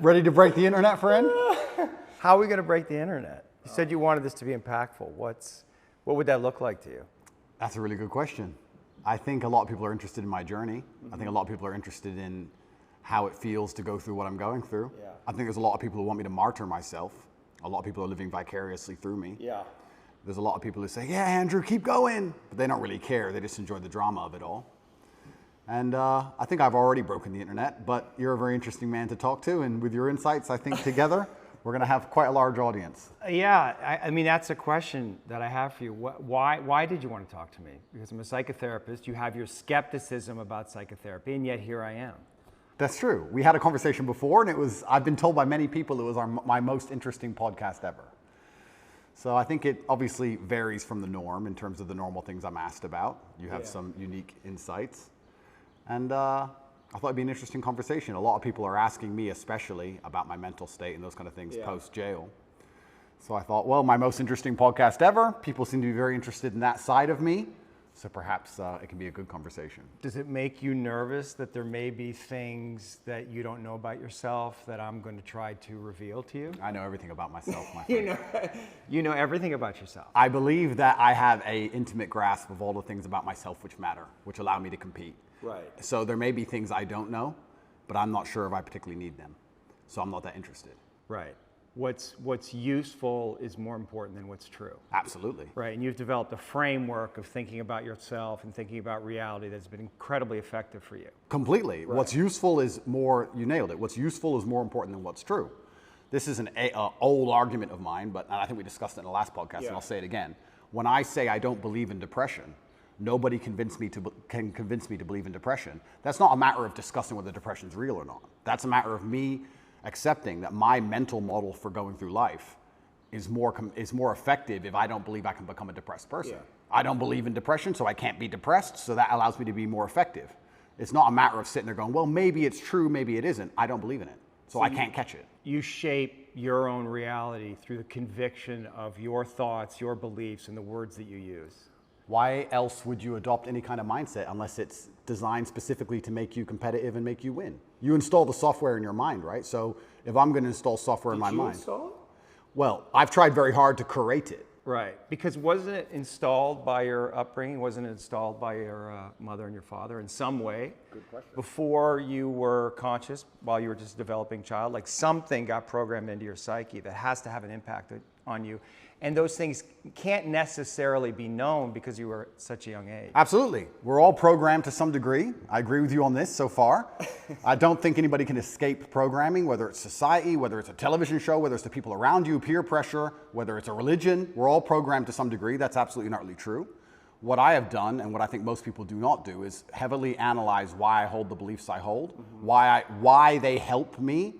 Ready to break the internet, friend? How are we going to break the internet? You said you wanted this to be impactful. What would that look like to you? That's a really good question. I think a lot of people are interested in my journey. I think a lot of people are interested in how it feels to go through what I'm going through. Yeah. I think there's a lot of people who want me to martyr myself. A lot of people are living vicariously through me. Yeah. There's a lot of people who say, yeah, Andrew, keep going. But they don't really care. They just enjoy the drama of it all. And I think I've already broken the internet, but you're a very interesting man to talk to. And with your insights, I think together, we're going to have quite a large audience. Yeah, I mean, that's a question that I have for you. Why did you want to talk to me? Because I'm a psychotherapist. You have your skepticism about psychotherapy, and yet here I am. That's true. We had a conversation before, and I've been told by many people it was my most interesting podcast ever. So I think it obviously varies from the norm in terms of the normal things I'm asked about. You have some unique insights. And I thought it'd be an interesting conversation. A lot of people are asking me especially about my mental state and those kind of things post-jail. So I thought, well, my most interesting podcast ever. People seem to be very interested in that side of me. So perhaps it can be a good conversation. Does it make you nervous that there may be things that you don't know about yourself that I'm going to try to reveal to you? I know everything about myself, my friend. You know everything about yourself. I believe that I have an intimate grasp of all the things about myself which matter, which allow me to compete. Right. So there may be things I don't know, but I'm not sure if I particularly need them. So I'm not that interested. Right. What's useful is more important than what's true. Absolutely. Right, and you've developed a framework of thinking about yourself and thinking about reality that's been incredibly effective for you. Completely. Right. What's useful is more, you nailed it, what's useful is more important than what's true. This is an old argument of mine, but I think we discussed it in the last podcast, and I'll say it again. When I say I don't believe in depression, nobody can convince me to believe in depression. That's not a matter of discussing whether depression is real or not. That's a matter of me accepting that my mental model for going through life is more effective if I don't believe I can become a depressed person. Yeah. I don't believe in depression, so I can't be depressed, so that allows me to be more effective. It's not a matter of sitting there going, well, maybe it's true, maybe it isn't. I don't believe in it, so I can't catch it. You shape your own reality through the conviction of your thoughts, your beliefs, and the words that you use. Why else would you adopt any kind of mindset unless it's designed specifically to make you competitive and make you win? You install the software in your mind, right? So if I'm going to install software in my mind. Did you install it? Well, I've tried very hard to curate it. Right, because wasn't it installed by your upbringing? Wasn't it installed by your mother and your father in some way? Good question. Before you were conscious, while you were just a developing child, like something got programmed into your psyche that has to have an impact on you. And those things can't necessarily be known because you were at such a young age. Absolutely. We're all programmed to some degree. I agree with you on this so far. I don't think anybody can escape programming, whether it's society, whether it's a television show, whether it's the people around you, peer pressure, whether it's a religion. We're all programmed to some degree. That's absolutely not really true. What I have done, and what I think most people do not do, is heavily analyze why I hold the beliefs I hold, why they help me.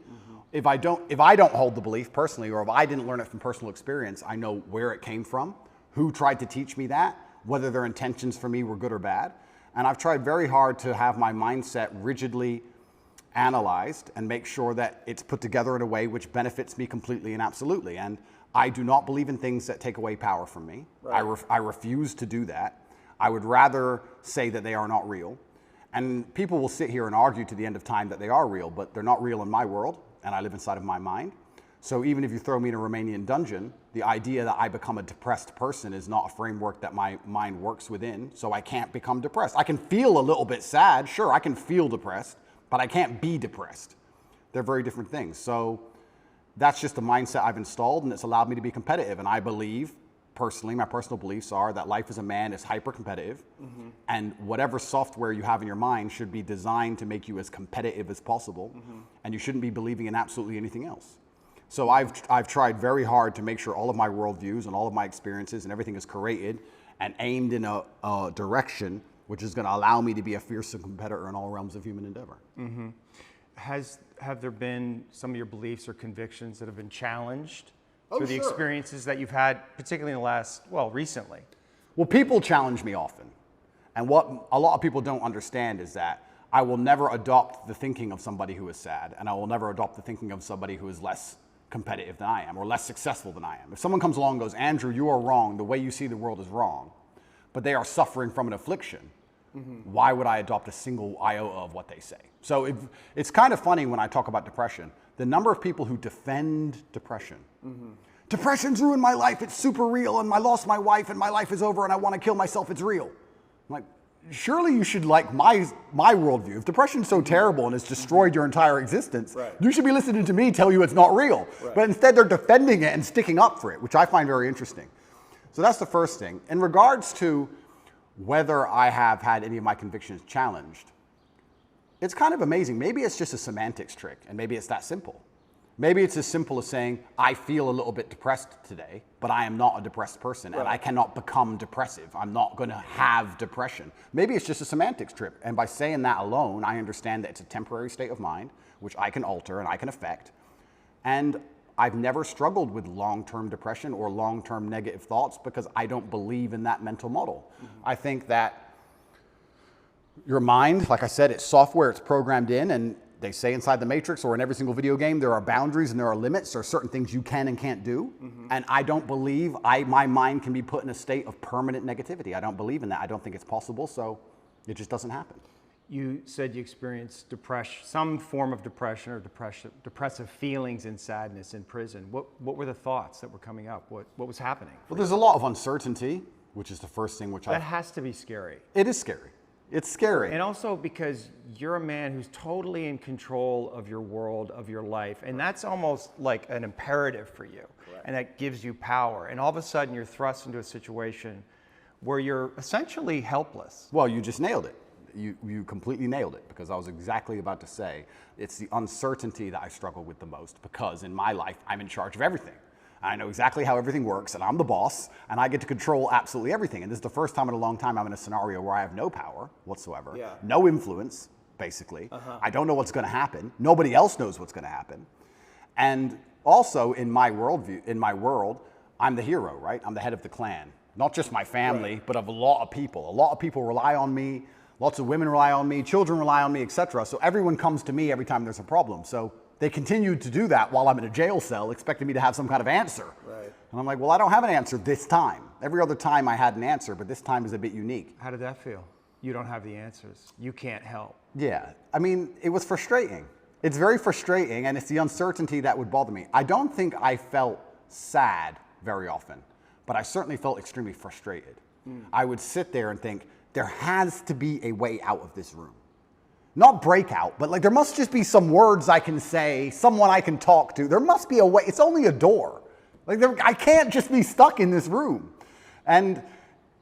If I don't hold the belief personally, or if I didn't learn it from personal experience, I know where it came from, who tried to teach me that, whether their intentions for me were good or bad. And I've tried very hard to have my mindset rigidly analyzed and make sure that it's put together in a way which benefits me completely and absolutely. And I do not believe in things that take away power from me. Right. I refuse to do that. I would rather say that they are not real. And people will sit here and argue to the end of time that they are real, but they're not real in my world. And I live inside of my mind. So even if you throw me in a Romanian dungeon, the idea that I become a depressed person is not a framework that my mind works within, so I can't become depressed. I can feel a little bit sad, sure, I can feel depressed, but I can't be depressed. They're very different things. So that's just the mindset I've installed, and it's allowed me to be competitive. And I believe, personally, my personal beliefs are that life as a man is hyper-competitive, and whatever software you have in your mind should be designed to make you as competitive as possible, and you shouldn't be believing in absolutely anything else. So I've tried very hard to make sure all of my worldviews and all of my experiences and everything is curated and aimed in a direction which is going to allow me to be a fearsome competitor in all realms of human endeavor. Have there been some of your beliefs or convictions that have been challenged through the experiences that you've had, particularly in the last, recently? Well, people challenge me often. And what a lot of people don't understand is that I will never adopt the thinking of somebody who is sad, and I will never adopt the thinking of somebody who is less competitive than I am, or less successful than I am. If someone comes along and goes, Andrew, you are wrong, the way you see the world is wrong, but they are suffering from an affliction, why would I adopt a single iota of what they say? So it's kind of funny when I talk about depression. the number of people who defend depression. Depression's ruined my life, it's super real, and I lost my wife, and my life is over, and I want to kill myself, it's real. I'm like, surely you should like my worldview. If depression's so terrible and it's destroyed your entire existence, you should be listening to me tell you it's not real. But instead they're defending it and sticking up for it, which I find very interesting. So that's the first thing. In regards to whether I have had any of my convictions challenged, it's kind of amazing. Maybe it's just a semantics trick, and maybe it's that simple. Maybe it's as simple as saying, I feel a little bit depressed today, but I am not a depressed person, and I cannot become depressive. I'm not going to have depression. Maybe it's just a semantics trick, and by saying that alone, I understand that it's a temporary state of mind, which I can alter and I can affect. And I've never struggled with long-term depression or long-term negative thoughts because I don't believe in that mental model. I think that your mind, like I said, it's software, it's programmed in, and they say inside the Matrix or in every single video game, there are boundaries and there are limits. There are certain things you can and can't do. And I don't believe my mind can be put in a state of permanent negativity. I don't believe in that. I don't think it's possible, so it just doesn't happen. You said you experienced depression, some form of depression or depressive feelings and sadness in prison. What were the thoughts that were coming up? What was happening? Well, there's a lot of uncertainty, which is the first thing That has to be scary. It is scary. It's scary. And also because you're a man who's totally in control of your world, of your life, and that's almost like an imperative for you. And that gives you power. And all of a sudden you're thrust into a situation where you're essentially helpless. Well, you just nailed it. You completely nailed it, because I was exactly about to say it's the uncertainty that I struggle with the most, because in my life I'm in charge of everything. I know exactly how everything works, and I'm the boss, and I get to control absolutely everything. And this is the first time in a long time I'm in a scenario where I have no power whatsoever, no influence, basically. I don't know what's going to happen. Nobody else knows what's going to happen. And also in my worldview, in my world, I'm the hero, right? I'm the head of the clan. Not just my family, but of a lot of people. A lot of people rely on me. Lots of women rely on me. Children rely on me, etc. So everyone comes to me every time there's a problem. So they continued to do that while I'm in a jail cell, expecting me to have some kind of answer. And I'm like, well, I don't have an answer this time. Every other time I had an answer, but this time is a bit unique. How did that feel? You don't have the answers. You can't help. Yeah, I mean, it was frustrating. It's very frustrating, and it's the uncertainty that would bother me. I don't think I felt sad very often, but I certainly felt extremely frustrated. I would sit there and think, there has to be a way out of this room. Not breakout, but like there must just be some words I can say, someone I can talk to. There must be a way. It's only a door. Like I can't just be stuck in this room. And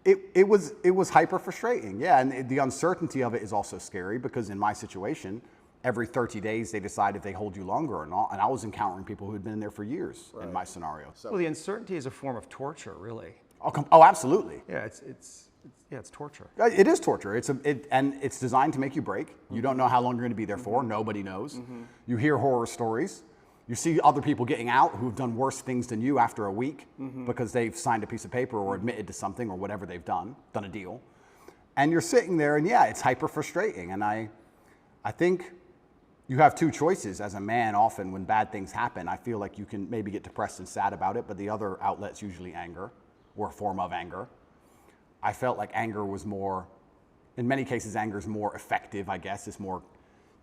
it was hyper frustrating. Yeah, and the uncertainty of it is also scary, because in my situation, every 30 days they decide if they hold you longer or not. And I was encountering people who had been in there for years in my scenario. So. Well, the uncertainty is a form of torture, really. Oh, absolutely. Yeah, it's torture. It is torture. And it's designed to make you break. You don't know how long you're going to be there for. Nobody knows. You hear horror stories. You see other people getting out who've done worse things than you after a week because they've signed a piece of paper or admitted to something or whatever they've done a deal. And you're sitting there, and yeah, it's hyper frustrating. And I think you have two choices as a man. Often when bad things happen, I feel like you can maybe get depressed and sad about it, but the other outlet's usually anger or a form of anger. I felt like anger was more, in many cases, anger is more effective, I guess. It's more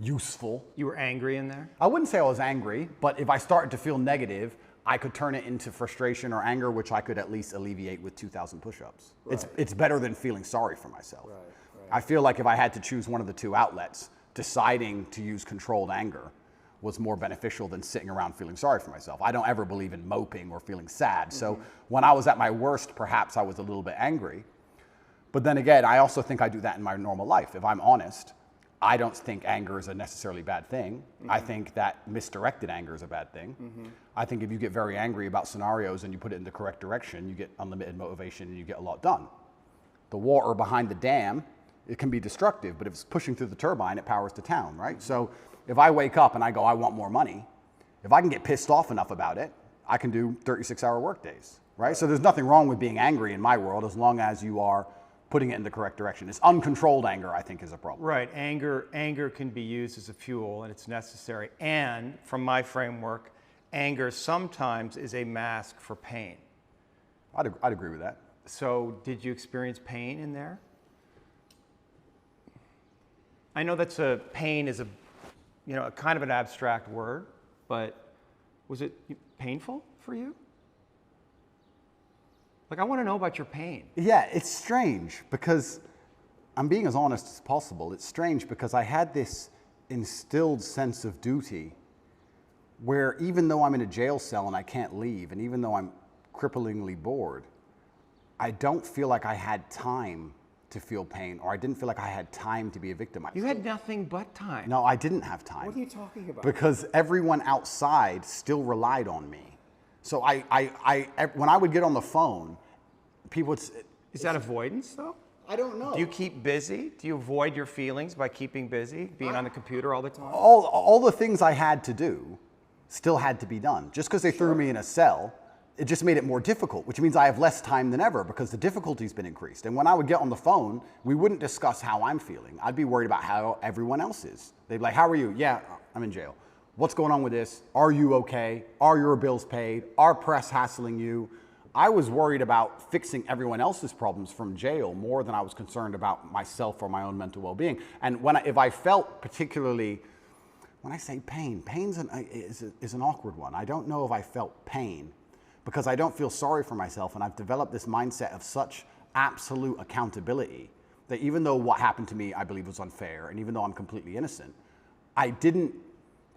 useful. You were angry in there? I wouldn't say I was angry, but if I started to feel negative, I could turn it into frustration or anger, which I could at least alleviate with 2,000 push-ups. It's better than feeling sorry for myself. I feel like if I had to choose one of the two outlets, deciding to use controlled anger was more beneficial than sitting around feeling sorry for myself. I don't ever believe in moping or feeling sad. So when I was at my worst, perhaps I was a little bit angry. But then again, I also think I do that in my normal life. If I'm honest, I don't think anger is a necessarily bad thing. I think that misdirected anger is a bad thing. I think if you get very angry about scenarios and you put it in the correct direction, you get unlimited motivation and you get a lot done. The water behind the dam, it can be destructive, but if it's pushing through the turbine, it powers the town, right? So if I wake up and I go, I want more money, if I can get pissed off enough about it, I can do 36-hour work days, right? So there's nothing wrong with being angry in my world as long as you are putting it in the correct direction. It's uncontrolled anger, I think, is a problem. Right, anger can be used as a fuel, and it's necessary. And from my framework, anger sometimes is a mask for pain. I'd agree with that. So did you experience pain in there? I know pain is a kind of an abstract word, but was it painful for you? Like, I want to know about your pain. Yeah, it's strange because I'm being as honest as possible. It's strange because I had this instilled sense of duty where even though I'm in a jail cell and I can't leave, and even though I'm cripplingly bored, I don't feel like I had time to feel pain, or I didn't feel like I had time to be a victim. You had nothing but time. No, I didn't have time. What are you talking about? Because everyone outside still relied on me. So when I would get on the phone, people would... Is that avoidance, though? I don't know. Do you keep busy? Do you avoid your feelings by keeping busy, being on the computer all the time? All the things I had to do still had to be done. Just because they threw me in a cell, it just made it more difficult, which means I have less time than ever because the difficulty's been increased. And when I would get on the phone, we wouldn't discuss how I'm feeling. I'd be worried about how everyone else is. They'd be like, how are you? Yeah, I'm in jail. What's going on with this? Are you okay? Are your bills paid? Are press hassling you? I was worried about fixing everyone else's problems from jail more than I was concerned about myself or my own mental well-being. And if I felt particularly, when I say pain, pain is an awkward one. I don't know if I felt pain because I don't feel sorry for myself, and I've developed this mindset of such absolute accountability that even though what happened to me I believe was unfair, and even though I'm completely innocent, I didn't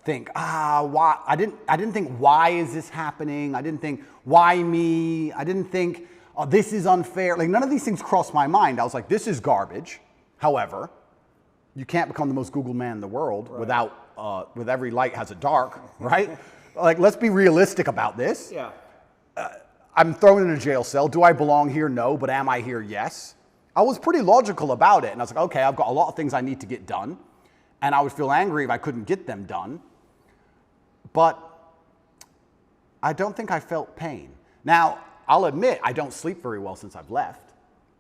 think, why? I didn't think, why is this happening? I didn't think, why me? I didn't think, oh, this is unfair. Like, none of these things crossed my mind. I was like, this is garbage. However, you can't become the most Google man in the world without, with every light has a dark, right? Like, let's be realistic about this. Yeah. I'm thrown in a jail cell. Do I belong here? No. But am I here? Yes. I was pretty logical about it. And I was like, okay, I've got a lot of things I need to get done. And I would feel angry if I couldn't get them done. But I don't think I felt pain. Now, I'll admit I don't sleep very well since I've left.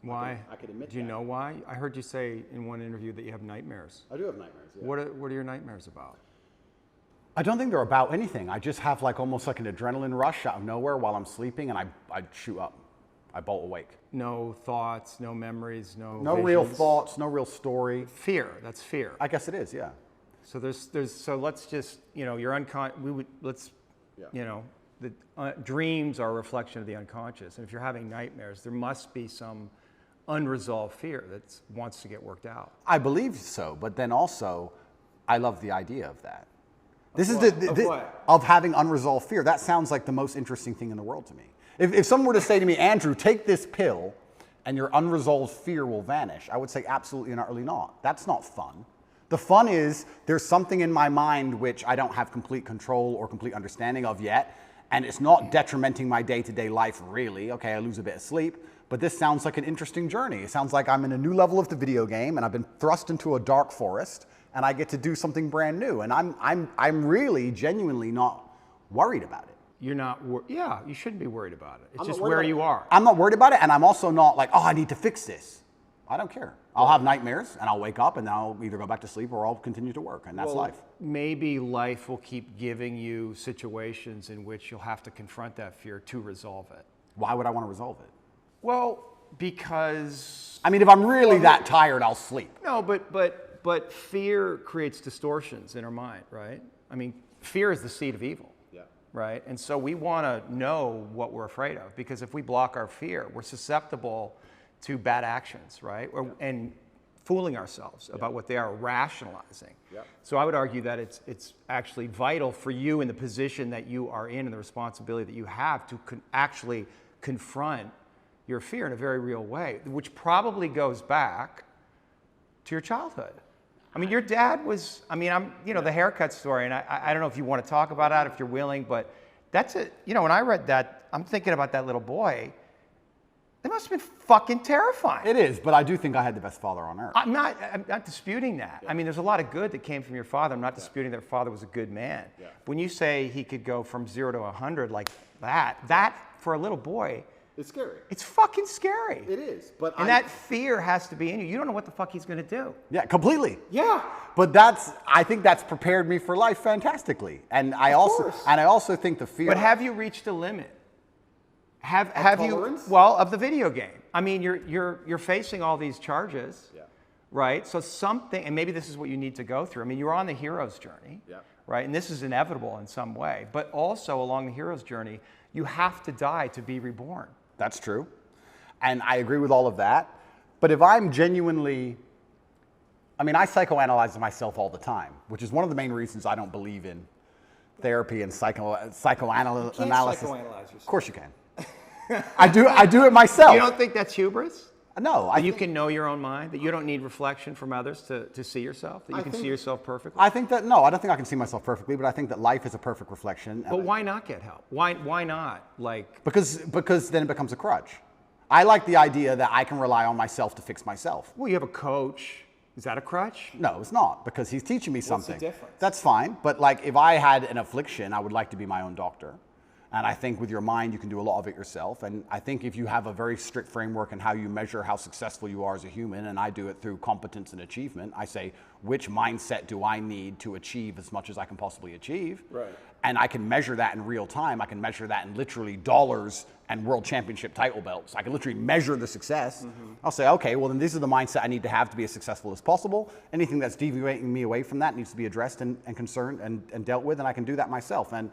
Why? I could admit Do you know why? I heard you say in one interview that you have nightmares. I do have nightmares, yeah. What are your nightmares about? I don't think they're about anything. I just have almost like an adrenaline rush out of nowhere while I'm sleeping, and I shoot up. I bolt awake. No thoughts, no memories, no real visions? thoughts, no real story. Fear. That's fear. I guess it is, yeah. So so let's just, you're the dreams are a reflection of the unconscious. And if you're having nightmares, there must be some unresolved fear that wants to get worked out. I believe so, but then also, I love the idea of that. Of having unresolved fear. That sounds like the most interesting thing in the world to me. If someone were to say to me, Andrew, take this pill and your unresolved fear will vanish, I would say absolutely and utterly not. That's not fun. The fun is there's something in my mind which I don't have complete control or complete understanding of yet, and it's not detrimenting my day-to-day life really. Okay, I lose a bit of sleep, but this sounds like an interesting journey. It sounds like I'm in a new level of the video game and I've been thrust into a dark forest and I get to do something brand new. And I'm really genuinely not worried about it. You're not, yeah, you shouldn't be worried about it. It's just where you are. I'm not worried about it, and I'm also not like, oh, I need to fix this. I don't care. I'll have nightmares, and I'll wake up, and I'll either go back to sleep or I'll continue to work, and that's life. Maybe life will keep giving you situations in which you'll have to confront that fear to resolve it. Why would I want to resolve it? Well, because... I mean, if I'm really that tired, I'll sleep. No, but fear creates distortions in our mind, right? I mean, fear is the seed of evil. Right? And so we want to know what we're afraid of, because if we block our fear, we're susceptible to bad actions, right? And fooling ourselves about what they are, rationalizing. So I would argue that it's actually vital for you in the position that you are in and the responsibility that you have to actually confront your fear in a very real way, which probably goes back to your childhood. I mean, your dad was, the haircut story, and I don't know if you want to talk about that, if you're willing, but that's it. When I read that, I'm thinking about that little boy. It must have been fucking terrifying. It is, but I do think I had the best father on earth. I'm not disputing that. I mean, there's a lot of good that came from your father. I'm not disputing that your father was a good man. When you say he could go from 0 to 100 like that for a little boy, it's scary. It's fucking scary. It is. That fear has to be in you. You don't know what the fuck he's going to do. Yeah, completely. Yeah. But I think that's prepared me for life fantastically. And I also think the fear. But have you reached a limit? Have tolerance? you, well, of the video game? I mean, you're facing all these charges. Yeah. right? So something, and maybe this is what you need to go through. I mean, you're on the hero's journey, right? And this is inevitable in some way. But also along the hero's journey, you have to die to be reborn. That's true. And I agree with all of that. But if I'm genuinely, I mean, I psychoanalyze myself all the time, which is one of the main reasons I don't believe in therapy and psychoanalysis. You can't psychoanalyze yourself. Of course you can. I do it myself. You don't think that's hubris? No. You can know your own mind, that you don't need reflection from others to see yourself, that you can see yourself perfectly? I think that, no, I don't think I can see myself perfectly, but I think that life is a perfect reflection. But why not get help? Why not? Like, because then it becomes a crutch. I like the idea that I can rely on myself to fix myself. well, you have a coach. Is that a crutch? No, it's not, because he's teaching me something. What's the difference? That's fine, but like if I had an affliction, I would like to be my own doctor. And I think with your mind, you can do a lot of it yourself. And I think if you have a very strict framework in how you measure how successful you are as a human, and I do it through competence and achievement, I say, which mindset do I need to achieve as much as I can possibly achieve? Right. And I can measure that in real time. I can measure that in literally dollars and world championship title belts. I can literally measure the success. I'll say, okay, well then this is the mindset I need to have to be as successful as possible. Anything that's deviating me away from that needs to be addressed and concerned and dealt with, and I can do that myself. And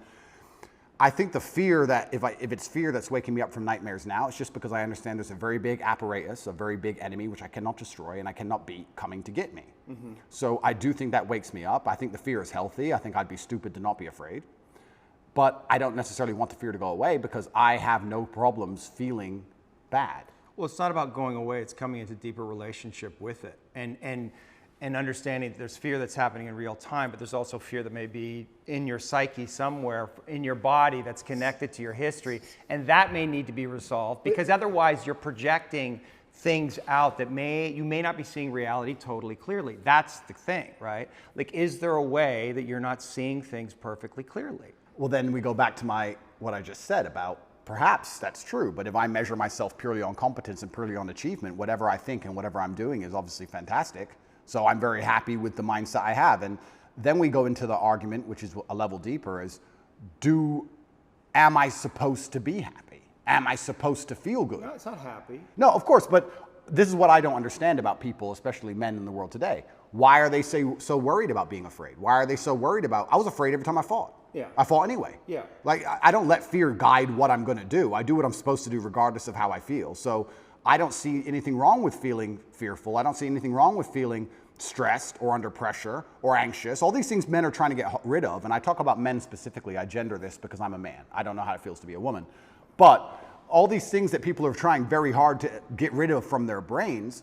I think the fear that, if it's fear that's waking me up from nightmares now, it's just because I understand there's a very big apparatus, a very big enemy, which I cannot destroy and I cannot beat, coming to get me. So I do think that wakes me up. I think the fear is healthy. I think I'd be stupid to not be afraid. But I don't necessarily want the fear to go away because I have no problems feeling bad. Well, it's not about going away. It's coming into deeper relationship with it. And understanding that there's fear that's happening in real time, but there's also fear that may be in your psyche somewhere, in your body, that's connected to your history. And that may need to be resolved, because otherwise you're projecting things out that you may not be seeing reality totally clearly. That's the thing, right? Like, is there a way that you're not seeing things perfectly clearly? Well, then we go back to what I just said about perhaps that's true, but if I measure myself purely on competence and purely on achievement, whatever I think and whatever I'm doing is obviously fantastic. So I'm very happy with the mindset I have. And then we go into the argument, which is a level deeper, is am I supposed to be happy? Am I supposed to feel good? No, it's not happy. No, of course, but this is what I don't understand about people, especially men in the world today. Why are they so worried about being afraid? Why are they so worried about, I was afraid every time I fought. Yeah. I fought anyway. Yeah. Like, I don't let fear guide what I'm going to do. I do what I'm supposed to do regardless of how I feel. So I don't see anything wrong with feeling fearful. I don't see anything wrong with feeling stressed or under pressure or anxious. All these things men are trying to get rid of. And I talk about men specifically. I gender this because I'm a man. I don't know how it feels to be a woman. But all these things that people are trying very hard to get rid of from their brains,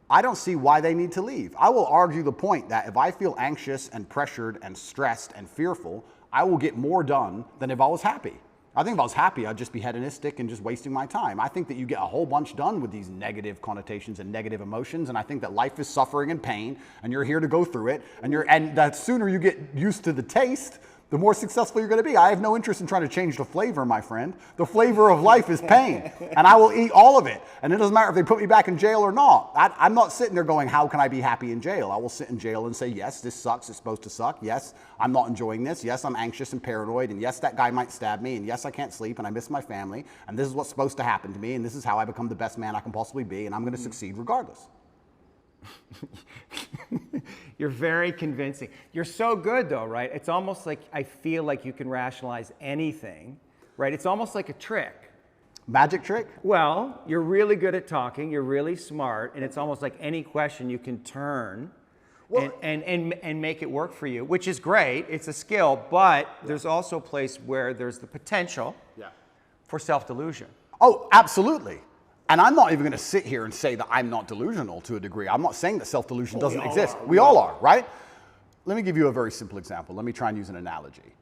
I don't see why they need to leave. I will argue the point that if I feel anxious and pressured and stressed and fearful, I will get more done than if I was happy. I think if I was happy, I'd just be hedonistic and just wasting my time. I think that you get a whole bunch done with these negative connotations and negative emotions, and I think that life is suffering and pain, and you're here to go through it, and the sooner you get used to the taste, the more successful you're going to be. I have no interest in trying to change the flavor, my friend. The flavor of life is pain, and I will eat all of it. And it doesn't matter if they put me back in jail or not. I'm not sitting there going, how can I be happy in jail? I will sit in jail and say, yes, this sucks. It's supposed to suck. Yes, I'm not enjoying this. Yes, I'm anxious and paranoid. And yes, that guy might stab me. And yes, I can't sleep. And I miss my family. And this is what's supposed to happen to me. And this is how I become the best man I can possibly be. And I'm going to succeed regardless. You're very convincing. You're so good though, right? It's almost like I feel like you can rationalize anything, right? It's almost like a trick. Magic trick? Well, you're really good at talking, you're really smart, and it's almost like any question you can turn and make it work for you, which is great. It's a skill, but there's also a place where there's the potential for self-delusion. Oh, absolutely. And I'm not even going to sit here and say that I'm not delusional to a degree. I'm not saying that self-delusion doesn't exist. We all are, right? Let me give you a very simple example. Let me try and use an analogy.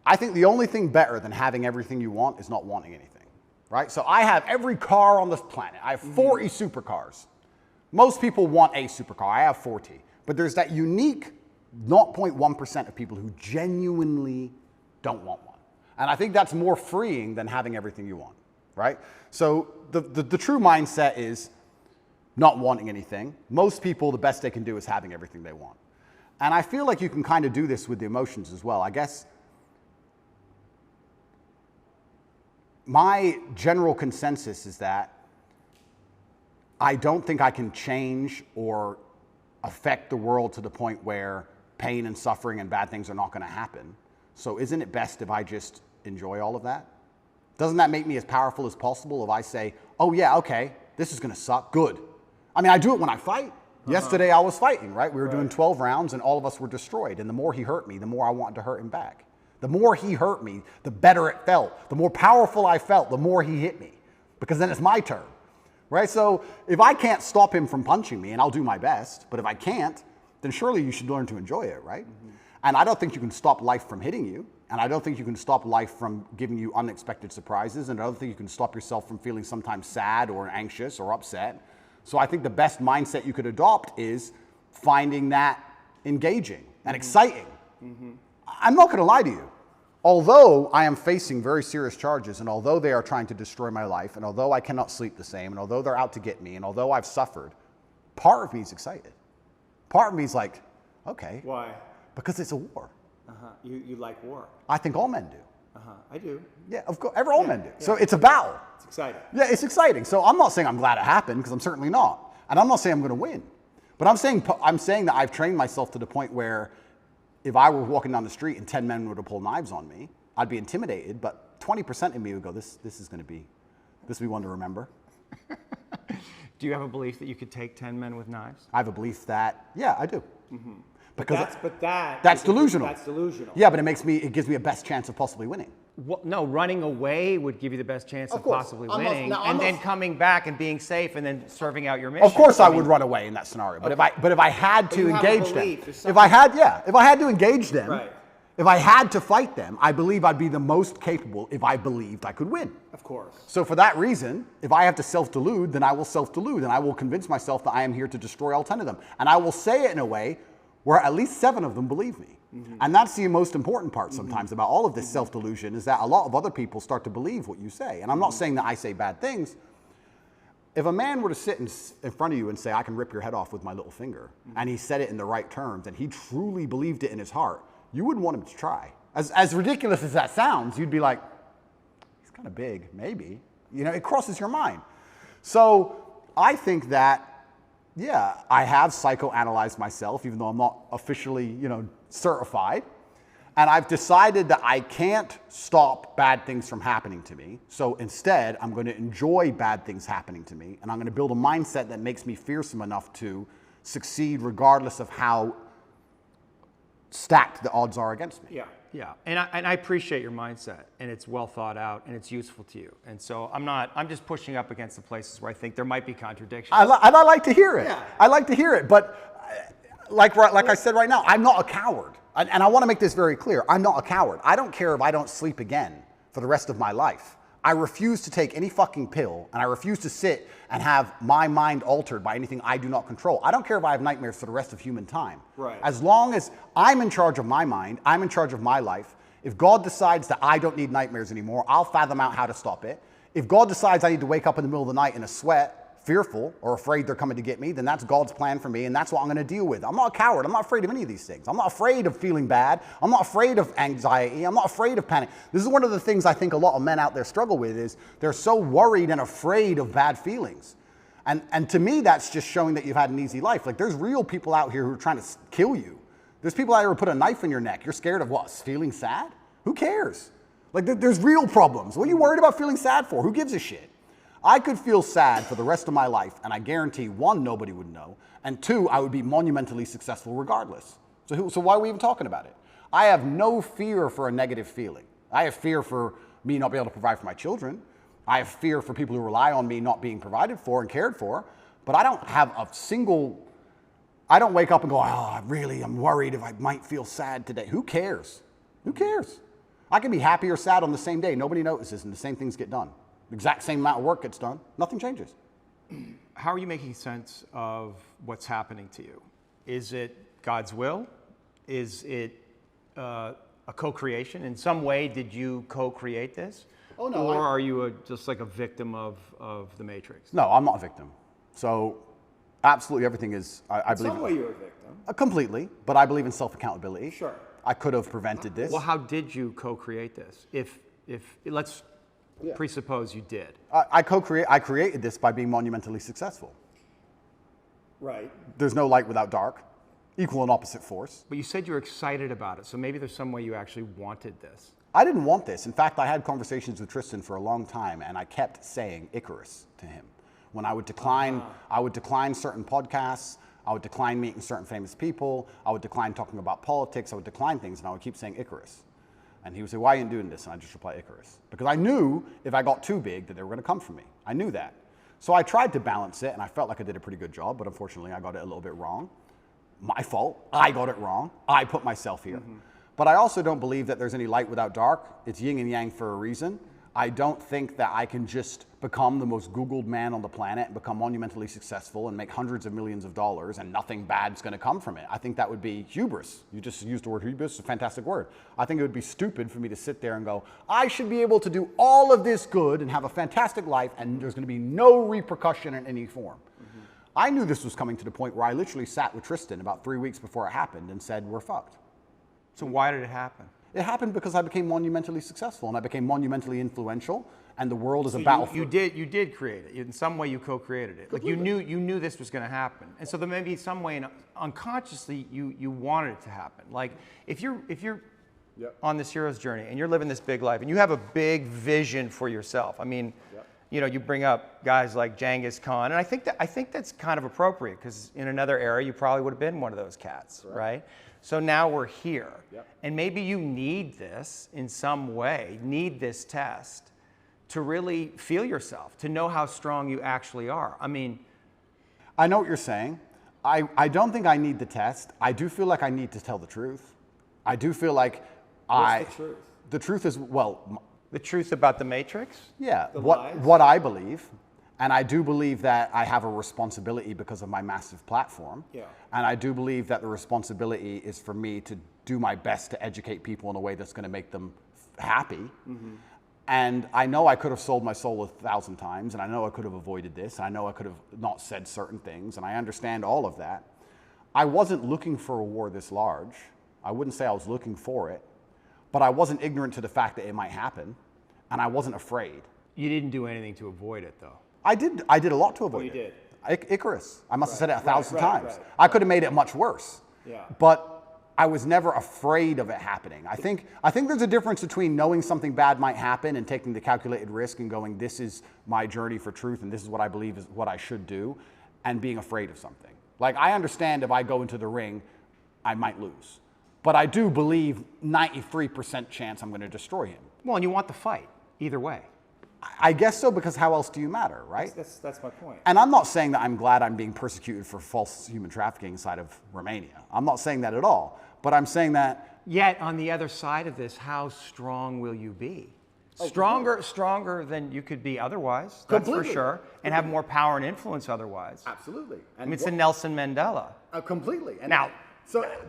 I think the only thing better than having everything you want is not wanting anything, right? So I have every car on this planet. I have 40 supercars. Most people want a supercar. I have 40. But there's that unique 0.1% of people who genuinely don't want one. And I think that's more freeing than having everything you want, right? So the true mindset is not wanting anything. Most people, the best they can do is having everything they want. And I feel like you can kind of do this with the emotions as well. I guess my general consensus is that I don't think I can change or affect the world to the point where pain and suffering and bad things are not going to happen. So isn't it best if I just enjoy all of that? Doesn't that make me as powerful as possible if I say, oh yeah, okay, this is going to suck, good. I mean, I do it when I fight. Yesterday I was fighting, right? We were doing 12 rounds and all of us were destroyed. And the more he hurt me, the more I wanted to hurt him back. The more he hurt me, the better it felt. The more powerful I felt, the more he hit me. Because then it's my turn, right? So if I can't stop him from punching me, and I'll do my best, but if I can't, then surely you should learn to enjoy it, right? And I don't think you can stop life from hitting you. And I don't think you can stop life from giving you unexpected surprises. And I don't think you can stop yourself from feeling sometimes sad or anxious or upset. So I think the best mindset you could adopt is finding that engaging and exciting. I'm not going to lie to you. Although I am facing very serious charges, and although they are trying to destroy my life, and although I cannot sleep the same, and although they're out to get me, and although I've suffered, part of me is excited. Part of me is like, okay. Why? Because it's a war. You like war? I think all men do. I do. Yeah, of course, all men do. So it's a battle. It's exciting. Yeah, it's exciting. So I'm not saying I'm glad it happened, because I'm certainly not. And I'm not saying I'm going to win. But I'm saying that I've trained myself to the point where if I were walking down the street and 10 men were to pull knives on me, I'd be intimidated, but 20% of me would go, this is going to be one to remember. Do you have a belief that you could take 10 men with knives? I have a belief that, yeah, I do. Because That's delusional. That's delusional. Yeah, but it gives me a best chance of possibly winning. Well, no, running away would give you the best chance of possibly winning, and then coming back and being safe, and then serving out your mission. Of course, I would run away in that scenario. But if I had to engage them, if I had to engage them, right. If I had to fight them, I believe I'd be the most capable if I believed I could win. Of course. So for that reason, if I have to self-delude, then I will self-delude, and I will convince myself that I am here to destroy all 10 of them, and I will say it in a way where at least 7 of them believe me. And that's the most important part sometimes about all of this self-delusion, is that a lot of other people start to believe what you say. And I'm not saying that I say bad things. If a man were to sit in front of you and say, I can rip your head off with my little finger, and he said it in the right terms, and he truly believed it in his heart, you wouldn't want him to try. As ridiculous as that sounds, you'd be like, he's kind of big, maybe. You know, it crosses your mind. So I think that, yeah, I have psychoanalyzed myself, even though I'm not officially, certified. And I've decided that I can't stop bad things from happening to me. So instead, I'm going to enjoy bad things happening to me. And I'm going to build a mindset that makes me fearsome enough to succeed regardless of how stacked the odds are against me. Yeah. And I appreciate your mindset, and it's well thought out, and it's useful to you. And so I'm just pushing up against the places where I think there might be contradictions. And I like to hear it. Yeah. I like to hear it. But like I said right now, I'm not a coward. And I want to make this very clear. I'm not a coward. I don't care if I don't sleep again for the rest of my life. I refuse to take any fucking pill, and I refuse to sit and have my mind altered by anything I do not control. I don't care if I have nightmares for the rest of human time. Right. As long as I'm in charge of my mind, I'm in charge of my life. If God decides that I don't need nightmares anymore, I'll fathom out how to stop it. If God decides I need to wake up in the middle of the night in a sweat, fearful or afraid they're coming to get me, then that's God's plan for me, and that's what I'm going to deal with. I'm not a coward. I'm not afraid of any of these things. I'm not afraid of feeling bad. I'm not afraid of anxiety. I'm not afraid of panic. This is one of the things I think a lot of men out there struggle with, is they're so worried and afraid of bad feelings. And to me, that's just showing that you've had an easy life. Like, there's real people out here who are trying to kill you. There's people out here who put a knife in your neck. You're scared of what? Feeling sad? Who cares? Like, there's real problems. What are you worried about feeling sad for? Who gives a shit? I could feel sad for the rest of my life, and I guarantee, 1, nobody would know, and 2, I would be monumentally successful regardless. So why are we even talking about it? I have no fear for a negative feeling. I have fear for me not being able to provide for my children. I have fear for people who rely on me not being provided for and cared for, but I don't have I don't wake up and go, I'm worried if I might feel sad today. Who cares? Who cares? I can be happy or sad on the same day. Nobody notices, and the same things get done. The exact same amount of work gets done. Nothing changes. How are you making sense of what's happening to you? Is it God's will? Is it a co-creation? In some way, did you co-create this? Oh, no. Or are you just like a victim of the Matrix? No, I'm not a victim. So absolutely everything is, I believe. In some way you're a victim. Completely, but I believe in self-accountability. Sure. I could have prevented this. Well, how did you co-create this? If let's presuppose you did. I created this by being monumentally successful. Right. There's no light without dark. Equal and opposite force. But you said you were excited about it, so maybe there's some way you actually wanted this. I didn't want this. In fact, I had conversations with Tristan for a long time, and I kept saying Icarus to him. When I would decline, certain podcasts, I would decline meeting certain famous people, I would decline talking about politics, I would decline things, and I would keep saying Icarus. And he would say, why are you doing this? And I just reply Icarus. Because I knew if I got too big that they were going to come for me. I knew that. So I tried to balance it, and I felt like I did a pretty good job, but unfortunately I got it a little bit wrong. My fault. I got it wrong. I put myself here. But I also don't believe that there's any light without dark. It's yin and yang for a reason. I don't think that I can just become the most Googled man on the planet and become monumentally successful and make hundreds of millions of dollars and nothing bad's going to come from it. I think that would be hubris. You just used the word hubris. It's a fantastic word. I think it would be stupid for me to sit there and go, I should be able to do all of this good and have a fantastic life and there's going to be no repercussion in any form. I knew this was coming to the point where I literally sat with Tristan about 3 weeks before it happened and said, we're fucked. So why did it happen? It happened because I became monumentally successful and I became monumentally influential, and the world is a battlefield. You did create it. In some way, you co-created it. Completely. Like you knew this was going to happen, and so there may be some way, unconsciously, you wanted it to happen. Like if you're on this hero's journey and you're living this big life and you have a big vision for yourself. I mean. You know, you bring up guys like Genghis Khan, and I think that's kind of appropriate because in another era you probably would have been one of those cats, right? So now we're here, and maybe you need this in some way, need this test to really feel yourself, to know how strong you actually are. I mean, I know what you're saying. I don't think I need the test. I do feel like I need to tell the truth. I do feel like what's the truth? The truth is, well. The truth about the Matrix? Yeah, what I believe, and I do believe that I have a responsibility because of my massive platform. Yeah. And I do believe that the responsibility is for me to do my best to educate people in a way that's going to make them happy. And I know I could have sold my soul 1,000 times, and I know I could have avoided this, and I know I could have not said certain things, and I understand all of that. I wasn't looking for a war this large. I wouldn't say I was looking for it, but I wasn't ignorant to the fact that it might happen. And I wasn't afraid. You didn't do anything to avoid it, though. I did a lot to avoid it. You did? Icarus. I must have said it 1,000 times. I could have made it much worse. Yeah. But I was never afraid of it happening. I think there's a difference between knowing something bad might happen and taking the calculated risk and going, this is my journey for truth and this is what I believe is what I should do, and being afraid of something. Like, I understand if I go into the ring, I might lose. But I do believe 93% chance I'm going to destroy him. Well, and you want the fight. Either way. I guess so, because how else do you matter, right? That's my point. And I'm not saying that I'm glad I'm being persecuted for false human trafficking inside of Romania. I'm not saying that at all. But I'm saying that... Yet, on the other side of this, how strong will you be? Stronger than you could be otherwise, that's for sure. And have more power and influence otherwise. Absolutely. I mean, it's a Nelson Mandela. Completely. And now,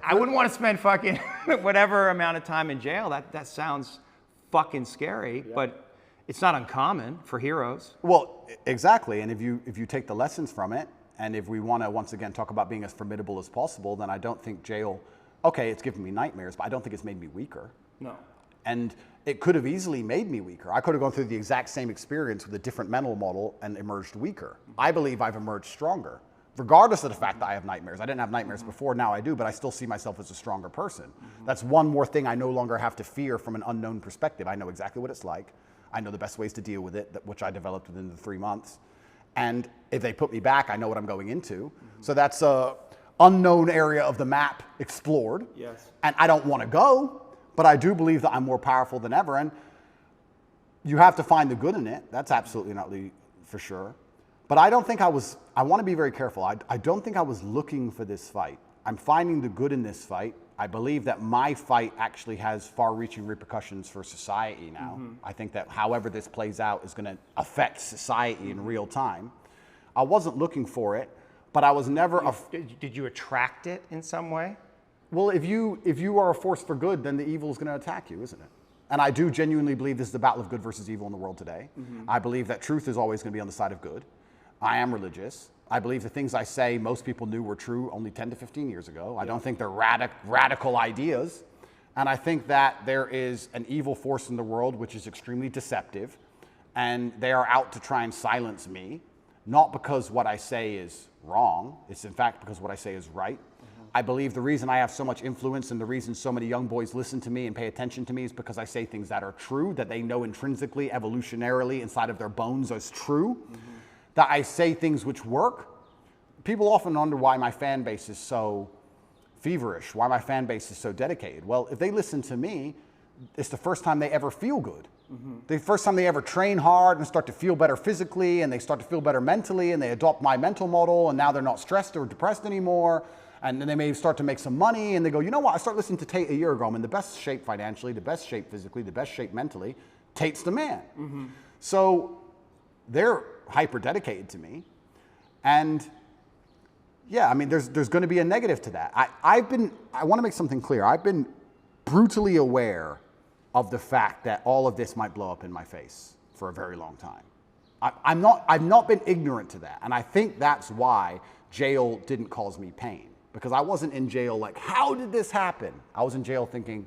I wouldn't want to spend fucking whatever amount of time in jail. That sounds... fucking scary, but it's not uncommon for heroes. Well, exactly. And if you take the lessons from it, and if we want to once again talk about being as formidable as possible, then I don't think jail, okay, it's given me nightmares, but I don't think it's made me weaker. No. And it could have easily made me weaker. I could have gone through the exact same experience with a different mental model and emerged weaker. I believe I've emerged stronger, regardless of the fact that I have nightmares. I didn't have nightmares before, now I do, but I still see myself as a stronger person. That's one more thing I no longer have to fear from an unknown perspective. I know exactly what it's like. I know the best ways to deal with it, which I developed within the 3 months. And if they put me back, I know what I'm going into. So that's a unknown area of the map explored. Yes. And I don't want to go, but I do believe that I'm more powerful than ever. And you have to find the good in it. That's absolutely not for sure. But I don't think I want to be very careful. I don't think I was looking for this fight. I'm finding the good in this fight. I believe that my fight actually has far-reaching repercussions for society now. I think that however this plays out is going to affect society in real time. I wasn't looking for it, but I was never... Did you attract it in some way? Well, if you are a force for good, then the evil is going to attack you, isn't it? And I do genuinely believe this is the battle of good versus evil in the world today. I believe that truth is always going to be on the side of good. I am religious. I believe the things I say most people knew were true only 10 to 15 years ago. I don't think they're radical ideas. And I think that there is an evil force in the world which is extremely deceptive. And they are out to try and silence me. not because what I say is wrong. It's in fact because what I say is right. I believe the reason I have so much influence and the reason so many young boys listen to me and pay attention to me is because I say things that are true, that they know intrinsically, evolutionarily, inside of their bones as true, that I say things which work. People often wonder why my fan base is so feverish, why my fan base is so dedicated. Well, if they listen to me, it's the first time they ever feel good. The first time they ever train hard and start to feel better physically, and they start to feel better mentally, and they adopt my mental model, and now they're not stressed or depressed anymore. And then they may start to make some money, and they go, you know what, I started listening to Tate a year ago. I'm in the best shape financially, the best shape physically, the best shape mentally. Tate's the man. So they're hyper dedicated to me. And yeah, I mean, there's going to be a negative to that. I want to make something clear. I've been brutally aware of the fact that all of this might blow up in my face for a very long time. I've not been ignorant to that. And I think that's why jail didn't cause me pain. Because I wasn't in jail like, how did this happen? I was in jail thinking,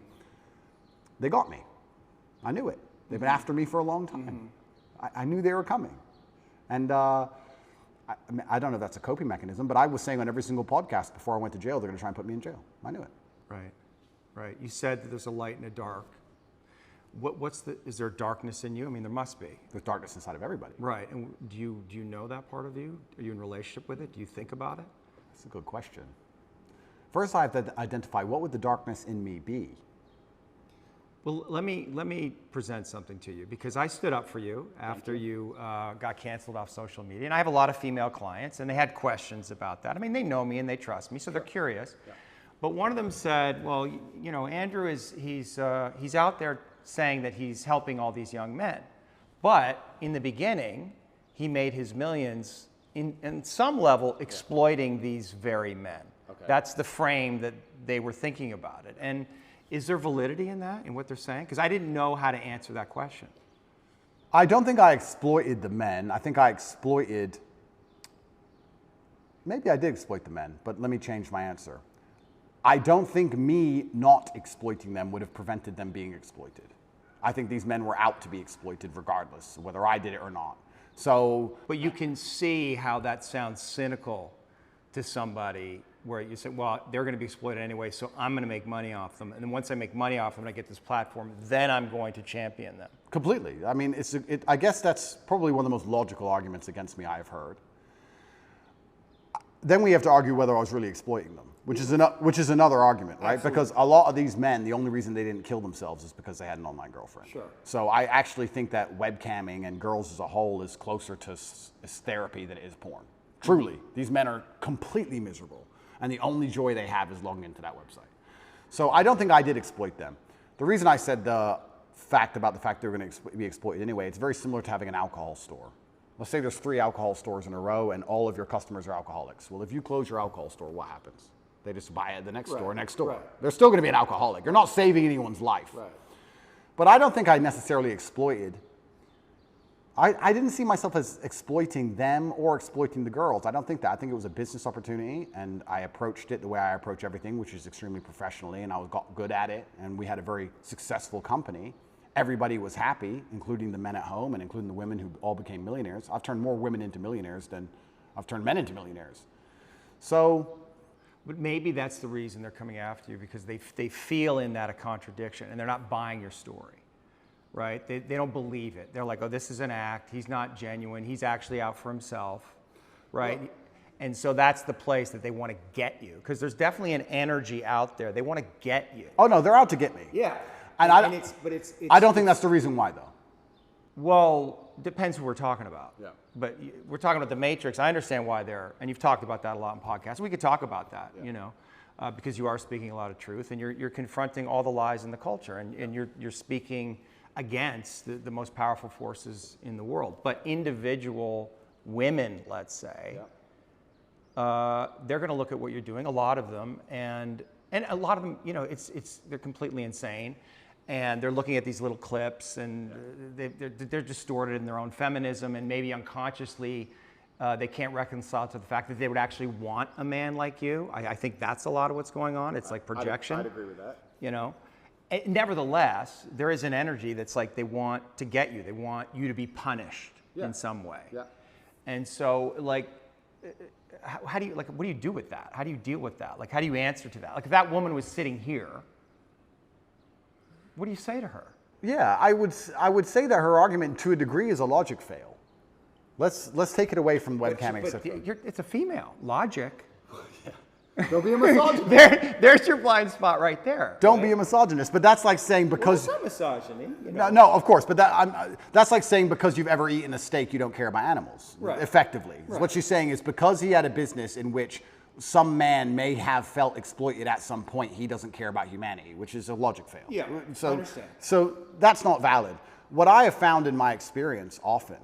they got me. I knew it. They've been after me for a long time. I knew they were coming. And I don't know if that's a coping mechanism, but I was saying on every single podcast before I went to jail, they're going to try and put me in jail. I knew it. Right, right. You said that there's a light and a dark. Is there darkness in you? I mean, there must be. There's darkness inside of everybody. Right. And do you know that part of you? Are you in relationship with it? Do you think about it? That's a good question. First, I have to identify what would the darkness in me be. Well, let me present something to you, because I stood up for you after you got canceled off social media, and I have a lot of female clients, and they had questions about that. I mean, they know me and they trust me, so they're curious. Yeah. But one of them said, "Well, you know, Andrew he's out there saying that he's helping all these young men, but in the beginning, he made his millions in some level exploiting these very men." Okay. That's the frame that they were thinking about it. And is there validity in that, in what they're saying? Because I didn't know how to answer that question. I don't think I exploited the men. I think I exploited, maybe I did exploit the men, but let me change my answer. I don't think me not exploiting them would have prevented them being exploited. I think these men were out to be exploited regardless, whether I did it or not. So, but you can see how that sounds cynical to somebody, where you say, well, they're going to be exploited anyway, so I'm going to make money off them. And then once I make money off them and I get this platform, then I'm going to champion them. Completely. I mean, I guess that's probably one of the most logical arguments against me I've heard. Then we have to argue whether I was really exploiting them, which is another argument, right? Absolutely. Because a lot of these men, the only reason they didn't kill themselves is because they had an online girlfriend. Sure. So I actually think that webcamming and girls as a whole is closer to therapy than it is porn. Truly. These men are completely miserable, and the only joy they have is logging into that website. So I don't think I did exploit them. The reason I said the fact they're going to be exploited anyway, it's very similar to having an alcohol store. Let's say there's 3 alcohol stores in a row and all of your customers are alcoholics. Well, if you close your alcohol store, what happens? They just buy at the next store next door. Right. They're still going to be an alcoholic. You're not saving anyone's life. Right. But I don't think I necessarily exploited. I didn't see myself as exploiting them or exploiting the girls. I don't think that. I think it was a business opportunity, and I approached it the way I approach everything, which is extremely professionally, and I got good at it, and we had a very successful company. Everybody was happy, including the men at home and including the women who all became millionaires. I've turned more women into millionaires than I've turned men into millionaires. So, but maybe that's the reason they're coming after you, because they feel in that a contradiction, and they're not buying your story. Right? They don't believe it. They're like, oh, this is an act. He's not genuine. He's actually out for himself. Right? Well, and so that's the place that they want to get you, because there's definitely an energy out there. They want to get you. Oh, no, they're out to get me. Yeah. And I don't think that's the reason why, though. Well, depends who we're talking about. Yeah. But we're talking about the Matrix. I understand why and you've talked about that a lot in podcasts. We could talk about that, because you are speaking a lot of truth, and you're confronting all the lies in the culture, and you're speaking against the most powerful forces in the world. But individual women, let's say, they're going to look at what you're doing, a lot of them, and a lot of them, they're completely insane, and they're looking at these little clips, and they're distorted in their own feminism, and maybe unconsciously they can't reconcile to the fact that they would actually want a man like you. I think that's a lot of what's going on. It's like projection. I'd agree with that. Nevertheless, there is an energy that's like they want to get you. They want you to be punished in some way. Yeah. And so, like, how do you, like, what do you do with that? How do you deal with that? Like, how do you answer to that? Like, if that woman was sitting here, what do you say to her? Yeah, I would say that her argument to a degree is a logic fail. Let's take it away from webcamming. It's a female. Logic. Don't be a misogynist. There's your blind spot right there. Don't be a misogynist, but that's like saying because... Well, it's not misogyny. You know? No, of course, but that's like saying because you've ever eaten a steak, you don't care about animals, effectively. Right. What she's saying is because he had a business in which some man may have felt exploited at some point, he doesn't care about humanity, which is a logic fail. Yeah, I understand. So that's not valid. What I have found in my experience often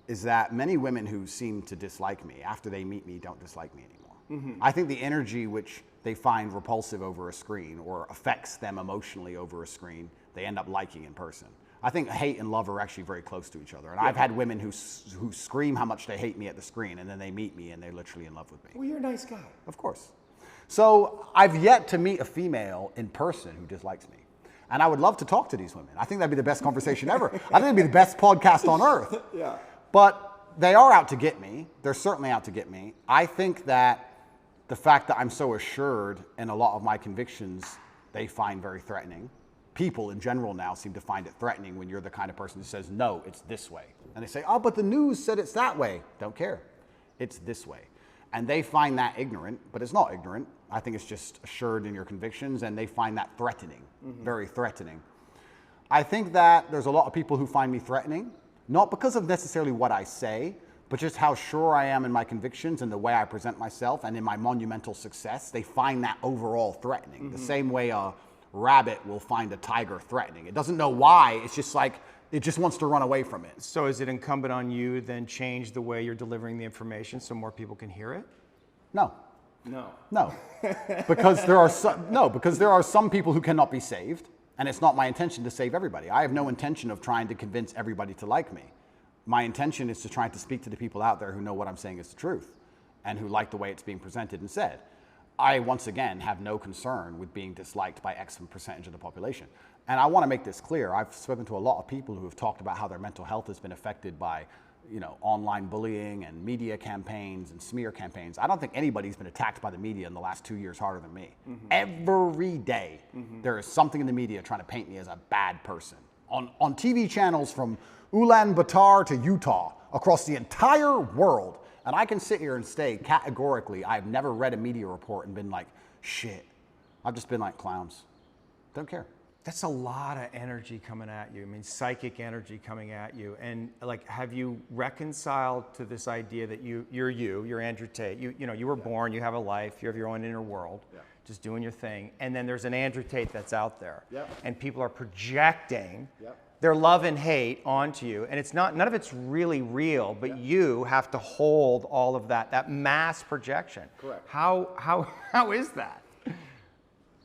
is that many women who seem to dislike me, after they meet me, don't dislike me anymore. I think the energy which they find repulsive over a screen or affects them emotionally over a screen, they end up liking in person. I think hate and love are actually very close to each other. And I've had women who scream how much they hate me at the screen, and then they meet me and they're literally in love with me. Well, you're a nice guy. Of course. So I've yet to meet a female in person who dislikes me. And I would love to talk to these women. I think that'd be the best conversation ever. I think it'd be the best podcast on earth. Yeah. But they are out to get me. They're certainly out to get me. I think that the fact that I'm so assured in a lot of my convictions, they find very threatening. People in general now seem to find it threatening when you're the kind of person who says, no, it's this way. And they say, oh, but the news said it's that way. Don't care. It's this way. And they find that ignorant, but it's not ignorant. I think it's just assured in your convictions, and they find that threatening, very threatening. I think that there's a lot of people who find me threatening, not because of necessarily what I say, but just how sure I am in my convictions and the way I present myself and in my monumental success. They find that overall threatening. The same way a rabbit will find a tiger threatening. It doesn't know why, it's just like, it just wants to run away from it. So is it incumbent on you then change the way you're delivering the information so more people can hear it? No. No. Because there are some people who cannot be saved, and it's not my intention to save everybody. I have no intention of trying to convince everybody to like me. My intention is to try to speak to the people out there who know what I'm saying is the truth and who like the way it's being presented and said. I, once again, have no concern with being disliked by X percentage of the population. And I want to make this clear. I've spoken to a lot of people who have talked about how their mental health has been affected by, online bullying and media campaigns and smear campaigns. I don't think anybody's been attacked by the media in the last 2 years harder than me. Every day, there is something in the media trying to paint me as a bad person. On TV channels from Ulaanbaatar to Utah, across the entire world. And I can sit here and say categorically, I've never read a media report and been like, shit. I've just been like, clowns. Don't care. That's a lot of energy coming at you. I mean, psychic energy coming at you. And like, have you reconciled to this idea that you're Andrew Tate. You were born, you have a life, you have your own inner world, just doing your thing. And then there's an Andrew Tate that's out there. And people are projecting their love and hate onto you, and it's not, none of it's really real, but you have to hold all of that mass projection. Correct. How is that?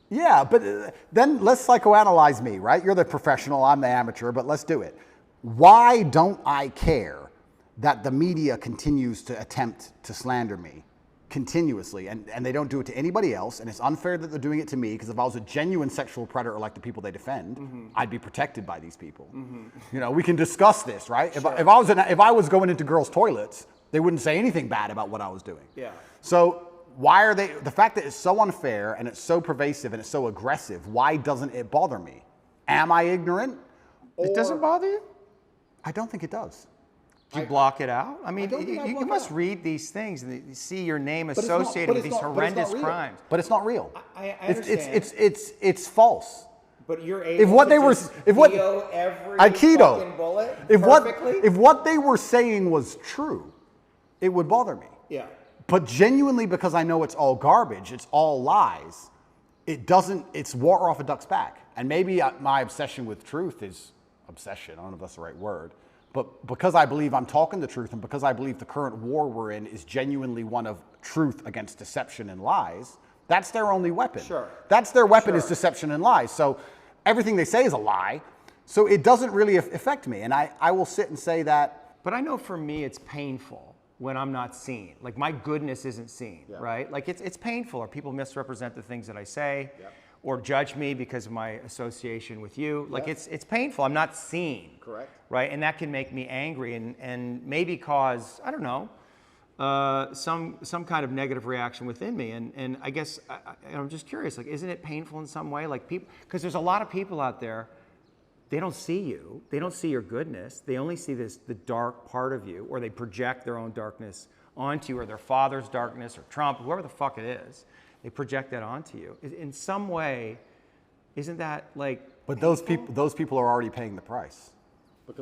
Yeah, but then let's psychoanalyze me, right? You're the professional, I'm the amateur, but let's do it. Why don't I care that the media continues to attempt to slander me continuously, and they don't do it to anybody else, and it's unfair that they're doing it to me, because if I was a genuine sexual predator like the people they defend, I'd be protected by these people. We can discuss this, right? Sure. If I was going into girls' toilets, they wouldn't say anything bad about what I was doing. Yeah. So why are they, the fact that it's so unfair and it's so pervasive and it's so aggressive, why doesn't it bother me? Am I ignorant? It doesn't bother you? I don't think it does. Do you block it out? I mean, you must read these things and you see your name associated with these horrendous crimes. But it's not real. I understand. It's false. But you're able to keto every fucking bullet perfectly? If what they were saying was true, it would bother me. Yeah. But genuinely, because I know it's all garbage, it's all lies, it's water off a duck's back. And maybe my obsession with truth is obsession. I don't know if that's the right word. But because I believe I'm talking the truth, and because I believe the current war we're in is genuinely one of truth against deception and lies, that's their only weapon. Sure. That's their weapon, is deception and lies. So everything they say is a lie. So it doesn't really affect me. And I will sit and say that. But I know for me it's painful when I'm not seen. Like my goodness isn't seen, right? Like it's painful, or people misrepresent the things that I say. or judge me because of my association with you. Like it's painful. I'm not seen. Correct. Right, and that can make me angry and maybe cause, I don't know, some kind of negative reaction within me. And I guess I'm just curious, like, isn't it painful in some way? Like people, because there's a lot of people out there, they don't see you. They don't see your goodness. They only see the dark part of you, or they project their own darkness onto you, or their father's darkness, or Trump, whoever the fuck it is. They project that onto you. In some way, isn't that like? But those people are already paying the price. But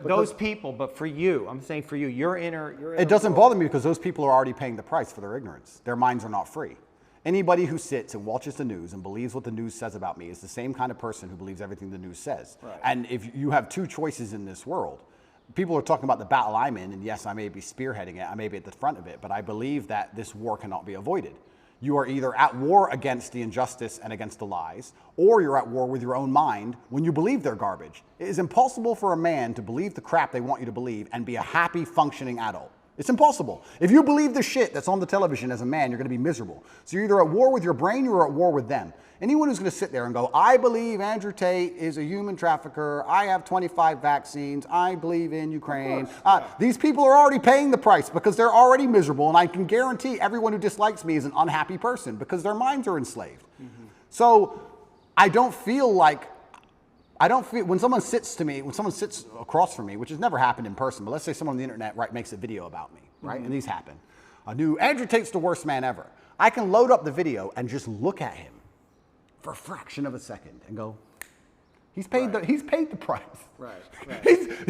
those people, but for you, I'm saying for you, your inner it doesn't bother me because those people are already paying the price for their ignorance. Their minds are not free. Anybody who sits and watches the news and believes what the news says about me is the same kind of person who believes everything the news says. Right. And if you have two choices in this world, people are talking about the battle I'm in, and yes, I may be spearheading it, I may be at the front of it, but I believe that this war cannot be avoided. You are either at war against the injustice and against the lies, or you're at war with your own mind when you believe they're garbage. It is impossible for a man to believe the crap they want you to believe and be a happy, functioning adult. It's impossible. If you believe the shit that's on the television as a man, you're going to be miserable. So you're either at war with your brain or you're at war with them. Anyone who's going to sit there and go, I believe Andrew Tate is a human trafficker, I have 25 vaccines, I believe in Ukraine. These people are already paying the price because they're already miserable, and I can guarantee everyone who dislikes me is an unhappy person because their minds are enslaved. Mm-hmm. So I don't feel, when someone sits across from me, which has never happened in person, but let's say someone on the internet makes a video about me, right? Mm-hmm. And these happen. A new Andrew Tate's the worst man ever. I can load up the video and just look at him for a fraction of a second and go, he's paid the price. Right.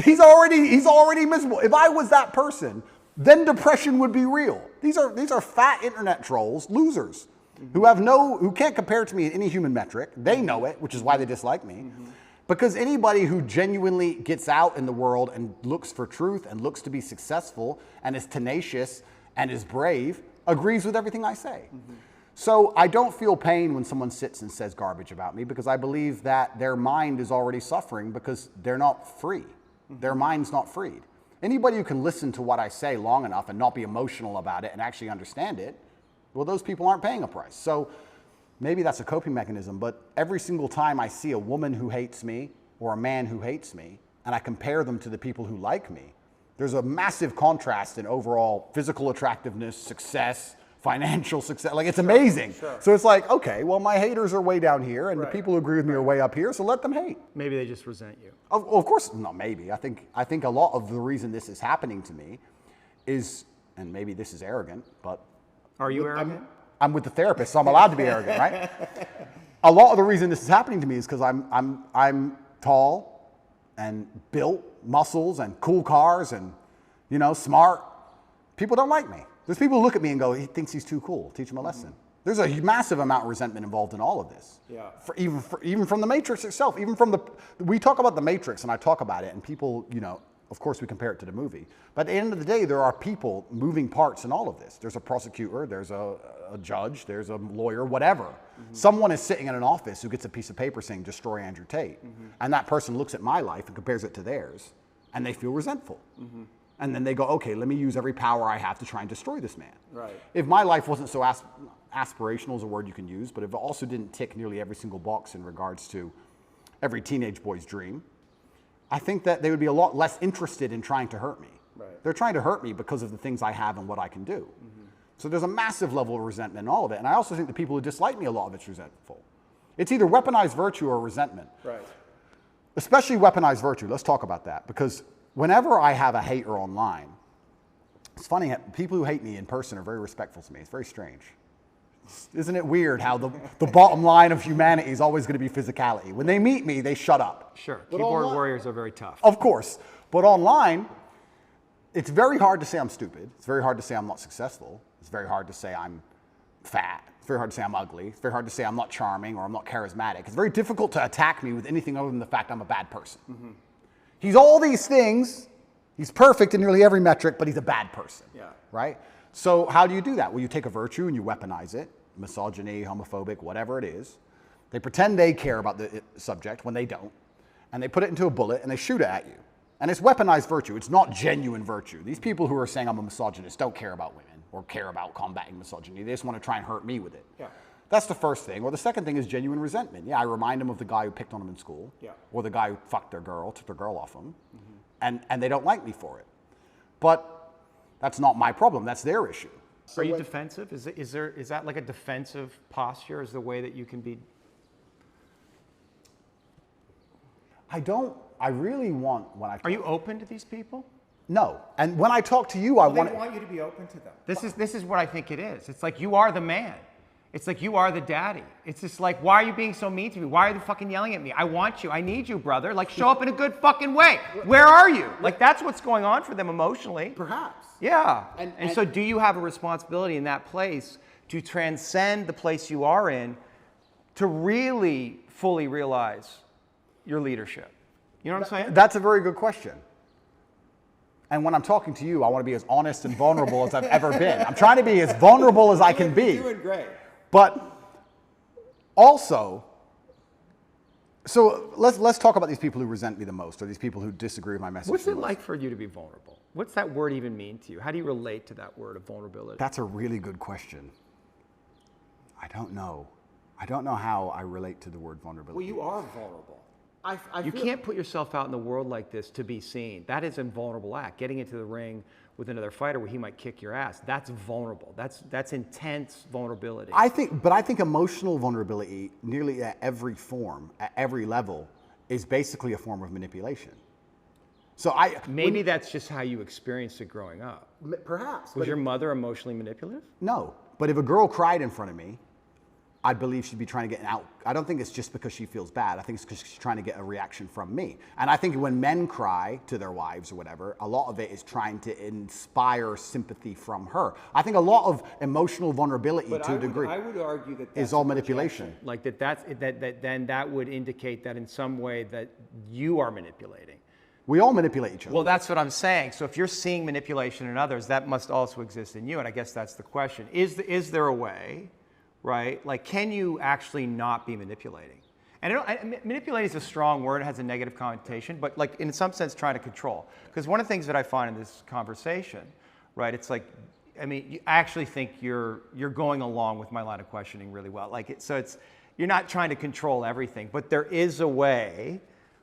He's already miserable. If I was that person, then depression would be real. These are fat internet trolls, losers, mm-hmm. who can't compare to me in any human metric. They know it, which is why they dislike me. Mm-hmm. Because anybody who genuinely gets out in the world and looks for truth and looks to be successful and is tenacious and is brave agrees with everything I say. Mm-hmm. So I don't feel pain when someone sits and says garbage about me because I believe that their mind is already suffering because they're not free. Mm-hmm. Their mind's not freed. Anybody who can listen to what I say long enough and not be emotional about it and actually understand it, well, those people aren't paying a price. So maybe that's a coping mechanism, but every single time I see a woman who hates me or a man who hates me, and I compare them to the people who like me, there's a massive contrast in overall physical attractiveness, success, financial success. Like, it's amazing. Sure. So it's like, okay, well, my haters are way down here, and the people who agree with me are way up here, so let them hate. Maybe they just resent you. Of course, not maybe. I think a lot of the reason this is happening to me is, and maybe this is arrogant, but... Are you arrogant? I'm with the therapist, so I'm allowed to be arrogant, right? A lot of the reason this is happening to me is because I'm tall and built, muscles and cool cars and, smart. People don't like me. There's people who look at me and go, he thinks he's too cool. Teach him a lesson. Mm-hmm. There's a massive amount of resentment involved in all of this. Yeah. Even from the Matrix itself, we talk about the Matrix and I talk about it and people, of course we compare it to the movie. But at the end of the day, there are people moving parts in all of this. There's a prosecutor, there's a judge, there's a lawyer, whatever. Mm-hmm. Someone is sitting in an office who gets a piece of paper saying, destroy Andrew Tate. Mm-hmm. And that person looks at my life and compares it to theirs and they feel resentful. Mm-hmm. And then they go, okay, let me use every power I have to try and destroy this man. Right. If my life wasn't so aspirational is a word you can use, but if it also didn't tick nearly every single box in regards to every teenage boy's dream, I think that they would be a lot less interested in trying to hurt me. Right. They're trying to hurt me because of the things I have and what I can do. Mm-hmm. So there's a massive level of resentment in all of it. And I also think the people who dislike me, a lot of it's resentful. It's either weaponized virtue or resentment. Right. Especially weaponized virtue. Let's talk about that. Because whenever I have a hater online, it's funny, people who hate me in person are very respectful to me. It's very strange. Isn't it weird how the bottom line of humanity is always going to be physicality? When they meet me, they shut up. Sure. Keyboard warriors are very tough. Of course. But online, it's very hard to say I'm stupid. It's very hard to say I'm not successful. It's very hard to say I'm fat. It's very hard to say I'm ugly. It's very hard to say I'm not charming or I'm not charismatic. It's very difficult to attack me with anything other than the fact I'm a bad person. Mm-hmm. He's all these things. He's perfect in nearly every metric, but he's a bad person. Yeah. Right? So how do you do that? Well, you take a virtue and you weaponize it. Misogyny, homophobic, whatever it is. They pretend they care about the subject when they don't. And they put it into a bullet and they shoot it at you. And it's weaponized virtue. It's not genuine virtue. These people who are saying I'm a misogynist don't care about women or care about combating misogyny. They just want to try and hurt me with it. Yeah. That's the first thing. Or the second thing is genuine resentment. Yeah, I remind them of the guy who picked on them in school. Yeah. Or the guy who fucked their girl, took their girl off them. And they don't like me for it. But that's not my problem. That's their issue. Are you defensive? Is that like a defensive posture? Is the way that you can be? I really want when I. Are you open to these people? No. And when I talk to you, I want. They want you to be open to them. This is what I think it is. It's like you are the man. It's like you are the daddy. It's just like, why are you being so mean to me? Why are you fucking yelling at me? I want you. I need you, brother. Like, show up in a good fucking way. Where are you? Like, that's what's going on for them emotionally. Perhaps. Yeah. And so do you have a responsibility in that place to transcend the place you are in to really fully realize your leadership? You know what I'm saying? That's a very good question. And when I'm talking to you, I want to be as honest and vulnerable as I've ever been. I'm trying to be as vulnerable as I can be. You're doing great. But also, so let's talk about these people who resent me the most, or these people who disagree with my message. What's it like for you to be vulnerable? What's that word even mean to you? How do you relate to that word of vulnerability? That's a really good question. I don't know. I don't know how I relate to the word vulnerability. Well, you are vulnerable. You can't put yourself out in the world like this to be seen. That is a vulnerable act. Getting into the ring with another fighter where he might kick your ass, that's vulnerable. That's intense vulnerability. I think emotional vulnerability, nearly at every form, at every level, is basically a form of manipulation. So maybe that's just how you experienced it growing up. Perhaps. Was your mother emotionally manipulative? No. But if a girl cried in front of me, I believe she'd be trying to get an out. I don't think it's just because she feels bad. I think it's because she's trying to get a reaction from me. And I think when men cry to their wives or whatever, a lot of it is trying to inspire sympathy from her. I think a lot of emotional vulnerability to a degree I would argue that is all manipulation. Like then that would indicate that in some way that you are manipulating. We all manipulate each other. Well, that's what I'm saying. So if you're seeing manipulation in others, that must also exist in you. And I guess that's the question. Is there a way, right? Like, can you actually not be manipulating? And manipulating is a strong word. It has a negative connotation, but like in some sense, trying to control. Because one of the things that I find in this conversation, right? It's like, I mean, I actually think you're going along with my line of questioning really well. Like, you're not trying to control everything, but there is a way,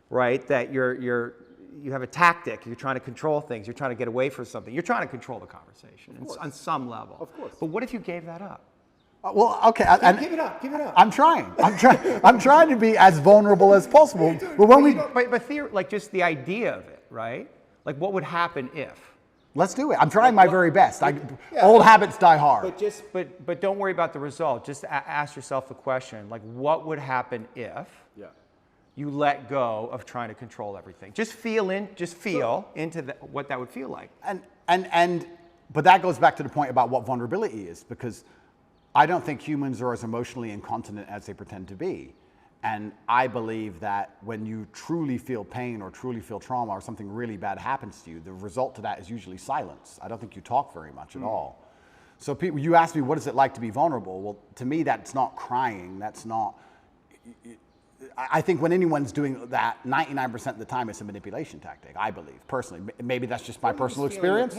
right? That you have a tactic. You're trying to control things. You're trying to get away from something. You're trying to control the conversation on some level. Of course. But what if you gave that up? Well, okay. Give it up. Give it up. I'm trying. I'm trying to be as vulnerable as possible. But when like just the idea of it, right? Like what would happen if? Let's do it. I'm trying my very best. Old habits die hard. But don't worry about the result. Just ask yourself the question, like what would happen if you let go of trying to control everything? Just feel into what that would feel like. But that goes back to the point about what vulnerability is, because I don't think humans are as emotionally incontinent as they pretend to be. And I believe that when you truly feel pain or truly feel trauma or something really bad happens to you, the result to that is usually silence. I don't think you talk very much at all. So people, you ask me, what is it like to be vulnerable? Well, to me, that's not crying. That's not... I think when anyone's doing that, 99% of the time, it's a manipulation tactic, I believe, personally. Maybe that's just my personal experience.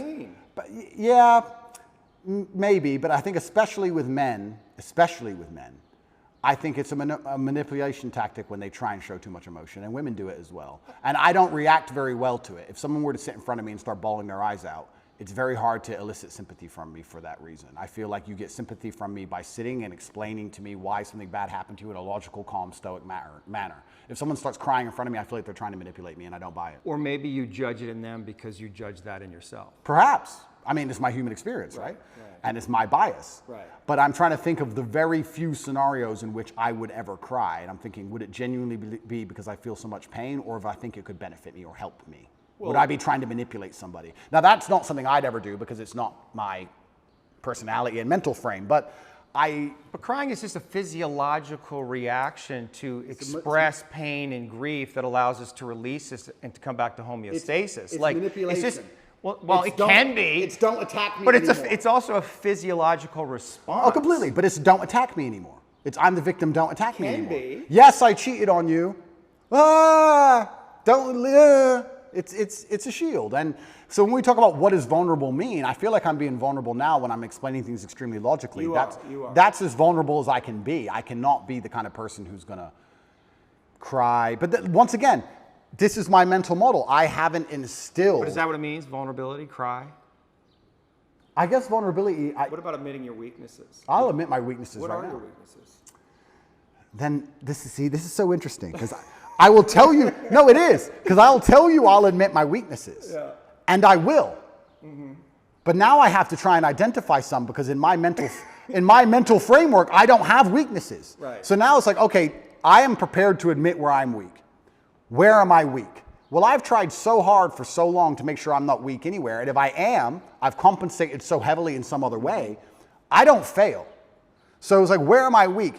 But yeah, maybe. But I think especially with men, I think it's a manipulation tactic when they try and show too much emotion, and women do it as well. And I don't react very well to it. If someone were to sit in front of me and start bawling their eyes out, it's very hard to elicit sympathy from me for that reason. I feel like you get sympathy from me by sitting and explaining to me why something bad happened to you in a logical, calm, stoic manner. If someone starts crying in front of me, I feel like they're trying to manipulate me, and I don't buy it. Or maybe you judge it in them because you judge that in yourself. Perhaps. I mean, it's my human experience, right? And it's my bias. Right. But I'm trying to think of the very few scenarios in which I would ever cry. And I'm thinking, would it genuinely be because I feel so much pain, or if I think it could benefit me or help me? Would I be trying to manipulate somebody? Now, that's not something I'd ever do because it's not my personality and mental frame. But crying is just a physiological reaction to express pain and grief that allows us to release this and to come back to homeostasis. It's manipulation. It's just, well, it can be. It's don't attack me but anymore. It's also a physiological response. Oh, completely. But it's don't attack me anymore. It's I'm the victim, don't attack me anymore. Can be. Yes, I cheated on you. It's a shield. And so when we talk about what does vulnerable mean, I feel like I'm being vulnerable now when I'm explaining things extremely logically. You are. That's as vulnerable as I can be. I cannot be the kind of person who's going to cry. But once again, this is my mental model. I haven't instilled. But is that what it means? Vulnerability, cry? I guess vulnerability. What about admitting your weaknesses? I'll admit my weaknesses What right are now. your weaknesses? Then this is so interesting because I will tell you. No, it is because I'll tell you I'll admit my weaknesses, and I will. But now I have to try and identify some because in my mental framework I don't have weaknesses. Right. So now it's like, okay, I am prepared to admit where I'm weak. Where am I weak? Well, I've tried so hard for so long to make sure I'm not weak anywhere. And if I am, I've compensated so heavily in some other way, I don't fail. So it's like, where am I weak?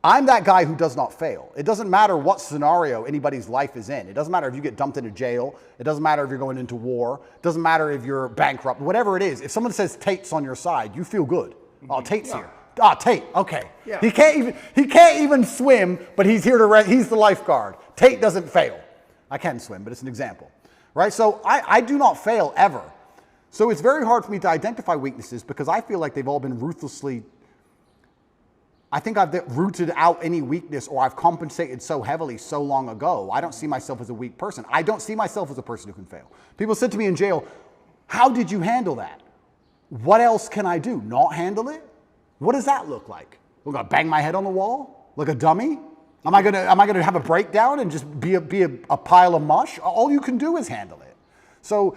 I'm that guy who does not fail. It doesn't matter what scenario anybody's life is in. It doesn't matter if you get dumped into jail. It doesn't matter if you're going into war. It doesn't matter if you're bankrupt. Whatever it is, if someone says Tate's on your side, you feel good. Oh, Tate's here. Ah, Tate, okay. Yeah. He can't even swim, but he's here to he's the lifeguard. Tate doesn't fail. I can swim, but it's an example, right? So I do not fail ever. So it's very hard for me to identify weaknesses because I feel like they've all been ruthlessly, I think I've rooted out any weakness or I've compensated so heavily so long ago. I don't see myself as a weak person. I don't see myself as a person who can fail. People said to me in jail, how did you handle that? What else can I do? Not handle it? What does that look like? We're gonna bang my head on the wall like a dummy? Am I gonna have a breakdown and just be a pile of mush? All you can do is handle it. So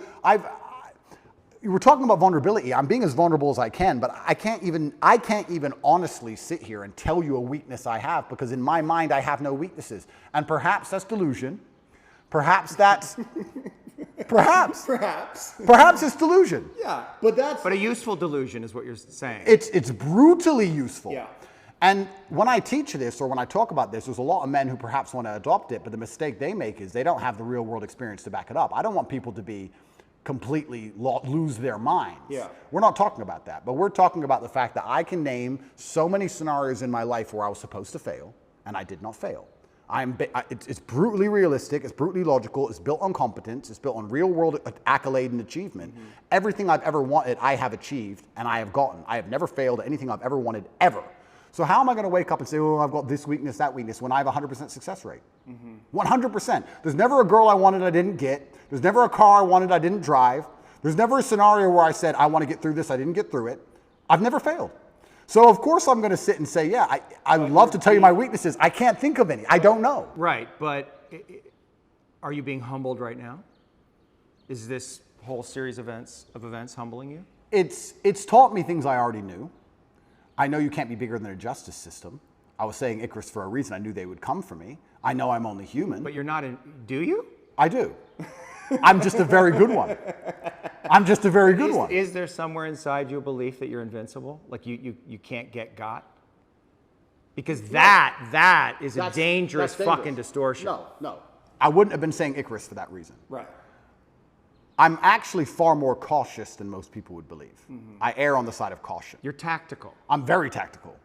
you were talking about vulnerability. I'm being as vulnerable as I can, but I can't even honestly sit here and tell you a weakness I have because in my mind I have no weaknesses. And perhaps that's delusion. Perhaps that's perhaps it's delusion. Yeah, but But a useful delusion is what you're saying. It's brutally useful. Yeah. And when I teach this or when I talk about this, there's a lot of men who perhaps want to adopt it, but the mistake they make is they don't have the real world experience to back it up. I don't want people to be completely lose their minds. Yeah. We're not talking about that, but we're talking about the fact that I can name so many scenarios in my life where I was supposed to fail, and I did not fail. It's brutally realistic, it's brutally logical, it's built on competence, it's built on real world accolade and achievement. Everything I've ever wanted, I have achieved, and I have gotten. I have never failed at anything I've ever wanted, ever. So how am I going to wake up and say, oh, I've got this weakness, that weakness, when I have a 100% success rate? 100%. There's never a girl I wanted I didn't get. There's never a car I wanted I didn't drive. There's never a scenario where I said, I want to get through this, I didn't get through it. I've never failed. So of course I'm going to sit and say, yeah, I would love to tell you my weaknesses. I can't think of any. I don't know. Right, but are you being humbled right now? Is this whole series of events humbling you? It's taught me things I already knew. I know you can't be bigger than a justice system. I was saying Icarus for a reason. I knew they would come for me. I know I'm only human. But you're not do you? I do. I'm just a very good one. I'm just a very good one. Is there somewhere inside you a belief that you're invincible? Like you can't get got? Because that is a dangerous fucking distortion. No. I wouldn't have been saying Icarus for that reason. right. I'm actually far more cautious than most people would believe. I err on the side of caution. You're tactical. I'm very tactical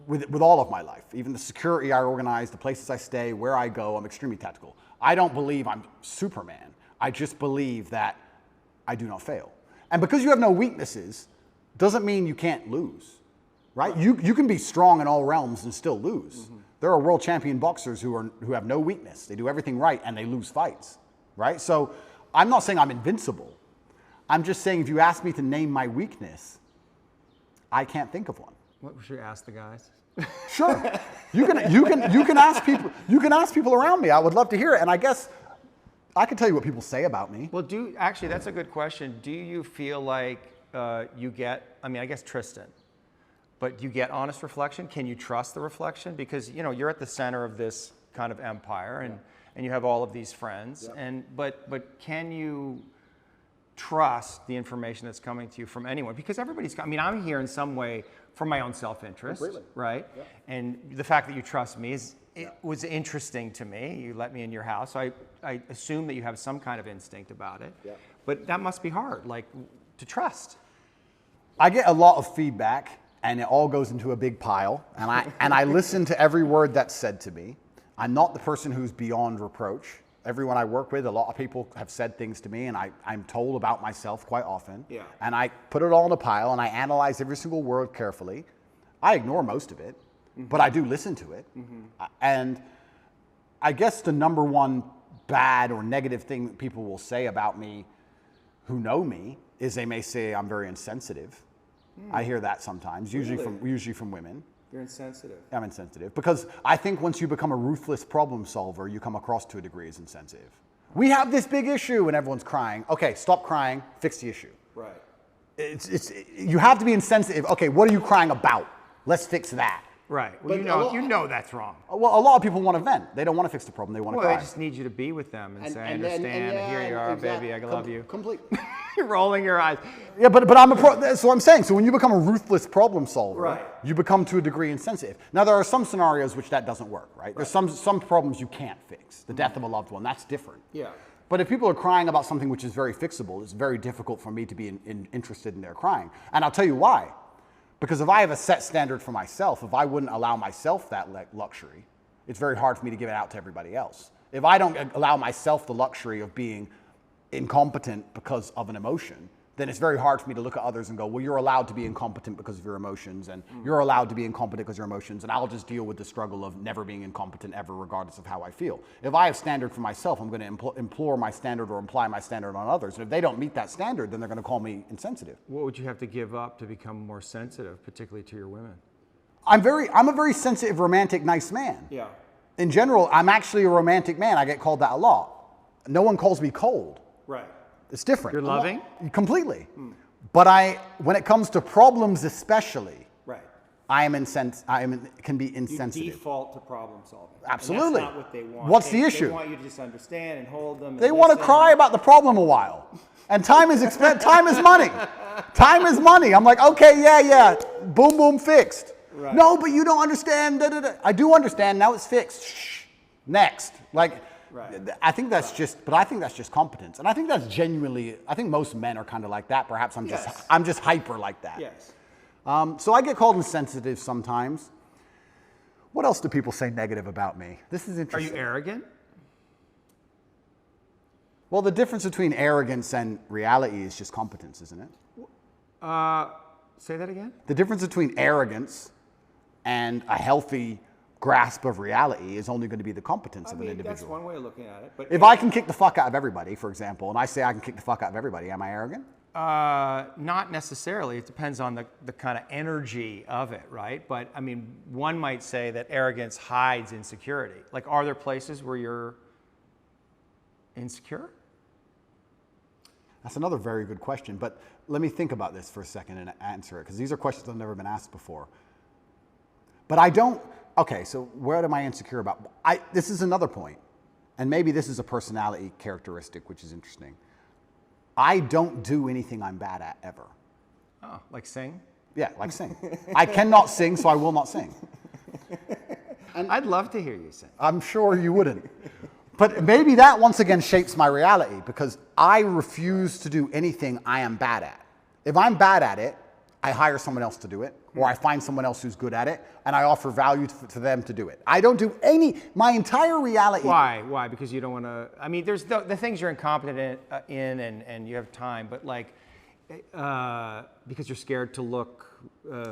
with all of my life. Even the security I organize, the places I stay, where I go, I'm extremely tactical. I don't believe I'm Superman. I just believe that I do not fail. And because you have no weaknesses, doesn't mean you can't lose, right? You can be strong in all realms and still lose. There are world champion boxers who have no weakness. They do everything right and they lose fights, right? So I'm not saying I'm invincible. I'm just saying if you ask me to name my weakness, I can't think of one. What should we ask the guys? Sure. You can ask people. You can ask people around me. I would love to hear it. And I guess I can tell you what people say about me. Well, actually, that's a good question. Do you feel like you get? I mean, I guess Tristan, but do you get honest reflection? Can you trust the reflection? Because you're at the center of this kind of empire, and you have all of these friends. Yeah. But can you trust the information that's coming to you from anyone? Because everybody's. I mean, I'm here in some way for my own self-interest, right? Yeah. And the fact that you trust me was interesting to me. You let me in your house. So I assume that you have some kind of instinct about it. Yeah. But that must be hard, like to trust. I get a lot of feedback, and it all goes into a big pile. And I listen to every word that's said to me. I'm not the person who's beyond reproach. Everyone I work with, a lot of people have said things to me, and I'm told about myself quite often. Yeah. And I put it all in a pile, and I analyze every single word carefully. I ignore most of it, but I do listen to it. And I guess the number one bad or negative thing that people will say about me who know me is they may say I'm very insensitive. I hear that sometimes, usually from women. You're insensitive. I'm insensitive because I think once you become a ruthless problem solver, you come across to a degree as insensitive. We have this big issue and everyone's crying. Okay, stop crying, fix the issue. Right. You have to be insensitive. Okay, what are you crying about? Let's fix that. Right. Well, you know that's wrong. Well, a lot of people want to vent. They don't want to fix the problem. They want to cry. They just need you to be with them and say, I understand, here you are, exactly. baby, I love you. Completely. You're rolling your eyes. Yeah, but that's what I'm saying. So when you become a ruthless problem solver, Right. you become to a degree insensitive. Now, there are some scenarios which that doesn't work, right? There's some problems you can't fix. The death of a loved one, that's different. Yeah. But if people are crying about something which is very fixable, it's very difficult for me to be interested in their crying. And I'll tell you why. Because if I have a set standard for myself, if I wouldn't allow myself that luxury, it's very hard for me to give it out to everybody else. If I don't allow myself the luxury of being incompetent because of an emotion, then it's very hard for me to look at others and go, well, you're allowed to be incompetent because of your emotions, and you're allowed to be incompetent because of your emotions, and I'll just deal with the struggle of never being incompetent ever, regardless of how I feel. If I have standard for myself, I'm going to implore my standard or imply my standard on others, and if they don't meet that standard, then they're going to call me insensitive. What would you have to give up to become more sensitive, particularly to your women? I'm a very sensitive, romantic, nice man. Yeah. In general, I'm actually a romantic man. I get called that a lot. No one calls me cold. Right. It's different. You're loving? Completely. But when it comes to problems especially, Right. can be insensitive. You default to problem solving. Absolutely. And that's not what they want. What's the issue? They want you to just understand and hold them. They want to cry about the problem a while. And time is time is money. Time is money. I'm like, okay, yeah. Boom, boom, fixed. Right. No, but you don't understand. Da, da, da. I do understand. Now it's fixed. Shh. Next. Like, Right. I think that's just competence. And I think that's genuinely, I think most men are kind of like that. Perhaps I'm just hyper like that. Yes. So I get called insensitive sometimes. What else do people say negative about me? This is Are interesting. you arrogant? Well, the difference between arrogance and reality is just competence, isn't it? Say that again? The difference between arrogance and a healthy grasp of reality is only going to be the competence of an individual. That's one way of looking at it. But If I can kick the fuck out of everybody, for example, and I say I can kick the fuck out of everybody, am I arrogant? Not necessarily. It depends on the kind of energy of it, right? But I mean, one might say that arrogance hides insecurity. Like, are there places where you're insecure? That's another very good question, but let me think about this for a second and answer it, because these are questions that have never been asked before. But I don't, okay, so what am I insecure about? This is another point, and maybe this is a personality characteristic, which is interesting. I don't do anything I'm bad at, ever. Oh, like sing? Yeah, like sing. I cannot sing, so I will not sing. I'd love to hear you sing. I'm sure you wouldn't. But maybe that once again shapes my reality, because I refuse to do anything I am bad at. If I'm bad at it, I hire someone else to do it, or I find someone else who's good at it, and I offer value to them to do it. I don't do my entire reality. Why? Why? Because you don't want to, I mean, there's the things you're incompetent in and you have time, but like, because you're scared to look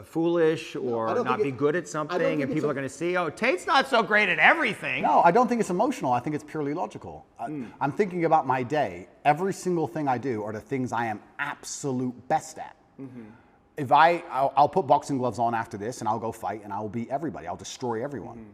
foolish or not be good at something, and people are going to see, oh, Tate's not so great at everything. No, I don't think it's emotional. I think it's purely logical. I'm thinking about my day. Every single thing I do are the things I am absolute best at. If I'll put boxing gloves on after this and I'll go fight and I'll beat everybody. I'll destroy everyone.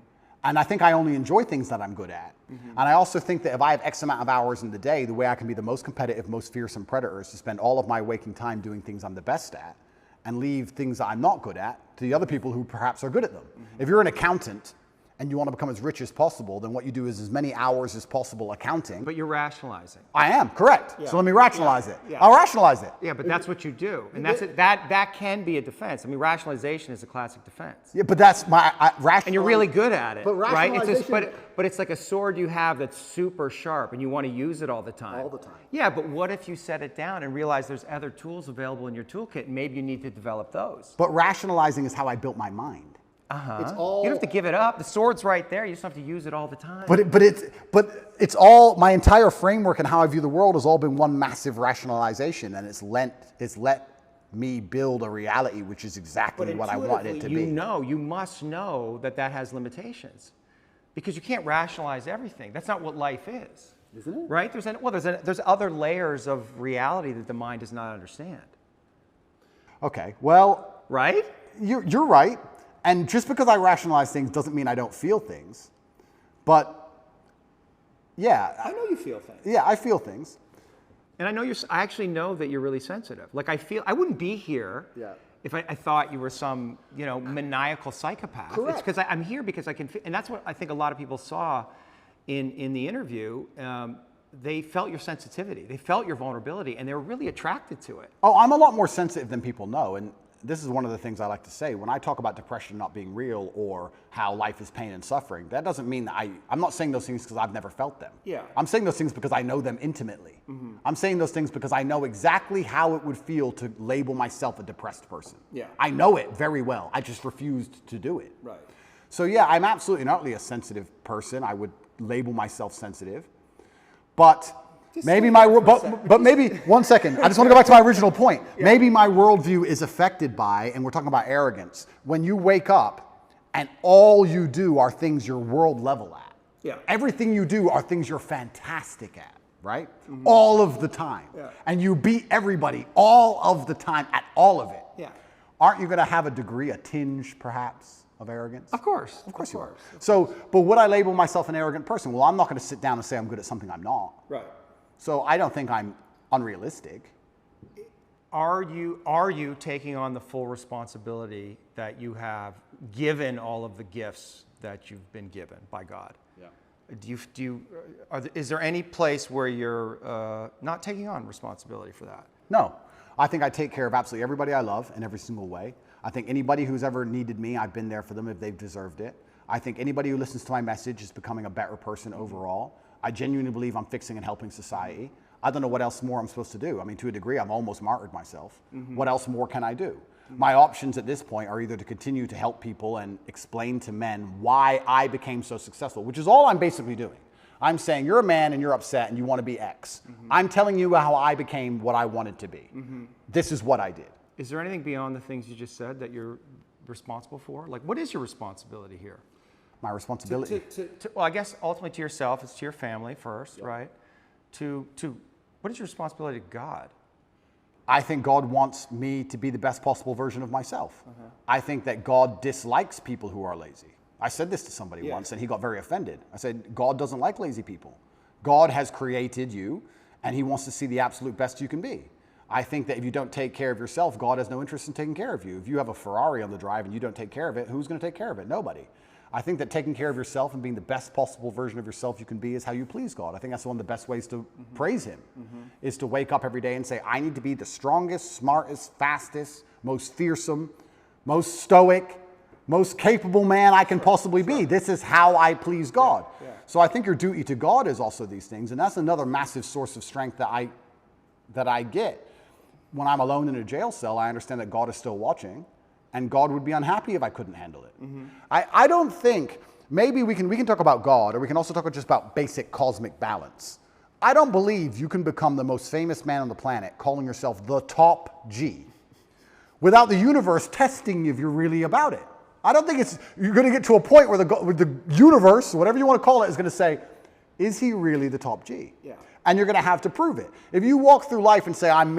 And I think I only enjoy things that I'm good at. And I also think that if I have X amount of hours in the day, the way I can be the most competitive, most fearsome predator is to spend all of my waking time doing things I'm the best at and leave things that I'm not good at to the other people who perhaps are good at them. If you're an accountant and you want to become as rich as possible, then what you do is as many hours as possible accounting. But you're rationalizing. I am, correct. Yeah. So let me rationalize it. Yeah. I'll rationalize it. Yeah, but that's what you do, and that can be a defense. I mean, rationalization is a classic defense. Yeah, but that's my rationalization. And you're really good at it, But right? rationalization- But it's like a sword you have that's super sharp, and you want to use it all the time. All the time. Yeah, but what if you set it down and realize there's other tools available in your toolkit, and maybe you need to develop those? But rationalizing is how I built my mind. It's all. You don't have to give it up. The sword's right there. You just have to use it all the time. But it's all, my entire framework and how I view the world has all been one massive rationalization, and it's let me build a reality which is exactly what I want it to be. You must know that has limitations, because you can't rationalize everything. That's not what life is. Isn't it? Right? There's other layers of reality that the mind does not understand. Okay, well. Right? You're right. And just because I rationalize things doesn't mean I don't feel things. But, yeah. I know you feel things. Yeah, I feel things. And I actually know that you're really sensitive. Like, I wouldn't be here if I thought you were some, maniacal psychopath. Correct. It's because I'm here because I can feel, and that's what I think a lot of people saw in the interview. They felt your sensitivity. They felt your vulnerability, and they were really attracted to it. Oh, I'm a lot more sensitive than people know. And this is one of the things I like to say. When I talk about depression not being real or how life is pain and suffering, that doesn't mean that I'm not saying those things because I've never felt them. Yeah. I'm saying those things because I know them intimately. I'm saying those things because I know exactly how it would feel to label myself a depressed person. Yeah. I know it very well. I just refused to do it. Right. So yeah, I'm absolutely not a sensitive person. I would label myself sensitive. But maybe maybe, one second, I just want to go back to my original point. Yeah. Maybe my worldview is affected by, and we're talking about arrogance, when you wake up and all you do are things you're world level at. Yeah. Everything you do are things you're fantastic at, right? All of the time. Yeah. And you beat everybody all of the time at all of it. Yeah. Aren't you going to have a tinge perhaps of arrogance? Of course. Of course you are. So, but would I label myself an arrogant person? Well, I'm not going to sit down and say I'm good at something I'm not. Right. So I don't think I'm unrealistic. Are you taking on the full responsibility that you have given all of the gifts that you've been given by God? Yeah. Is there any place where you're not taking on responsibility for that? No. I think I take care of absolutely everybody I love in every single way. I think anybody who's ever needed me, I've been there for them if they've deserved it. I think anybody who listens to my message is becoming a better person overall. I genuinely believe I'm fixing and helping society. I don't know what else more I'm supposed to do. I mean, to a degree, I've almost martyred myself. What else more can I do? My options at this point are either to continue to help people and explain to men why I became so successful, which is all I'm basically doing. I'm saying you're a man and you're upset and you want to be X. I'm telling you how I became what I wanted to be. This is what I did. Is there anything beyond the things you just said that you're responsible for? Like, what is your responsibility here? My responsibility. Well, I guess ultimately to yourself, it's to your family first, right? What is your responsibility to God? I think God wants me to be the best possible version of myself. I think that God dislikes people who are lazy. I said this to somebody once and he got very offended. I said, God doesn't like lazy people. God has created you and he wants to see the absolute best you can be. I think that if you don't take care of yourself, God has no interest in taking care of you. If you have a Ferrari on the drive and you don't take care of it, who's going to take care of it? Nobody. I think that taking care of yourself and being the best possible version of yourself you can be is how you please God. I think that's one of the best ways to praise him, is to wake up every day and say, I need to be the strongest, smartest, fastest, most fearsome, most stoic, most capable man I can possibly be. This is how I please God. Yeah. So I think your duty to God is also these things, and that's another massive source of strength that I get. When I'm alone in a jail cell, I understand that God is still watching. And God would be unhappy if I couldn't handle it. I don't think, maybe we can talk about God, or we can also talk just about basic cosmic balance. I don't believe you can become the most famous man on the planet calling yourself the top G without the universe testing if you're really about it. I don't think you're going to get to a point where the universe, whatever you want to call it, is going to say, is he really the top G? Yeah. And you're going to have to prove it. If you walk through life and say, I'm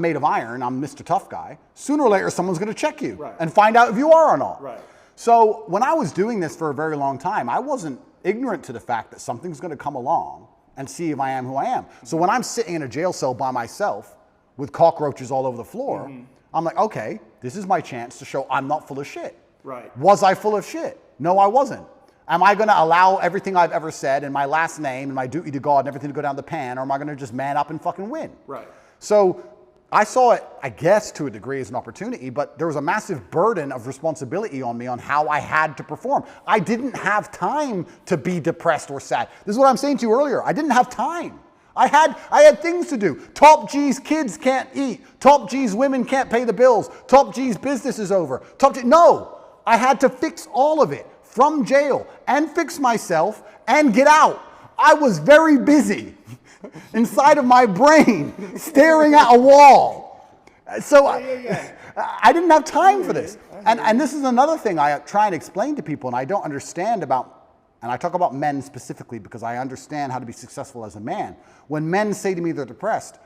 made of iron, I'm Mr. Tough Guy, sooner or later someone's going to check you and find out if you are or not. Right. So when I was doing this for a very long time, I wasn't ignorant to the fact that something's going to come along and see if I am who I am. So when I'm sitting in a jail cell by myself with cockroaches all over the floor, I'm like, okay, this is my chance to show I'm not full of shit. Right. Was I full of shit? No, I wasn't. Am I going to allow everything I've ever said and my last name and my duty to God and everything to go down the pan, or am I going to just man up and fucking win? Right. So I saw it, I guess, to a degree as an opportunity, but there was a massive burden of responsibility on me on how I had to perform. I didn't have time to be depressed or sad. This is what I'm saying to you earlier. I didn't have time. I had things to do. Top G's kids can't eat. Top G's women can't pay the bills. Top G's business is over. No. I had to fix all of it from jail and fix myself and get out. I was very busy inside of my brain staring at a wall. So I didn't have time for this. And this is another thing I try and explain to people, and I don't understand about, and I talk about men specifically because I understand how to be successful as a man. When men say to me they're depressed,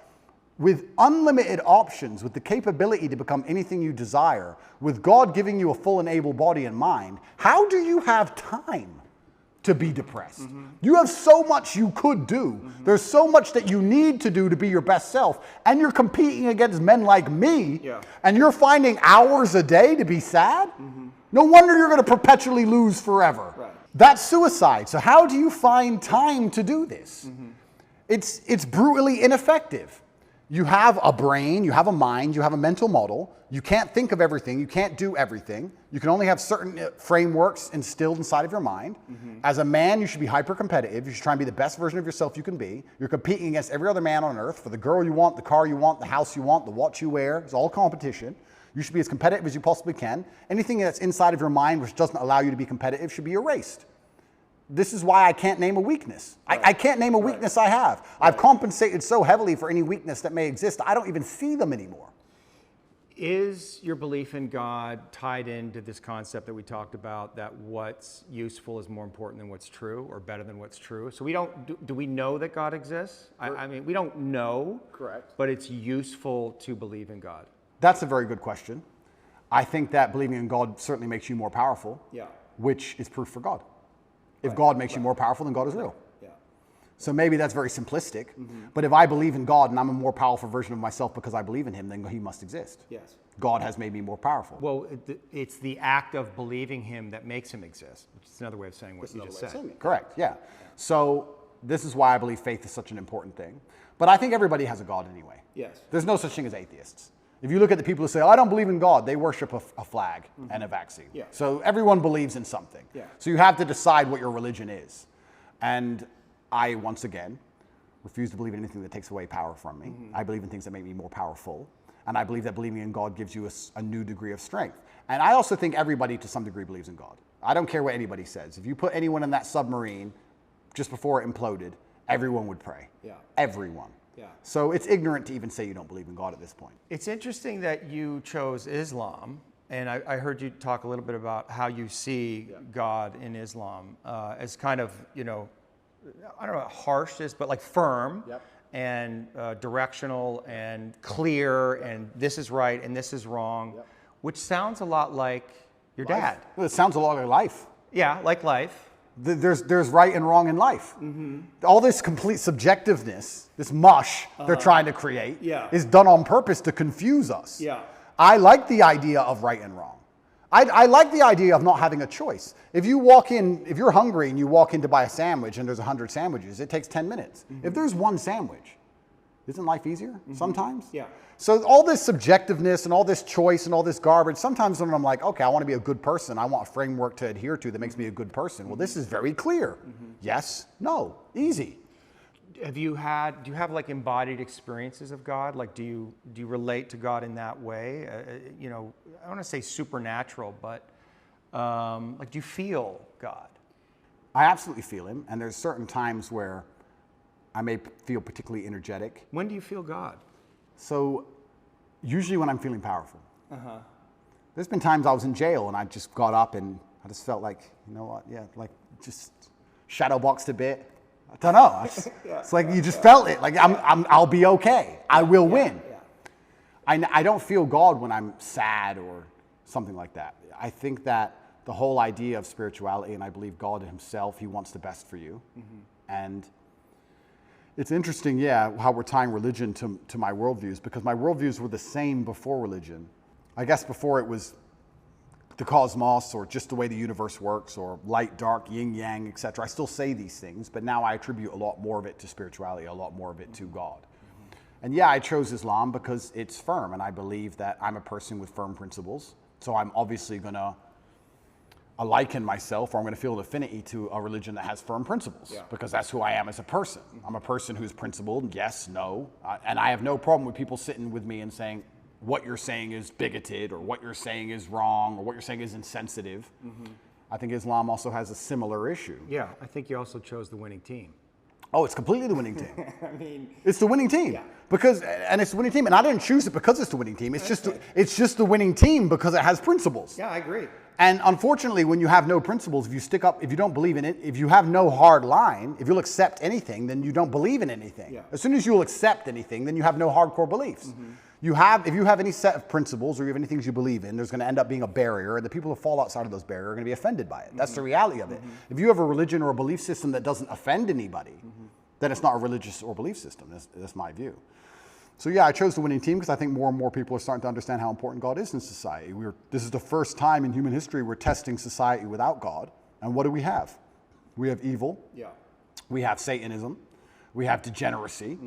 with unlimited options, with the capability to become anything you desire, with God giving you a full and able body and mind, how do you have time to be depressed? You have so much you could do. There's so much that you need to do to be your best self. And you're competing against men like me, and you're finding hours a day to be sad? No wonder you're going to perpetually lose forever. Right. That's suicide. So how do you find time to do this? It's brutally ineffective. You have a brain, you have a mind, you have a mental model. You can't think of everything, you can't do everything. You can only have certain frameworks instilled inside of your mind. As a man, you should be hyper-competitive. You should try and be the best version of yourself you can be. You're competing against every other man on earth for the girl you want, the car you want, the house you want, the watch you wear. It's all competition. You should be as competitive as you possibly can. Anything that's inside of your mind which doesn't allow you to be competitive should be erased. This is why I can't name a weakness. I can't name a weakness I have. I've compensated so heavily for any weakness that may exist, I don't even see them anymore. Is your belief in God tied into this concept that we talked about, that what's useful is more important than what's true, or better than what's true? So we don't, do we know that God exists? I mean, we don't know. Correct. But it's useful to believe in God. That's a very good question. I think that believing in God certainly makes you more powerful, which is proof for God. If God makes you more powerful, then God is real. So maybe that's very simplistic, but if I believe in God and I'm a more powerful version of myself because I believe in him, then he must exist. Yes. God has made me more powerful. Well, it's the act of believing him that makes him exist, which is another way of saying what you just said. Correct, yeah. So this is why I believe faith is such an important thing. But I think everybody has a God anyway. Yes. There's no such thing as atheists. If you look at the people who say, oh, I don't believe in God, they worship a flag and a vaccine. So everyone believes in something. So you have to decide what your religion is. And I, once again, refuse to believe in anything that takes away power from me. I believe in things that make me more powerful. And I believe that believing in God gives you a new degree of strength. And I also think everybody to some degree believes in God. I don't care what anybody says. If you put anyone in that submarine just before it imploded, everyone would pray. Everyone. So it's ignorant to even say you don't believe in God at this point. It's interesting that you chose Islam. And I heard you talk a little bit about how you see God in Islam as kind of, you know, I don't know, harsh, but like firm and directional and clear, and this is right and this is wrong, which sounds a lot like your dad. Well, it sounds a lot like life. Yeah, like life. There's right and wrong in life. All this complete subjectiveness, this mush they're trying to create is done on purpose to confuse us. I like the idea of right and wrong. I like the idea of not having a choice. If you walk in, if you're hungry and you walk in to buy a sandwich and there's 100 sandwiches, it takes 10 minutes. If there's one sandwich, isn't life easier sometimes? So all this subjectiveness and all this choice and all this garbage, sometimes when I'm like, okay, I want to be a good person, I want a framework to adhere to that makes me a good person. Well, this is very clear. Yes, no, easy. Do you have like embodied experiences of God? Like, do you relate to God in that way? You know, I don't want to say supernatural, but like, do you feel God? I absolutely feel him, and there's certain times where I may feel particularly energetic. When do you feel God? So, usually when I'm feeling powerful. There's been times I was in jail and I just got up and I just felt like, you know what, like just shadow boxed a bit. I don't know. It's like you just felt it. Like I'll be okay. I will win. I don't feel God when I'm sad or something like that. I think that the whole idea of spirituality, and I believe God himself, he wants the best for you. And it's interesting, how we're tying religion to my worldviews, because my worldviews were the same before religion. I guess before it was the cosmos, or just the way the universe works, or light, dark, yin, yang, etc. I still say these things, but now I attribute a lot more of it to spirituality, a lot more of it to God. And I chose Islam because it's firm, and I believe that I'm a person with firm principles. So I'm obviously going to liken myself, or I'm going to feel an affinity to a religion that has firm principles, because that's who I am as a person. I'm a person who's principled, yes, no, and I have no problem with people sitting with me and saying, what you're saying is bigoted or what you're saying is wrong or what you're saying is insensitive. I think Islam also has a similar issue. Yeah, I think you also chose the winning team. Oh, it's completely the winning team. I mean, It's the winning team. Yeah. And it's the winning team. And I didn't choose it because it's the winning team. It's just the winning team because it has principles. yeah, I agree. And unfortunately, when you have no principles, if you don't believe in it, if you have no hard line, if you'll accept anything, then you don't believe in anything. Yeah. As soon as you'll accept anything, then you have no hardcore beliefs. If you have any set of principles or you have any things you believe in, there's going to end up being a barrier, and the people who fall outside of those barriers are going to be offended by it. That's the reality of it. If you have a religion or a belief system that doesn't offend anybody, then it's not a religious or belief system. That's my view. So yeah, I chose the winning team because I think more and more people are starting to understand how important God is in society. This is the first time in human history we're testing society without God. And what do we have? We have evil. Yeah. We have Satanism. We have degeneracy.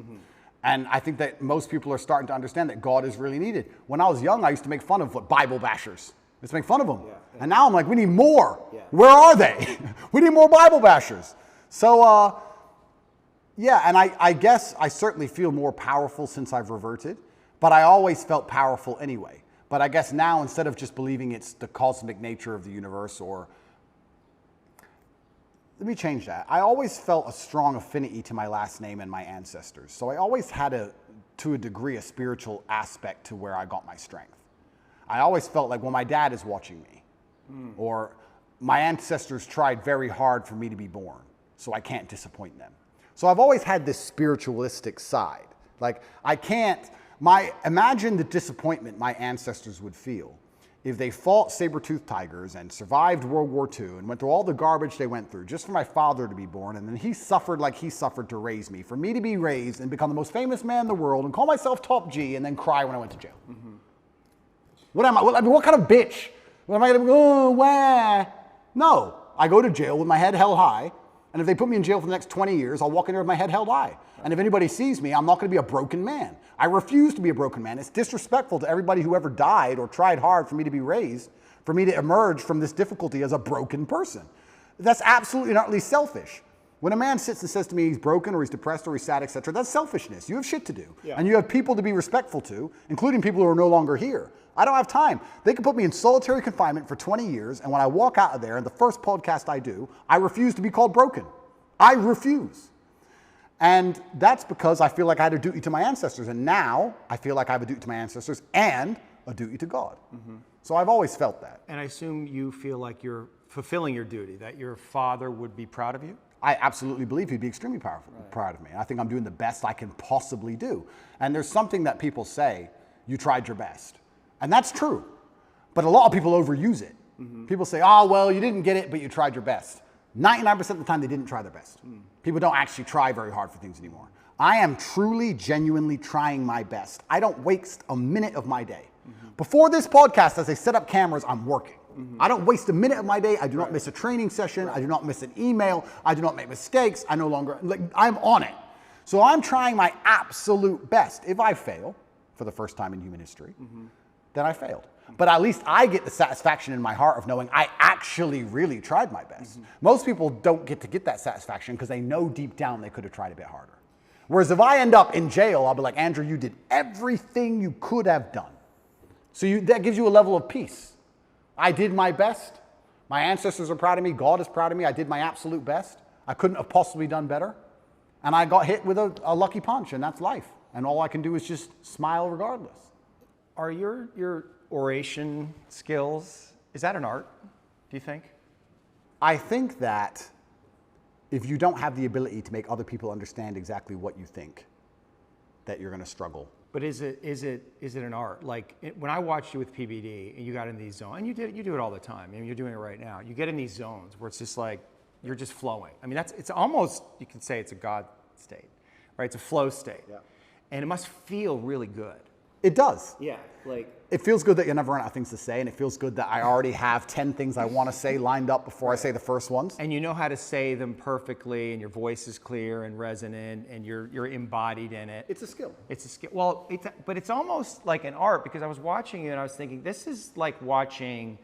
And I think that most people are starting to understand that God is really needed. When I was young, I used to make fun of Bible bashers. I used to make fun of them. Yeah. And now I'm like, we need more. Yeah. Where are they? We need more Bible bashers. So, yeah, and I guess I certainly feel more powerful since I've reverted, but I always felt powerful anyway. But I guess now, instead of just believing it's the cosmic nature of the universe, or let me change that. I always felt a strong affinity to my last name and my ancestors. So I always had to a degree, a spiritual aspect to where I got my strength. I always felt like, well, my dad is watching me, or my ancestors tried very hard for me to be born, so I can't disappoint them. So I've always had this spiritualistic side. Like, imagine the disappointment my ancestors would feel if they fought saber-toothed tigers and survived World War II and went through all the garbage they went through just for my father to be born, and then he suffered like he suffered to raise me, for me to be raised and become the most famous man in the world and call myself top G and then cry when I went to jail. What am I? What kind of bitch? What am I going to go, wah? No, I go to jail with my head held high. And if they put me in jail for the next 20 years, I'll walk in there with my head held high. And if anybody sees me, I'm not going to be a broken man. I refuse to be a broken man. It's disrespectful to everybody who ever died or tried hard for me to be raised, for me to emerge from this difficulty as a broken person. That's absolutely and utterly selfish. When a man sits and says to me he's broken or he's depressed or he's sad, etc., that's selfishness. You have shit to do. Yeah. And you have people to be respectful to, including people who are no longer here. I don't have time. They can put me in solitary confinement for 20 years, and when I walk out of there, and the first podcast I do, I refuse to be called broken. I refuse. And that's because I feel like I had a duty to my ancestors, and now I feel like I have a duty to my ancestors and a duty to God. So I've always felt that. And I assume you feel like you're fulfilling your duty, that your father would be proud of you? I absolutely believe he'd be extremely proud of me. I think I'm doing the best I can possibly do. And there's something that people say, you tried your best. And that's true. But a lot of people overuse it. People say, oh, well, you didn't get it, but you tried your best. 99% of the time, they didn't try their best. People don't actually try very hard for things anymore. I am truly, genuinely trying my best. I don't waste a minute of my day. Before this podcast, as I set up cameras, I'm working. I don't waste a minute of my day. I do not miss a training session. I do not miss an email. I do not make mistakes. I'm on it. So I'm trying my absolute best. If I fail, for the first time in human history, then I failed. But at least I get the satisfaction in my heart of knowing I actually really tried my best. Most people don't get to get that satisfaction because they know deep down they could have tried a bit harder. Whereas if I end up in jail, I'll be like, Andrew, you did everything you could have done. So that gives you a level of peace. I did my best. My ancestors are proud of me. God is proud of me. I did my absolute best. I couldn't have possibly done better. And I got hit with a lucky punch, and that's life. And all I can do is just smile regardless. Are your oration skills, is that an art, do you think? I think that if you don't have the ability to make other people understand exactly what you think, that you're going to struggle. But is it an art? Like when I watched you with PBD and you got in these zones, and you do it all the time. I mean, you're doing it right now. You get in these zones where it's just like you're just flowing. I mean, it's almost, you can say it's a God state, right? It's a flow state, and it must feel really good. It does. Yeah, like it feels good that you never run out of things to say, and it feels good that I already have 10 things I want to say lined up before I say the first ones. And you know how to say them perfectly, and your voice is clear and resonant, and you're embodied in it. It's a skill. It's a skill. Well, but it's almost like an art, because I was watching you and I was thinking, this is like watching,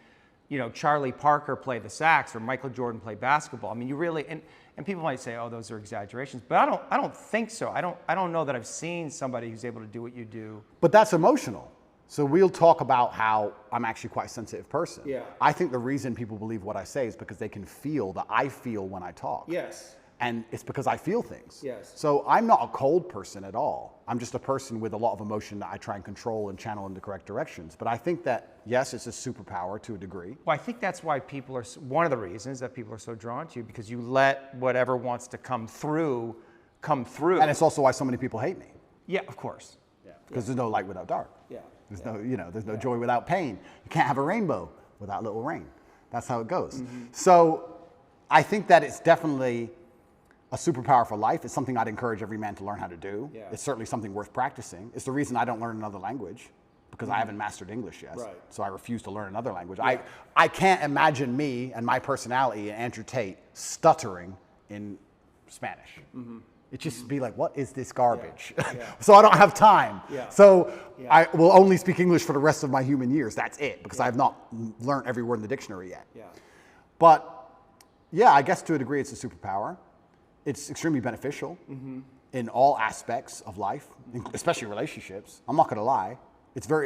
Charlie Parker play the sax or Michael Jordan play basketball. I mean, you really and people might say, oh, those are exaggerations, but I don't think so. I don't know that I've seen somebody who's able to do what you do. But that's emotional. So we'll talk about how I'm actually quite a sensitive person. Yeah. I think the reason people believe what I say is because they can feel that I feel when I talk. Yes. And it's because I feel things. Yes. So I'm not a cold person at all. I'm just a person with a lot of emotion that I try and control and channel in the correct directions. But I think that, yes, it's a superpower to a degree. Well, I think that's why people are, one of the reasons that people are so drawn to you, because you let whatever wants to come through. And it's also why so many people hate me. Yeah, of course. Because there's no light without dark. Yeah. There's no, there's no joy without pain. You can't have a rainbow without little rain. That's how it goes. Mm-hmm. So I think that it's definitely a superpower for life. It's something I'd encourage every man to learn how to do. Yeah. It's certainly something worth practicing. It's the reason I don't learn another language, because I haven't mastered English yet. Right. So I refuse to learn another language. Yeah. I can't imagine me and my personality and Andrew Tate stuttering in Spanish. It just be like, what is this garbage? Yeah. So I don't have time. Yeah. So Yeah. I will only speak English for the rest of my human years. That's it, because I have not learned every word in the dictionary yet. Yeah. But yeah, I guess to a degree it's a superpower. It's extremely beneficial in all aspects of life, especially relationships. I'm not going to lie.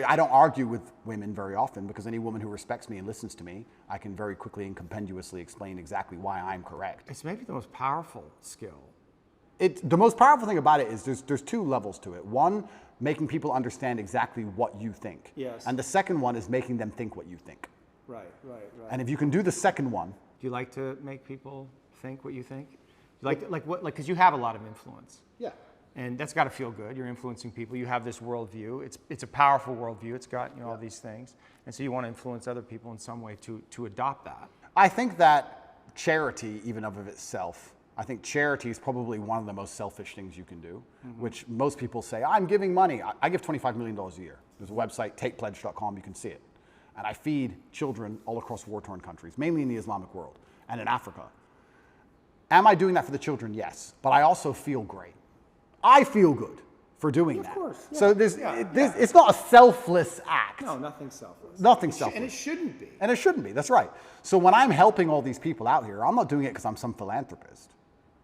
I don't argue with women very often, because any woman who respects me and listens to me, I can very quickly and compendiously explain exactly why I'm correct. It's maybe the most powerful skill. The most powerful thing about it is there's two levels to it. One, making people understand exactly what you think. Yes. And the second one is making them think what you think. Right. And if you can do the second one, Do you like to make people think what you think? Because you have a lot of influence. yeah. And that's got to feel good. You're influencing people. You have this worldview. It's a powerful worldview. It's got all these things. And so you want to influence other people in some way to adopt that. I think that charity, even of itself, I think charity is probably one of the most selfish things you can do, which most people say, I'm giving money. I give $25 million a year. There's a website, tatepledge.com, you can see it. And I feed children all across war-torn countries, mainly in the Islamic world and in Africa. Am I doing that for the children? Yes. But I also feel great. I feel good for doing that. Of course. Yeah. So it's not a selfless act. No, nothing's selfless. Nothing's selfless. And it shouldn't be. And it shouldn't be. That's right. So when I'm helping all these people out here, I'm not doing it because I'm some philanthropist.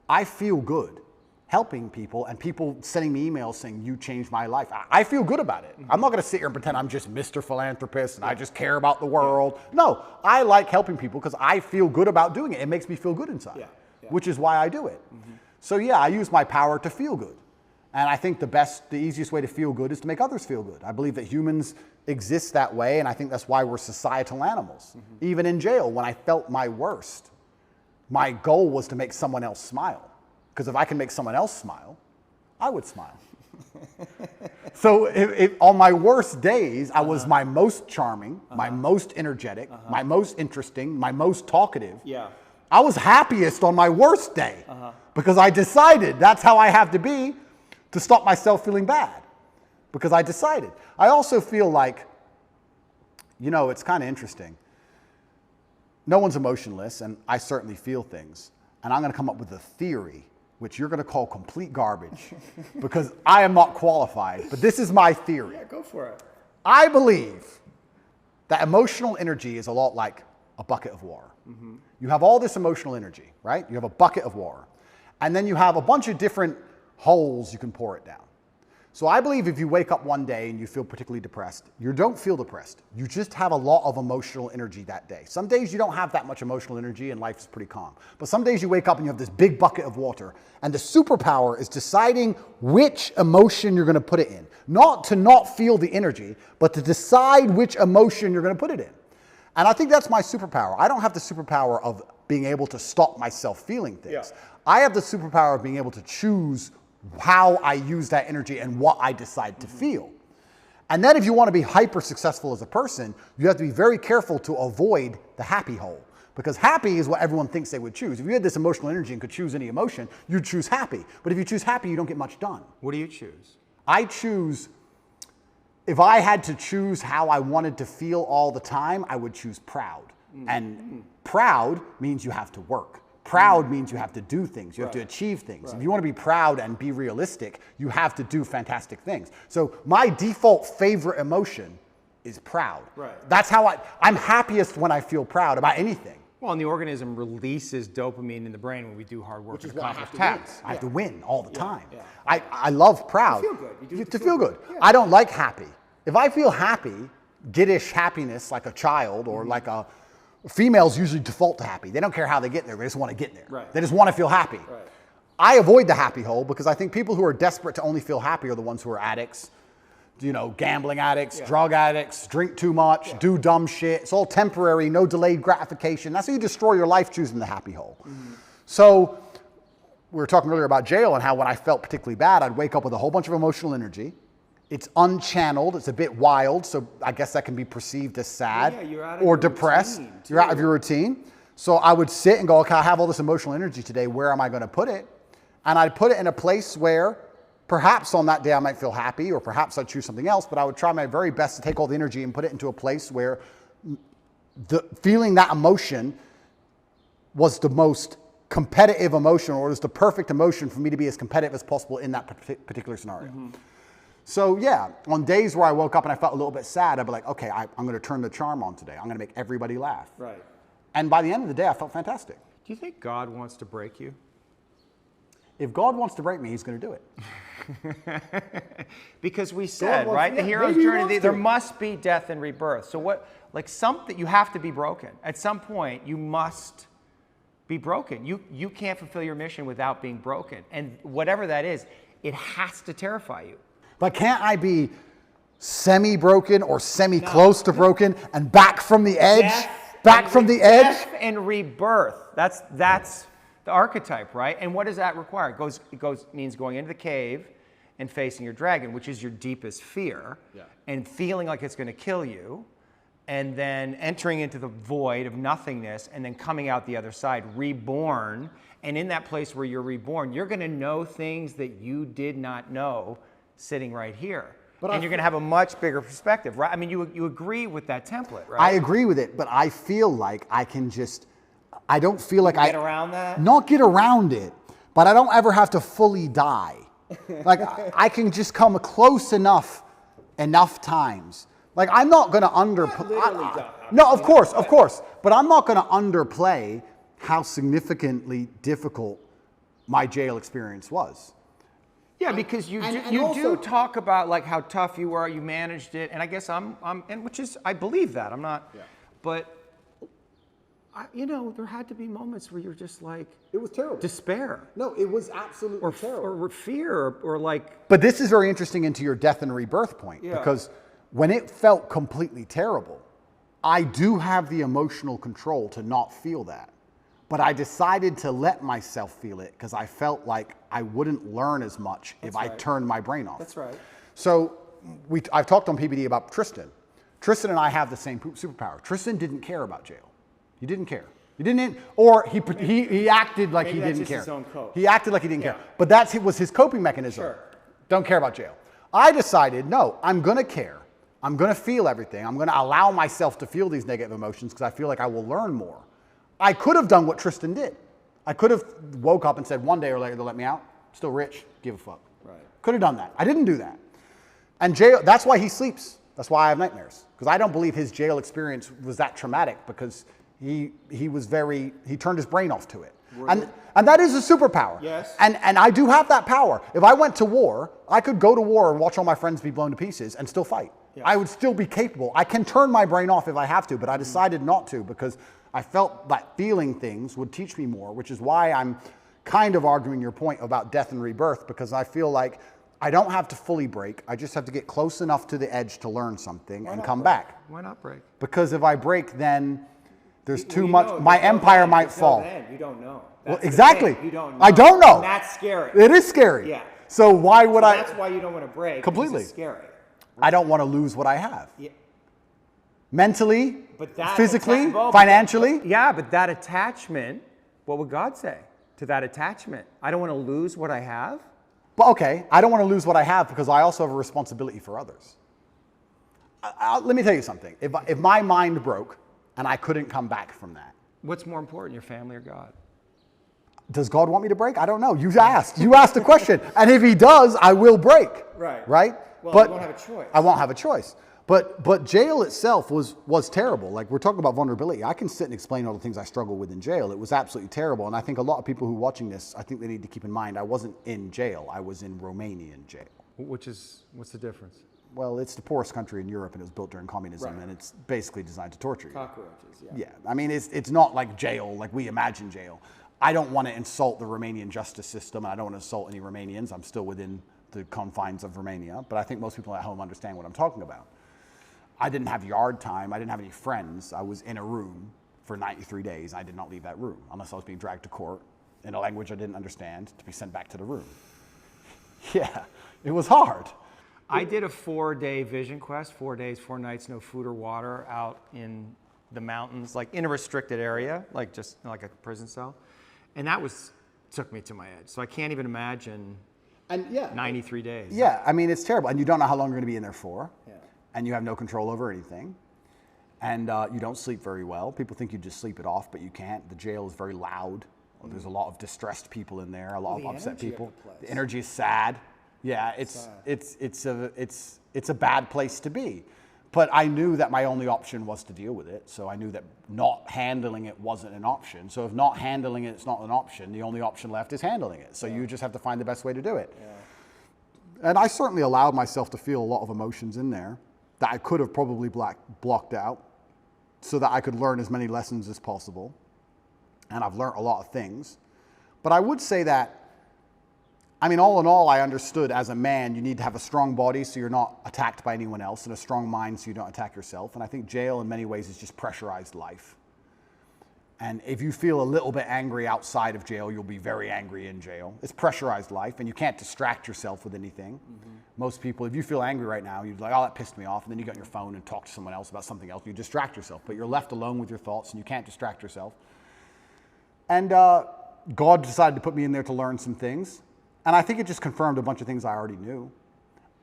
I feel good helping people and people sending me emails saying, you changed my life. I feel good about it. I'm not going to sit here and pretend I'm just Mr. Philanthropist and I just care about the world. No, I like helping people because I feel good about doing it. It makes me feel good inside, which is why I do it. So yeah, I use my power to feel good. And I think the easiest way to feel good is to make others feel good. I believe that humans exist that way, and I think that's why we're societal animals. Even in jail, when I felt my worst, my goal was to make someone else smile. Because if I can make someone else smile, I would smile. So on my worst days, I was my most charming, my most energetic, my most interesting, my most talkative. Yeah. I was happiest on my worst day because I decided that's how I have to be to stop myself feeling bad. Because I decided. I also feel like, it's kind of interesting. No one's emotionless, and I certainly feel things. And I'm going to come up with a theory, which you're going to call complete garbage, because I am not qualified. But this is my theory. Yeah, go for it. I believe that emotional energy is a lot like a bucket of water. You have all this emotional energy, right? You have a bucket of water. And then you have a bunch of different holes you can pour it down. So I believe if you wake up one day and you feel particularly depressed, you don't feel depressed. You just have a lot of emotional energy that day. Some days you don't have that much emotional energy and life is pretty calm. But some days you wake up and you have this big bucket of water. And the superpower is deciding which emotion you're going to put it in. Not to not feel the energy, but to decide which emotion you're going to put it in. And I think that's my superpower. I don't have the superpower of being able to stop myself feeling things. Yeah. I have the superpower of being able to choose how I use that energy and what I decide to feel. And then if you want to be hyper successful as a person, you have to be very careful to avoid the happy hole. Because happy is what everyone thinks they would choose. If you had this emotional energy and could choose any emotion, you'd choose happy. But if you choose happy, you don't get much done. What do you choose? I choose, if I had to choose how I wanted to feel all the time, I would choose proud. And proud means you have to work. Proud means you have to do things. You have to achieve things. If you want to be proud and be realistic, you have to do fantastic things. So my default favorite emotion is proud. Right. That's how I'm happiest when I feel proud about anything. Well, and the organism releases dopamine in the brain when we do hard work. Which is and why I accomplish have to win. tasks. I have to win all the time. yeah. I love proud. To feel good. You do it To to feel feel good. good. Yeah. I don't like happy. If I feel happy, giddish happiness like a child or like a females usually default to happy. They don't care how they get there. They just want to get there. Right. They just want to feel happy. Right. I avoid the happy hole because I think people who are desperate to only feel happy are the ones who are addicts, gambling addicts, drug addicts, drink too much, do dumb shit. It's all temporary, no delayed gratification. That's how you destroy your life, choosing the happy hole. So we were talking earlier about jail and how when I felt particularly bad, I'd wake up with a whole bunch of emotional energy. It's unchanneled. It's a bit wild. So I guess that can be perceived as sad you're out of or your depressed. routine, You're out too. of your routine. So I would sit and go, okay, I have all this emotional energy today. Where am I going to put it? And I'd put it in a place where perhaps on that day I might feel happy, or perhaps I'd choose something else, but I would try my very best to take all the energy and put it into a place where feeling that emotion was the most competitive emotion, or it was the perfect emotion for me to be as competitive as possible in that particular scenario. So yeah, on days where I woke up and I felt a little bit sad, I'd be like, okay, I'm going to turn the charm on today. I'm going to make everybody laugh. Right. And by the end of the day, I felt fantastic. Do you think God wants to break you? If God wants to break me, he's going to do it. Because we said, wants- right, the yeah, hero's maybe he journey, wants there to. must be death and rebirth. So what, like something, you have to be broken. At some point, you must be broken. You can't fulfill your mission without being broken. And whatever that is, it has to terrify you. But can't I be semi-broken or semi-close to broken and back from the edge? Back from the edge? Death and rebirth. That's the archetype, right? And what does that require? It means going into the cave and facing your dragon, which is your deepest fear, and feeling like it's going to kill you, and then entering into the void of nothingness, and then coming out the other side, reborn. And in that place where you're reborn, you're going to know things that you did not know sitting right here. And you're going to have a much bigger perspective, right? I mean, you agree with that template, right? I agree with it, but I feel like I can I don't feel like Get around that? Not get around it, but I don't ever have to fully die. Like I can just come close enough times. Like I'm not going to literally die. No, of course, but I'm not going to underplay how significantly difficult my jail experience was. Yeah, because you and do also- talk about like how tough you were, you managed it, and I guess and which is I believe that I'm not, but there had to be moments where you're just like It was terrible. despair No, it was absolutely terrible. or fear or like But this is very interesting into your death and rebirth point, because when it felt completely terrible, I do have the emotional control to not feel that. But I decided to let myself feel it because I felt like I wouldn't learn as much if I turned my brain off. That's right. So I've talked on PBD about Tristan. Tristan and I have the same superpower. Tristan didn't care about jail. He didn't care. He didn't, or he acted like Maybe he that's didn't just care. his own code. He acted like he didn't care. But was his coping mechanism. Sure. Don't care about jail. I decided, no, I'm going to care. I'm going to feel everything. I'm going to allow myself to feel these negative emotions because I feel like I will learn more. I could have done what Tristan did. I could have woke up and said, one day or later they'll let me out. Still rich, give a fuck. Right. Could have done that. I didn't do that. And jail, that's why he sleeps. That's why I have nightmares. Because I don't believe his jail experience was that traumatic because he turned his brain off to it. And that is a superpower. Yes. And I do have that power. If I went to war, I could go to war and watch all my friends be blown to pieces and still fight. Yeah. I would still be capable. I can turn my brain off if I have to, but I decided not to because I felt that feeling things would teach me more, which is why I'm kind of arguing your point about death and rebirth, because I feel like I don't have to fully break. I just have to get close enough to the edge to learn something and come back. why not break? Because if I break, then there's too Well, you much. know, My until empire then- might until fall. then, you don't know. Well, That's the exactly. thing. You don't know. I don't know. And that's scary. It is scary. Yeah. So why would I? That's why you don't want to break. because Completely. It's scary. I don't want to lose what I have. Yeah. Mentally, But that physically, well, but financially. Yeah, but that attachment, what would God say to that attachment? I don't want to lose what I have. But okay, I don't want to lose what I have because I also have a responsibility for others. Let me tell you something. If my mind broke and I couldn't come back from that, What's more important, your family or God? does God want me to break? I don't know. You asked. You asked the question. And if he does, I will break. Right. Right? Well, but you won't have a choice. I won't have a choice. But jail itself was terrible. Like, we're talking about vulnerability. I can sit and explain all the things I struggle with in jail. It was absolutely terrible. And I think a lot of people who are watching this, I think they need to keep in mind, I wasn't in jail. I was in Romanian jail. What's the difference? well, it's the poorest country in Europe, and it was built during communism, and it's basically designed to torture you. Cockroaches, yeah. Yeah, I mean, it's not like jail, like we imagine jail. I don't want to insult the Romanian justice system, and I don't want to insult any Romanians. I'm still within the confines of Romania, but I think most people at home understand what I'm talking about. I didn't have yard time. I didn't have any friends. I was in a room for 93 days. I did not leave that room unless I was being dragged to court in a language I didn't understand to be sent back to the room. Yeah, it was hard. I did a 4-day vision quest, 4 days, 4 nights, no food or water out in the mountains, like in a restricted area, like just like a prison cell. And that took me to my edge. So I can't even imagine 93 days. Yeah, I mean, it's terrible. And you don't know how long you're going to be in there for. Yeah. And you have no control over anything. And you don't sleep very well. People think you just sleep it off, but you can't. The jail is very loud. There's a lot of distressed people in there, a lot of upset people. The energy is sad. Yeah, it's a bad place to be. But I knew that my only option was to deal with it. So I knew that not handling it wasn't an option. So if not handling it's not an option, the only option left is handling it. So you just have to find the best way to do it. Yeah. And I certainly allowed myself to feel a lot of emotions in there that I could have probably blocked out so that I could learn as many lessons as possible. And I've learned a lot of things. But I would say that, I mean, all in all, I understood as a man, you need to have a strong body so you're not attacked by anyone else, and a strong mind so you don't attack yourself. And I think jail in many ways is just pressurized life. And if you feel a little bit angry outside of jail, you'll be very angry in jail. It's pressurized life, and you can't distract yourself with anything. Mm-hmm. Most people, if you feel angry right now, you're like, oh, that pissed me off. And then you get on your phone and talk to someone else about something else. You distract yourself, but you're left alone with your thoughts, and you can't distract yourself. And God decided to put me in there to learn some things. And I think it just confirmed a bunch of things I already knew.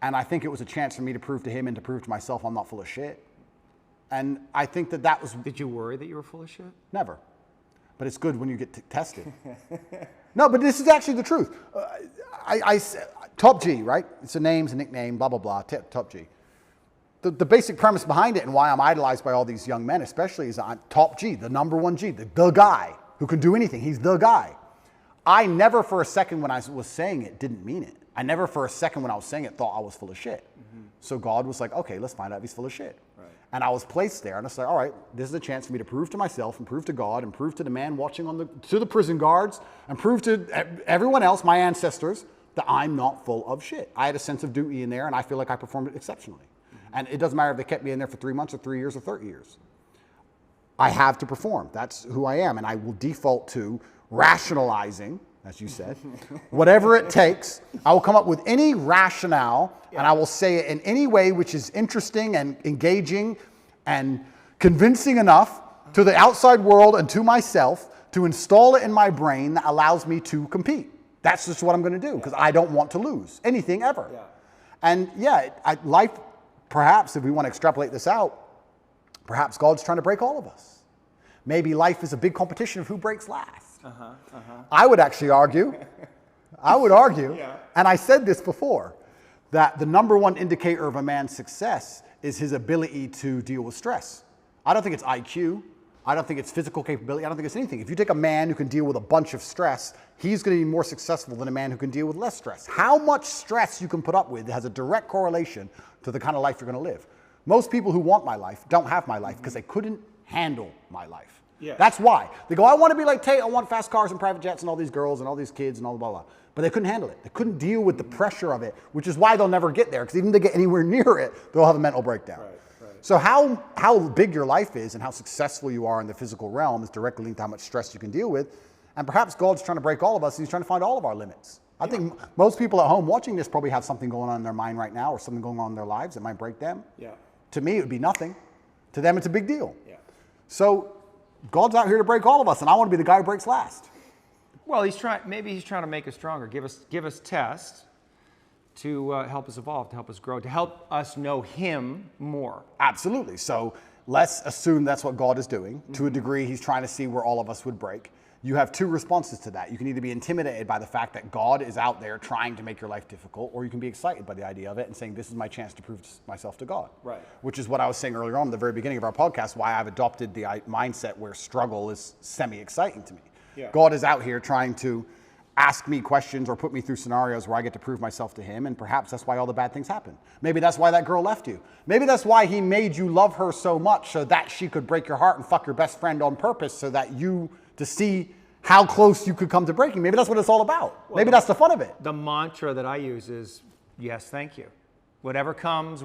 And I think it was a chance for me to prove to him and to prove to myself I'm not full of shit. And I think that was... Did you worry that you were full of shit? Never. But it's good when you get tested. No, but this is actually the truth. Top G, right? It's a name, it's a nickname, blah, blah, blah, Top G. The basic premise behind it and why I'm idolized by all these young men especially is I'm Top G, the number one G, the guy who can do anything. He's the guy. I never for a second when I was saying it didn't mean it. I never for a second when I was saying it thought I was full of shit. Mm-hmm. So God was like, okay, let's find out if he's full of shit. Right. And I was placed there and I was like, all right, this is a chance for me to prove to myself and prove to God and prove to the man watching to the prison guards and prove to everyone else, my ancestors, that I'm not full of shit. I had a sense of duty in there and I feel like I performed it exceptionally. Mm-hmm. And it doesn't matter if they kept me in there for 3 months or 3 years or 30 years. I have to perform. That's who I am. And I will default to rationalizing, as you said, whatever it takes. I will come up with any rationale and I will say it in any way which is interesting and engaging and convincing enough to the outside world and to myself to install it in my brain that allows me to compete. That's just what I'm going to do because I don't want to lose anything ever. Yeah. And life, perhaps if we want to extrapolate this out, perhaps God's trying to break all of us. Maybe life is a big competition of who breaks last. I would actually argue, and I said this before, that the number one indicator of a man's success is his ability to deal with stress. I don't think it's IQ. I don't think it's physical capability. I don't think it's anything. If you take a man who can deal with a bunch of stress, he's going to be more successful than a man who can deal with less stress. How much stress you can put up with has a direct correlation to the kind of life you're going to live. Most people who want my life don't have my life because they couldn't handle my life. Yeah. That's why. They go, I want to be like Tate. I want fast cars and private jets and all these girls and all these kids and all blah, blah, blah. But they couldn't handle it. They couldn't deal with the pressure of it, which is why they'll never get there. Because even if they get anywhere near it, they'll have a mental breakdown. Right. So how big your life is and how successful you are in the physical realm is directly linked to how much stress you can deal with. And perhaps God's trying to break all of us. And he's trying to find all of our limits. I think most people at home watching this probably have something going on in their mind right now or something going on in their lives that might break them. Yeah. To me, it would be nothing. To them, it's a big deal. Yeah. So God's out here to break all of us, and I want to be the guy who breaks last. Well, maybe he's trying to make us stronger, give us tests to help us evolve, to help us grow, to help us know him more. Absolutely. So let's assume that's what God is doing. Mm-hmm. To a degree, he's trying to see where all of us would break. You have two responses to that. You can either be intimidated by the fact that God is out there trying to make your life difficult, or you can be excited by the idea of it and saying, this is my chance to prove myself to God. Right. Which is what I was saying earlier on at the very beginning of our podcast, why I've adopted the mindset where struggle is semi-exciting to me. Yeah. God is out here trying to ask me questions or put me through scenarios where I get to prove myself to him, and perhaps that's why all the bad things happen. Maybe that's why that girl left you. Maybe that's why he made you love her so much so that she could break your heart and fuck your best friend on purpose so that to see how close you could come to breaking. Maybe that's what it's all about. Maybe that's the fun of it. The mantra that I use is, yes, thank you. Whatever comes,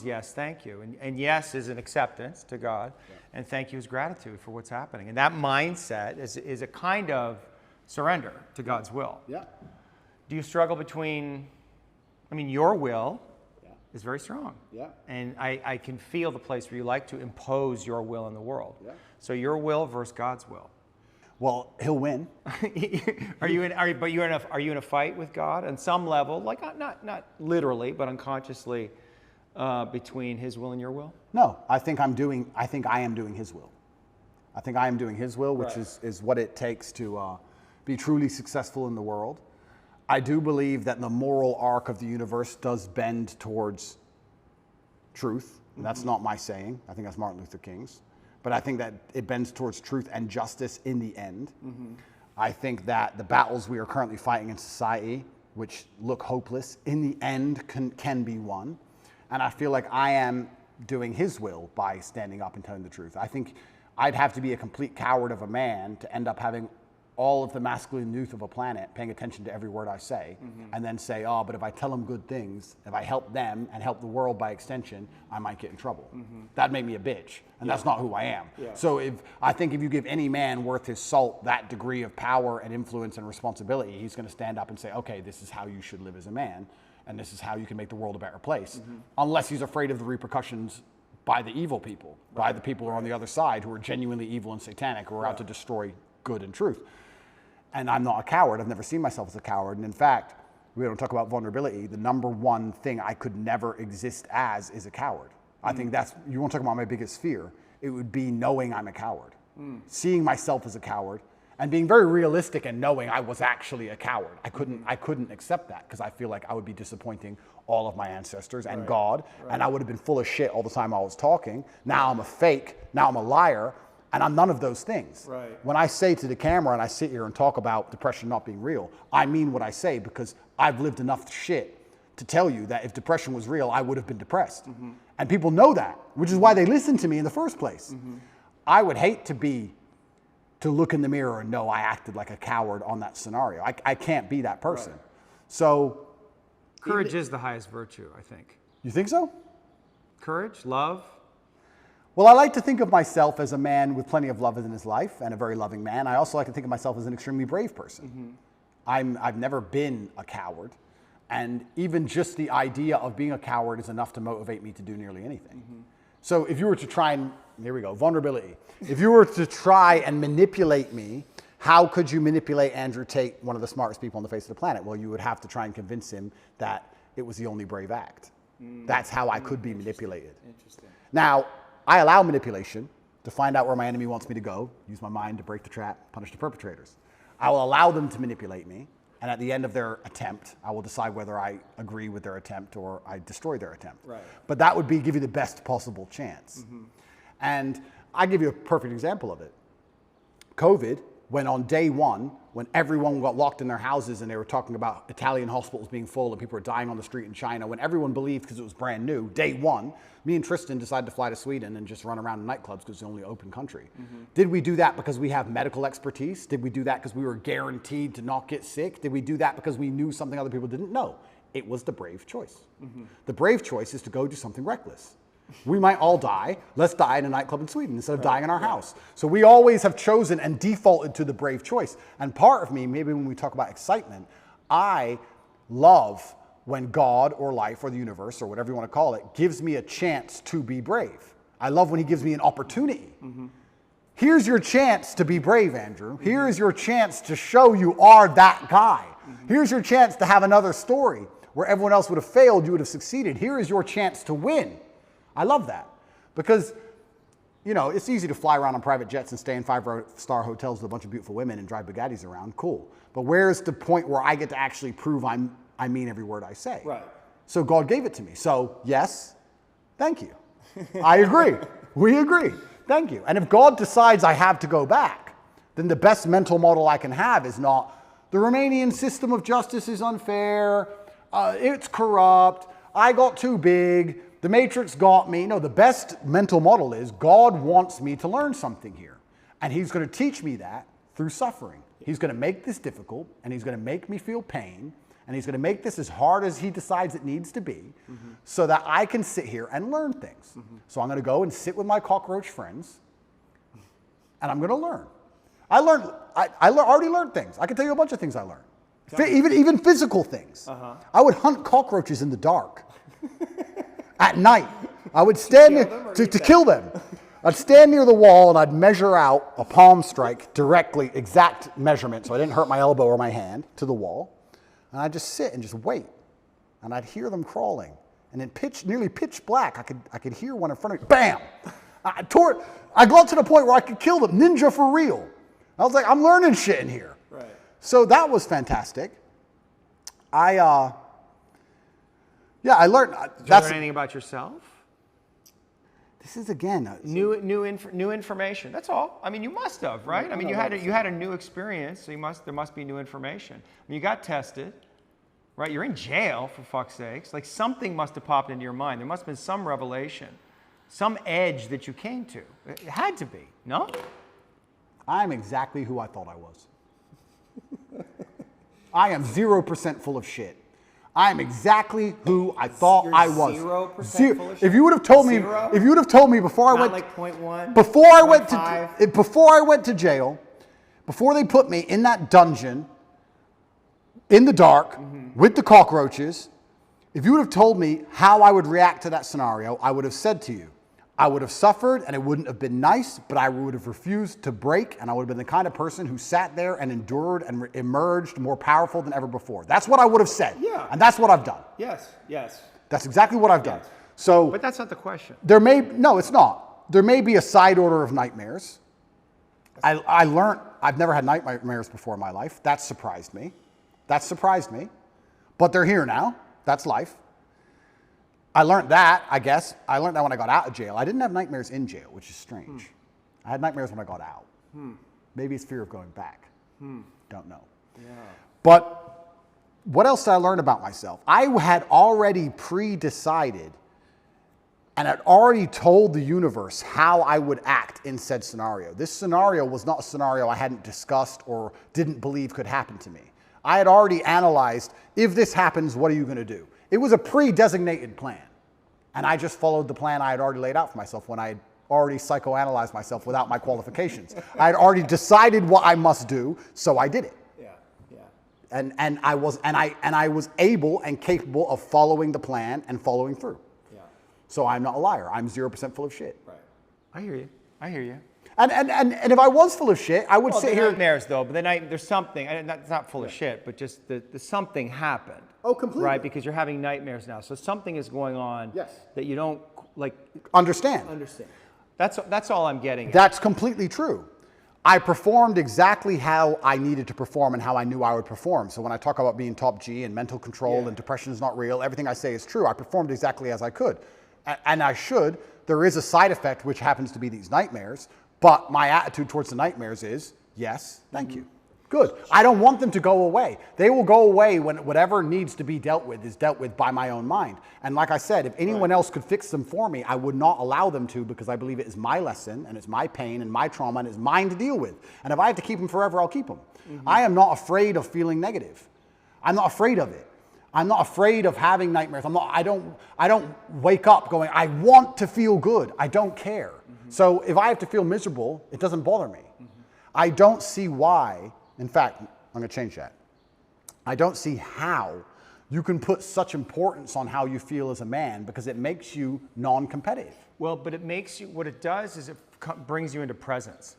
yes, thank you. And yes is an acceptance to God, and thank you is gratitude for what's happening. And that mindset is a kind of surrender to God's will. Yeah. Do you struggle between, your will is very strong. Yeah. And I can feel the place where you like to impose your will in the world. Yeah. So your will versus God's will. Well, he'll win. Are you in a fight with God on some level, like not literally, but unconsciously, between His will and your will? No, I think I am doing His will. I think I am doing His will, which is what it takes to be truly successful in the world. I do believe that the moral arc of the universe does bend towards truth. And that's not my saying. I think that's Martin Luther King's. But I think that it bends towards truth and justice in the end. I think that the battles we are currently fighting in society, which look hopeless, in the end can be won. And I feel like I am doing His will by standing up and telling the truth. I think I'd have to be a complete coward of a man to end up having all of the masculine youth of a planet paying attention to every word I say, and then say, oh, but if I tell them good things, if I help them and help the world by extension, I might get in trouble. That'd make me a bitch, and that's not who I am. So I think if you give any man worth his salt that degree of power and influence and responsibility, he's going to stand up and say, okay, this is how you should live as a man, and this is how you can make the world a better place. Unless he's afraid of the repercussions by the evil people, by the people who are on the other side who are genuinely evil and satanic, who are out to destroy good and truth. And I'm not a coward. I've never seen myself as a coward. And in fact, we don't talk about vulnerability. The number one thing I could never exist as is a coward. I think you want to talk about my biggest fear. It would be knowing I'm a coward. Seeing myself as a coward and being very realistic and knowing I was actually a coward. I couldn't accept that because I feel like I would be disappointing all of my ancestors and God. And I would have been full of shit all the time I was talking. Now I'm a fake. Now I'm a liar. And I'm none of those things. When I say to the camera and I sit here and talk about depression not being real, I mean what I say because I've lived enough shit to tell you that if depression was real, I would have been depressed. And people know that, which is why they listen to me in the first place. I would hate to look in the mirror and know I acted like a coward on that scenario. I can't be that person. So courage is the highest virtue, I think. You think so? Courage, love. Well, I like to think of myself as a man with plenty of love in his life and a very loving man. I also like to think of myself as an extremely brave person. I've never been a coward. And even just the idea of being a coward is enough to motivate me to do nearly anything. So if you were to try and, here we go, vulnerability. If you were to try and manipulate me, how could you manipulate Andrew Tate, one of the smartest people on the face of the planet? Well, you would have to try and convince him that it was the only brave act. That's how I could be manipulated. Now, I allow manipulation to find out where my enemy wants me to go, use my mind to break the trap, punish the perpetrators. I will allow them to manipulate me, and at the end of their attempt, I will decide whether I agree with their attempt or I destroy their attempt. But that would give you the best possible chance. And I give you a perfect example of it. COVID, when on day one, when everyone got locked in their houses and they were talking about Italian hospitals being full and people were dying on the street in China, when everyone believed because it was brand new, day one, me and Tristan decided to fly to Sweden and just run around in nightclubs because it's the only open country. Did we do that because we have medical expertise? Did we do that because we were guaranteed to not get sick? Did we do that because we knew something other people didn't? No, it was the brave choice. The brave choice is to go do something reckless. We might all die. Let's die in a nightclub in Sweden instead of dying in our house. So we always have chosen and defaulted to the brave choice. And part of me, maybe when we talk about excitement, I love when God or life or the universe or whatever you want to call it gives me a chance to be brave. I love when he gives me an opportunity. Here's your chance to be brave, Andrew. Here is your chance to show you are that guy. Here's your chance to have another story where everyone else would have failed, you would have succeeded. Here is your chance to win. I love that because, it's easy to fly around on private jets and stay in 5-star hotels with a bunch of beautiful women and drive Bugattis around. Cool. But where's the point where I get to actually prove I mean every word I say? So God gave it to me. So yes, thank you. I agree. We agree. Thank you. And if God decides I have to go back, then the best mental model I can have is not, The Romanian system of justice is unfair. It's corrupt. I got too big. The Matrix got me. No, the best mental model is God wants me to learn something here. And he's going to teach me that through suffering. He's going to make this difficult, and he's going to make me feel pain, and he's going to make this as hard as he decides it needs to be, so that I can sit here and learn things. So I'm going to go and sit with my cockroach friends, and I'm going to learn. I already learned things. I can tell you a bunch of things I learned. Even physical things. I would hunt cockroaches in the dark. At night. I would stand to kill them. I'd stand near the wall and I'd measure out a palm strike directly, exact measurement, so I didn't hurt my elbow or my hand, to the wall. And I'd just sit and just wait. And I'd hear them crawling. And in nearly pitch black, I could hear one in front of me. Bam! I got to the point where I could kill them. Ninja for real. I was like, I'm learning shit in here. Right. So that was fantastic. I learned. Did you learn anything about yourself? This is again New information. That's all. I mean, you must have, right? I mean, you had a new experience, so there must be new information. I mean, you got tested, right? You're in jail, for fuck's sakes. Like, something must have popped into your mind. There must have been some revelation, some edge that you came to. It had to be, no? I'm exactly who I thought I was. I am 0% full of shit. I am exactly who I thought You're I was. 0% full of shit? If you would have told me, Zero? if you would have told me before I Not went, like 0.1, before I went to, 0.5? before I went to jail, before they put me in that dungeon, in the dark, with the cockroaches, if you would have told me how I would react to that scenario, I would have said to you, I would have suffered and it wouldn't have been nice, but I would have refused to break, and I would have been the kind of person who sat there and endured and emerged more powerful than ever before. That's what I would have said. Yeah. And that's what I've done. Yes, yes. That's exactly what I've done. Yes. So But that's not the question. no, it's not. There may be a side order of nightmares. I learned, I've never had nightmares before in my life. That surprised me. But they're here now. That's life. I learned that, I guess. I learned that when I got out of jail. I didn't have nightmares in jail, which is strange. I had nightmares when I got out. Maybe it's fear of going back. Don't know. Yeah. But what else did I learn about myself? I had already pre-decided and had already told the universe how I would act in said scenario. This scenario was not a scenario I hadn't discussed or didn't believe could happen to me. I had already analyzed, if this happens, what are you going to do? It was a pre-designated plan. And I just followed the plan I had already laid out for myself when I had already psychoanalyzed myself without my qualifications. I had already decided what I must do, so I did it. Yeah, yeah. And I was able and capable of following the plan and following through. Yeah. So I'm not a liar. I'm 0% full of shit. Right. I hear you. And if I was full of shit, I would sit here. Nightmares, though, but there's something. It's not full of shit, but just the something happened. Oh, completely. Right, because you're having nightmares now, so something is going on. Yes. That you don't like. Understand. That's all I'm getting. That's completely true. I performed exactly how I needed to perform and how I knew I would perform. So when I talk about being top G and mental control and depression is not real, everything I say is true. I performed exactly as I could. And I should. There is a side effect, which happens to be these nightmares. But my attitude towards the nightmares is, yes, thank you. Good. I don't want them to go away. They will go away when whatever needs to be dealt with is dealt with by my own mind. And like I said, if anyone else could fix them for me, I would not allow them to, because I believe it is my lesson and it's my pain and my trauma and it's mine to deal with. And if I have to keep them forever, I'll keep them. I am not afraid of feeling negative. I'm not afraid of it. I'm not afraid of having nightmares. I don't wake up going, I want to feel good. I don't care. So if I have to feel miserable, it doesn't bother me. I don't see why. In fact, I'm going to change that. I don't see how you can put such importance on how you feel as a man, because it makes you non-competitive. Well, but it makes you, what it does is it brings you into presence.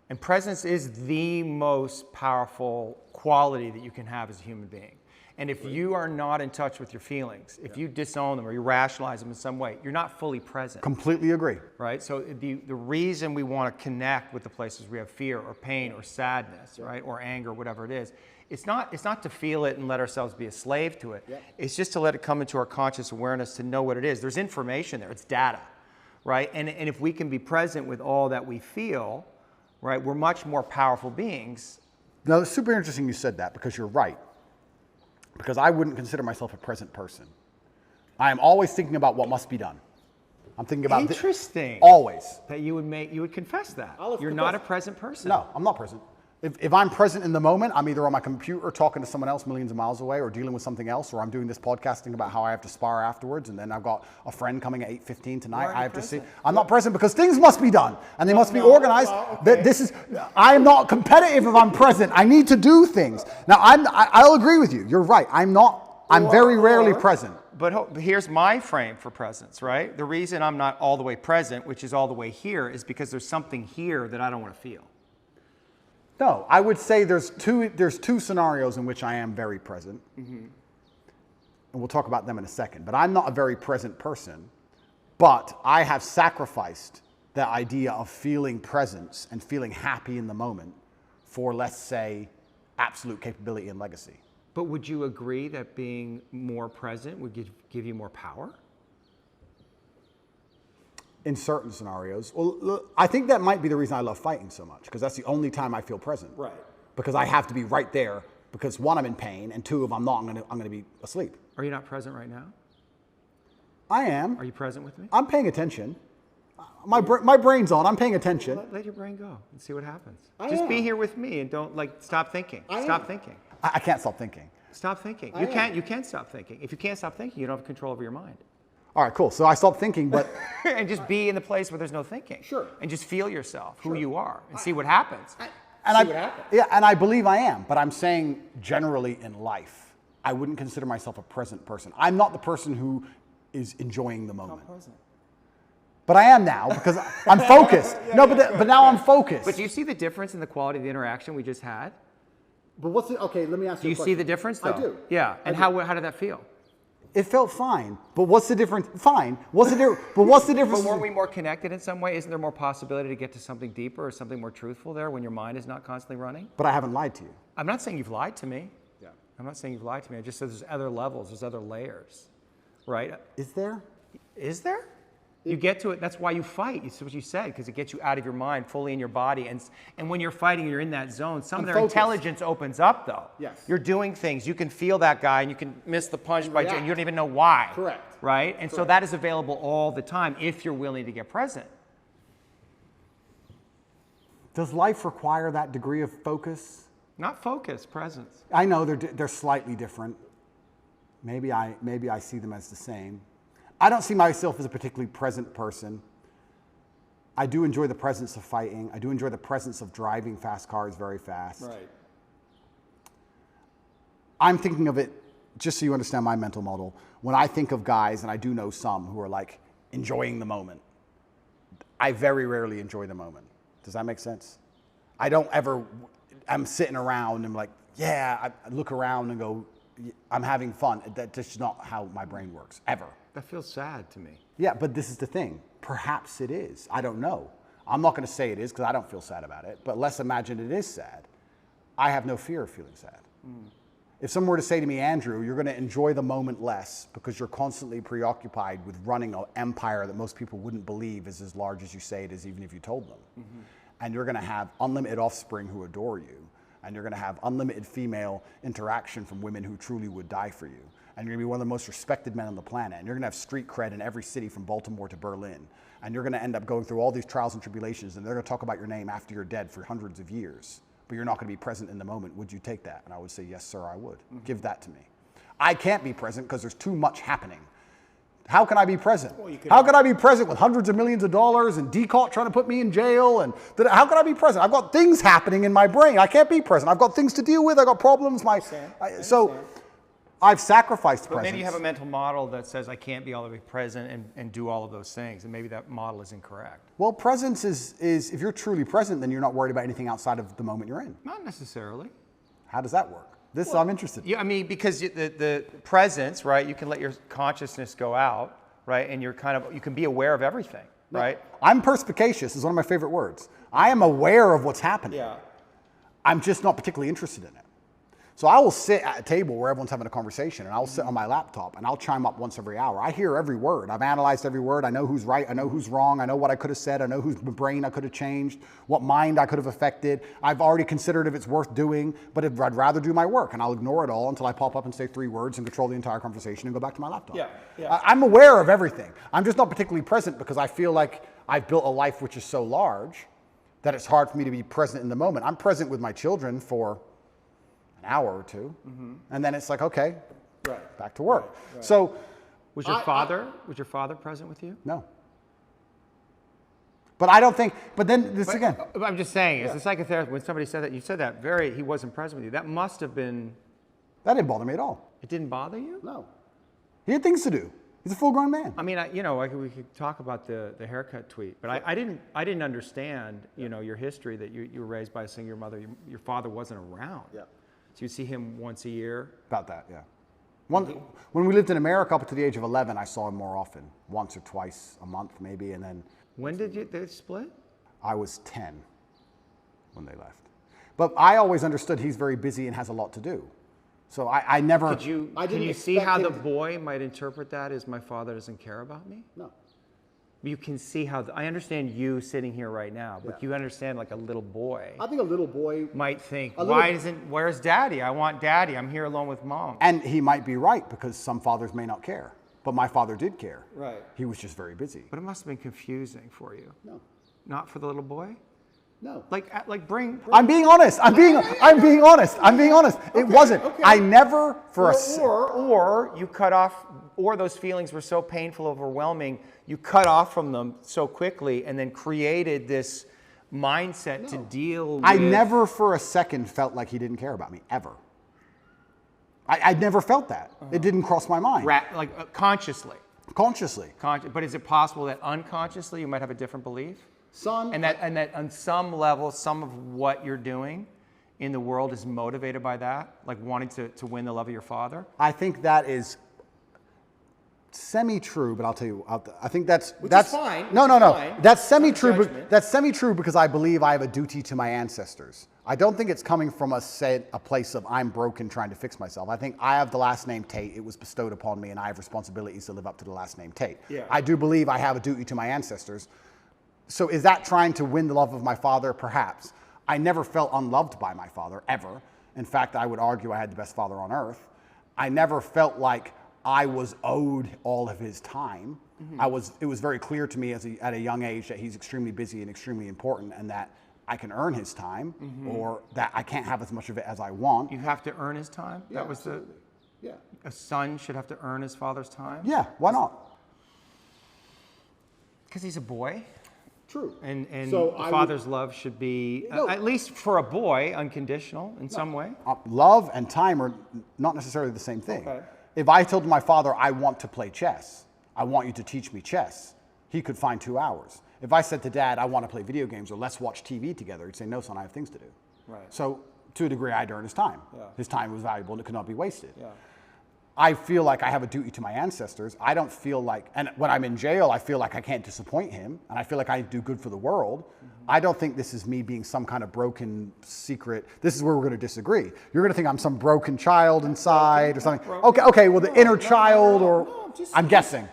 And presence is the most powerful quality that you can have as a human being. And if you are not in touch with your feelings, if you disown them or you rationalize them in some way, you're not fully present. Completely agree. Right? So the reason we want to connect with the places we have fear or pain or sadness, right, or anger, whatever it is, it's not to feel it and let ourselves be a slave to it. It's just to let it come into our conscious awareness, to know what it is. There's information there. It's data, right? And if we can be present with all that we feel, right, we're much more powerful beings Now, it's super interesting you said that because you're right. Because I wouldn't consider myself a present person. I am always thinking about what must be done. I'm thinking about Interesting. Always. That you would confess that. I'll You're confess. not a present person. No, I'm not present. If I'm present in the moment, I'm either on my computer talking to someone else millions of miles away or dealing with something else, or I'm doing this podcasting about how I have to spar afterwards, and then I've got a friend coming at 8:15 tonight. Why are you I have to see. present? I'm not present because things must be done, and they must be no, organized. well, That okay. I am not competitive if I'm present. I need to do things. Now, I'll agree with you. You're right. I'm very rarely present. But here's my frame for presence, right? The reason I'm not all the way present, which is all the way here, is because there's something here that I don't want to feel. No, I would say there's two scenarios in which I am very present. And we'll talk about them in a second. But I'm not a very present person. But I have sacrificed the idea of feeling presence and feeling happy in the moment for, let's say, absolute capability and legacy. But would you agree that being more present would give you more power? In certain scenarios. Well, look, I think that might be the reason I love fighting so much, because that's the only time I feel present. Right. Because I have to be right there, because one, I'm in pain, and two, if I'm not, I'm gonna be asleep. Are you not present right now? I am. Are you present with me? I'm paying attention. My brain's on. I'm paying attention. Let your brain go and see what happens. I Just be am. here with me and don't stop thinking. Stop thinking. I can't stop thinking. Stop thinking. I You can't stop thinking. If you can't stop thinking, you don't have control over your mind. All right, cool. So I stopped thinking, but And just be in the place where there's no thinking. Sure. And just feel yourself, who you are, and see what happens. and See what happens. yeah, and I believe I am. But I'm saying generally in life, I wouldn't consider myself a present person. I'm not the person who is enjoying the moment. Present. But I am now because I'm focused. But now I'm focused. But do you see the difference in the quality of the interaction we just had? But what's it? Okay, let me ask Do you see the difference, though? I do. Yeah. And how did that feel? It felt fine. But what's the difference? Fine. What's the difference? But what's the difference? But weren't we more connected in some way? Isn't there more possibility to get to something deeper or something more truthful there when your mind is not constantly running? But I haven't lied to you. I'm not saying you've lied to me. Yeah. I'm not saying you've lied to me. I just said there's other levels, there's other layers, right? Is there? Is there? You get to it. That's why you fight. It's what you said, because it gets you out of your mind, fully in your body. And when you're fighting, you're in that zone. Some of their focused. intelligence opens up, though. Yes. You're doing things. You can feel that guy, and you can miss the punch and react. you don't even know why. Correct. Right? And so that is available all the time if you're willing to get present. Does life require that degree of focus? Not focus, presence. I know they're slightly different. Maybe I see them as the same. I don't see myself as a particularly present person. I do enjoy the presence of fighting. I do enjoy the presence of driving fast cars very fast. Right. I'm thinking of it, just so you understand my mental model, when I think of guys, and I do know some who are like enjoying the moment, I very rarely enjoy the moment. Does that make sense? I don't ever, I'm sitting around and I'm like, yeah, I look around and go, I'm having fun. That's just not how my brain works, ever. That feels sad to me. Yeah, but this is the thing. Perhaps it is. I don't know. I'm not going to say it is because I don't feel sad about it. But let's imagine it is sad. I have no fear of feeling sad. If someone were to say to me, Andrew, you're going to enjoy the moment less because you're constantly preoccupied with running an empire that most people wouldn't believe is as large as you say it is, even if you told them. And you're going to have unlimited offspring who adore you. And you're going to have unlimited female interaction from women who truly would die for you. And you're going to be one of the most respected men on the planet. And you're going to have street cred in every city from Baltimore to Berlin. And you're going to end up going through all these trials and tribulations, and they're going to talk about your name after you're dead for hundreds of years. But you're not going to be present in the moment. Would you take that? And I would say, yes, sir, I would. Give that to me. I can't be present because there's too much happening. How can I be present? How can I be present with hundreds of millions of dollars and DCOT trying to put me in jail? And how can I be present? I've got things happening in my brain. I can't be present. I've got things to deal with. I've got problems. So I've sacrificed presence. Maybe you have a mental model that says I can't be all the way present and do all of those things, and maybe that model is incorrect. Well, presence is if you're truly present, then you're not worried about anything outside of the moment you're in. Not necessarily. How does that work? I'm interested. Yeah, I mean, because the presence, right? You can let your consciousness go out, right? And you can be aware of everything, right? I'm perspicacious is one of my favorite words. I am aware of what's happening. Yeah. I'm just not particularly interested in it. So I will sit at a table where everyone's having a conversation, and I'll sit on my laptop, and I'll chime up once every hour. I hear every word. I've analyzed every word. I know who's right. I know who's wrong. I know what I could have said. I know whose brain I could have changed, what mind I could have affected. I've already considered if it's worth doing, but I'd rather do my work, and I'll ignore it all until I pop up and say 3 words and control the entire conversation and go back to my laptop. Yeah. I'm aware of everything. I'm just not particularly present because I feel like I've built a life which is so large that it's hard for me to be present in the moment. I'm present with my children for an hour or 2, and then it's like, okay, back to work. Right. So, was your father present with you? No. But I don't think. But then again. I'm just saying, as a psychotherapist, when somebody said that, you said that he wasn't present with you. That must have been. That didn't bother me at all. It didn't bother you? No. He had things to do. He's a full-grown man. I mean, we could talk about the haircut tweet, but I didn't understand, your history that you were raised by a single mother. Your father wasn't around. Yeah. So you'd see him once a year? About that, yeah. When we lived in America up to the age of 11, I saw him more often, once or twice a month maybe, and then... When did they split? I was 10 when they left. But I always understood he's very busy and has a lot to do. So I never... Can you see how the boy might interpret that as my father doesn't care about me? No. You can see how, I understand you sitting here right now, but you understand like a little boy. I think a little boy might think, where's daddy? I want daddy. I'm here alone with mom. And he might be right because some fathers may not care. But my father did care. Right. He was just very busy. But it must have been confusing for you. No. Not for the little boy? No. Like bring. I'm being honest. I'm being honest. It wasn't. Okay. I never Or you cut off, or those feelings were so painful, overwhelming, you cut off from them so quickly and then created this mindset to deal with. I never for a second felt like he didn't care about me, ever. I never felt that. It didn't cross my mind. Consciously. Consciously. But is it possible that unconsciously you might have a different belief? Son. And that on some level, some of what you're doing in the world is motivated by that, like wanting to win the love of your father? I think that is semi-true, but I'll tell you, I think that's fine. No. Fine. That's semi-true. Judgment. That's semi-true because I believe I have a duty to my ancestors. I don't think it's coming from a place of I'm broken trying to fix myself. I think I have the last name Tate. It was bestowed upon me, and I have responsibilities to live up to the last name Tate. Yeah. I do believe I have a duty to my ancestors. So is that trying to win the love of my father? Perhaps. I never felt unloved by my father, ever. In fact, I would argue I had the best father on earth. I never felt like I was owed all of his time. It was very clear to me at a young age that he's extremely busy and extremely important, and that I can earn his time, or that I can't have as much of it as I want. You have to earn his time? Yeah, that was yeah. A son should have to earn his father's time? Yeah, why not? Because he's a boy. True. And so the father's love should be, at least for a boy, unconditional in some way. Love and time are not necessarily the same thing. Okay. If I told my father, I want to play chess, I want you to teach me chess, he could find 2 hours. If I said to Dad, I want to play video games or let's watch TV together, he'd say, no, son, I have things to do. Right. So to a degree, I'd earn his time. Yeah. His time was valuable and it could not be wasted. Yeah. I feel like I have a duty to my ancestors. I don't feel like, and when I'm in jail, I feel like I can't disappoint him, and I feel like I do good for the world. I don't think this is me being some kind of broken secret. This is where we're going to disagree. You're going to think I'm some broken child inside or something. Okay. Well, the inner child, I'm guessing,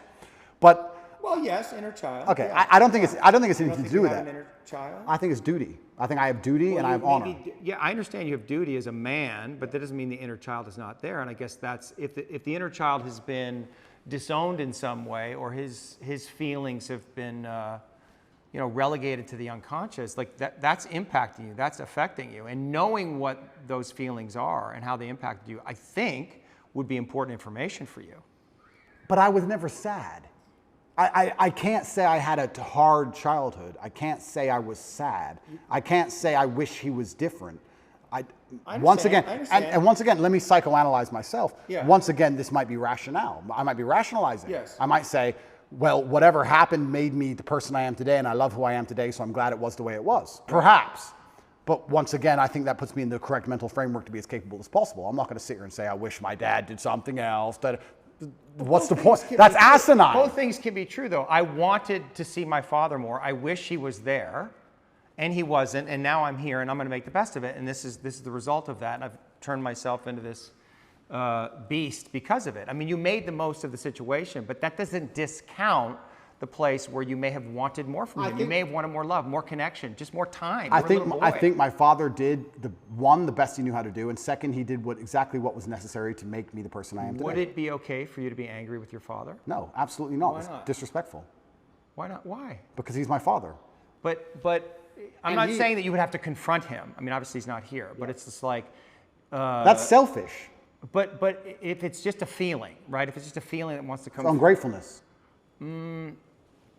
but. Well, yes, inner child. Okay, yeah. I don't think it's anything to do with that. An inner child? I think it's duty. I think I have duty and I have honor. Yeah, I understand you have duty as a man, but that doesn't mean the inner child is not there. And I guess that's if the inner child has been disowned in some way, or his feelings have been relegated to the unconscious, like that's impacting you, that's affecting you, and knowing what those feelings are and how they impacted you, I think would be important information for you. But I was never sad. I can't say I had a hard childhood. I can't say I was sad. I can't say I wish he was different. Once again, let me psychoanalyze myself. Yeah. Once again, this might be rationale. I might be rationalizing. Yes. I might say, well, whatever happened made me the person I am today, and I love who I am today, so I'm glad it was the way it was. Perhaps. But once again, I think that puts me in the correct mental framework to be as capable as possible. I'm not going to sit here and say, I wish my dad did something else. What's the point? That's asinine. Both things can be true, though. I wanted to see my father more. I wish he was there, and he wasn't. And now I'm here, and I'm going to make the best of it. And this is the result of that. And turn myself into this beast because of it. I mean, you made the most of the situation, but that doesn't discount the place where you may have wanted more from him. You may have wanted more love, more connection, just more time. I think my father did the best he knew how to do, and second, he did exactly what was necessary to make me the person I am today. Would it be okay for you to be angry with your father? No, absolutely not. Why It's not? disrespectful. Why not? Why? Because he's my father. But I'm not saying that you would have to confront him. I mean, obviously he's not here, but it's just like That's selfish. But if it's just a feeling, right? If it's just a feeling that wants to come, It's ungratefulness.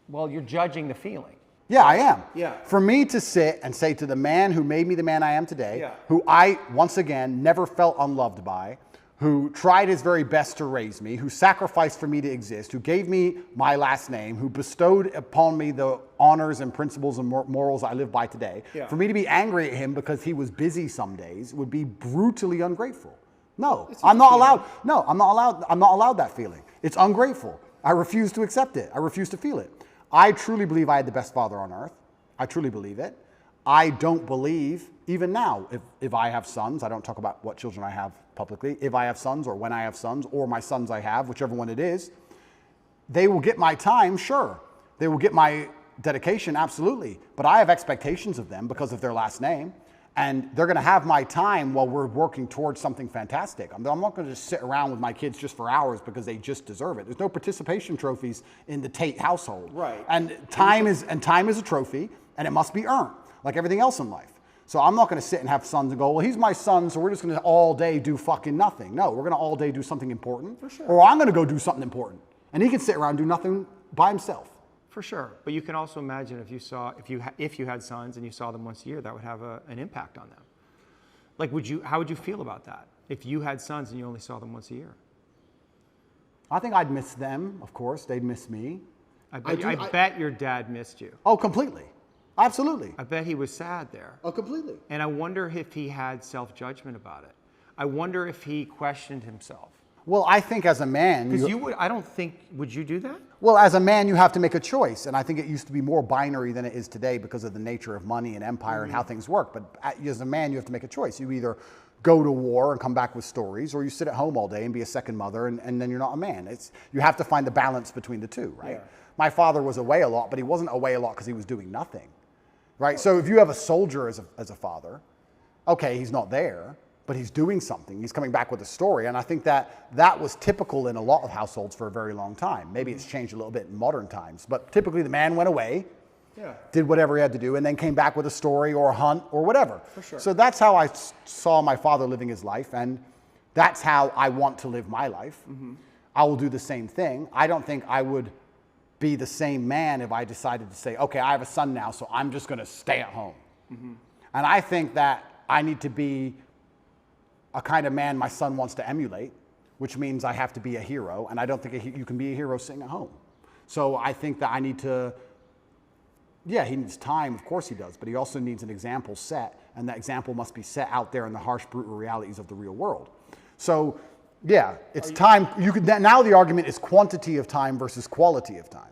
well, you're judging the feeling. Yeah, I am. Yeah. For me to sit and say to the man who made me the man I am today, Yeah. who I, once again, never felt unloved by, who tried his very best to raise me, who sacrificed for me to exist, who gave me my last name, who bestowed upon me the honors and principles and morals I live by today, Yeah. for me to be angry at him because he was busy some days would be brutally ungrateful. No, I'm not allowed. No, I'm not allowed. I'm not allowed that feeling. It's ungrateful. I refuse to accept it. I refuse to feel it. I truly believe I had the best father on earth. I truly believe it. I don't believe, even now, if I have sons, I don't talk about what children I have publicly, if I have sons or when I have sons or my sons I have, whichever one it is, they will get my time, sure. They will get my dedication, absolutely. But I have expectations of them because of their last name. And they're going to have my time while we're working towards something fantastic. I'm not going to just sit around with my kids just for hours because they just deserve it. There's no participation trophies in the Tate household. Right. And time is a trophy, and it must be earned, like everything else in life. So I'm not going to sit and have sons and go, well, he's my son, so we're just going to all day do fucking nothing. No, we're going to all day do something important. For sure. Or I'm going to go do something important. And he can sit around and do nothing by himself. For sure, but you can also imagine if you had sons and you saw them once a year, that would have an impact on them. Like, how would you feel about that if you had sons and you only saw them once a year? I think I'd miss them, of course. They'd miss me. I bet your dad missed you. Oh, completely. Absolutely. I bet he was sad there. Oh, completely. And I wonder if he had self-judgment about it. I wonder if he questioned himself. Well, I think as a man... Because would you do that? Well, as a man, you have to make a choice. And I think it used to be more binary than it is today because of the nature of money and empire and how things work. But as a man, you have to make a choice. You either go to war and come back with stories, or you sit at home all day and be a second mother, and then you're not a man. You have to find the balance between the two, right? Yeah. My father was away a lot, but he wasn't away a lot because he was doing nothing, right? So if you have a soldier as a father, okay, he's not there, but he's doing something. He's coming back with a story. And I think that was typical in a lot of households for a very long time. Maybe it's changed a little bit in modern times, but typically the man went away, did whatever he had to do, and then came back with a story or a hunt or whatever. For sure. So that's how I saw my father living his life, and that's how I want to live my life. Mm-hmm. I will do the same thing. I don't think I would be the same man if I decided to say, okay, I have a son now, so I'm just going to stay at home. Mm-hmm. And I think that I need to be a kind of man my son wants to emulate, which means I have to be a hero, and I don't think you can be a hero sitting at home. So I think that I need to, he needs time, of course he does, but he also needs an example set, and that example must be set out there in the harsh, brutal realities of the real world. So, it's time. Now the argument is quantity of time versus quality of time.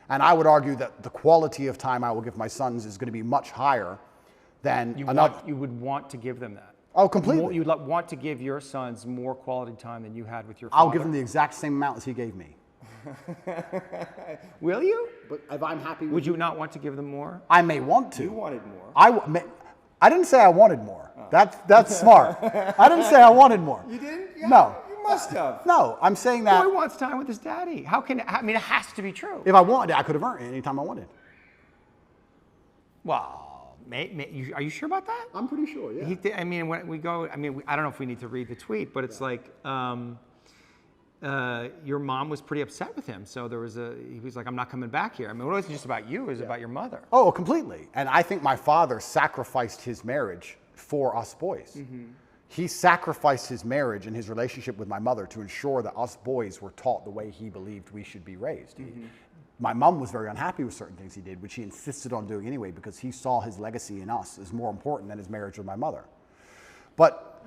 And I would argue that the quality of time I will give my sons is going to be much higher than You would want to give them that. Oh, completely. You'd want to give your sons more quality time than you had with your father. I'll give them the exact same amount as he gave me. Will you? But if I'm happy with Would you not want to give them more? I may want to. You wanted more. I didn't say I wanted more. Oh. That's smart. I didn't say I wanted more. You didn't? Yeah, No. You must have. No, I'm saying that... Boy wants time with his daddy. It has to be true. If I wanted it, I could have earned it anytime I wanted. Well... are you sure about that? I'm pretty sure, yeah. When we go, I don't know if we need to read the tweet, but it's like, your mom was pretty upset with him. So he was like, I'm not coming back here. It wasn't just about you, it was about your mother. Oh, completely. And I think my father sacrificed his marriage for us boys. Mm-hmm. He sacrificed his marriage and his relationship with my mother to ensure that us boys were taught the way he believed we should be raised. Mm-hmm. My mom was very unhappy with certain things he did, which he insisted on doing anyway because he saw his legacy in us as more important than his marriage with my mother. But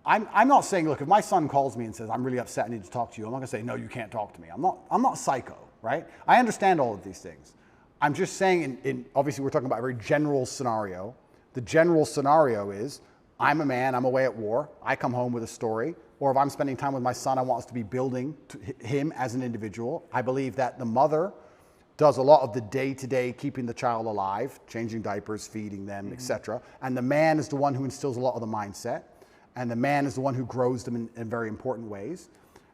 I'm not saying, look, if my son calls me and says, I'm really upset, I need to talk to you, I'm not going to say, no, you can't talk to me. I'm not psycho, right? I understand all of these things. I'm just saying, obviously we're talking about a very general scenario. The general scenario is, I'm a man, I'm away at war, I come home with a story, or if I'm spending time with my son, I want us to be building him as an individual. I believe that the mother does a lot of the day-to-day keeping the child alive, changing diapers, feeding them, etc. And the man is the one who instills a lot of the mindset, and the man is the one who grows them in very important ways.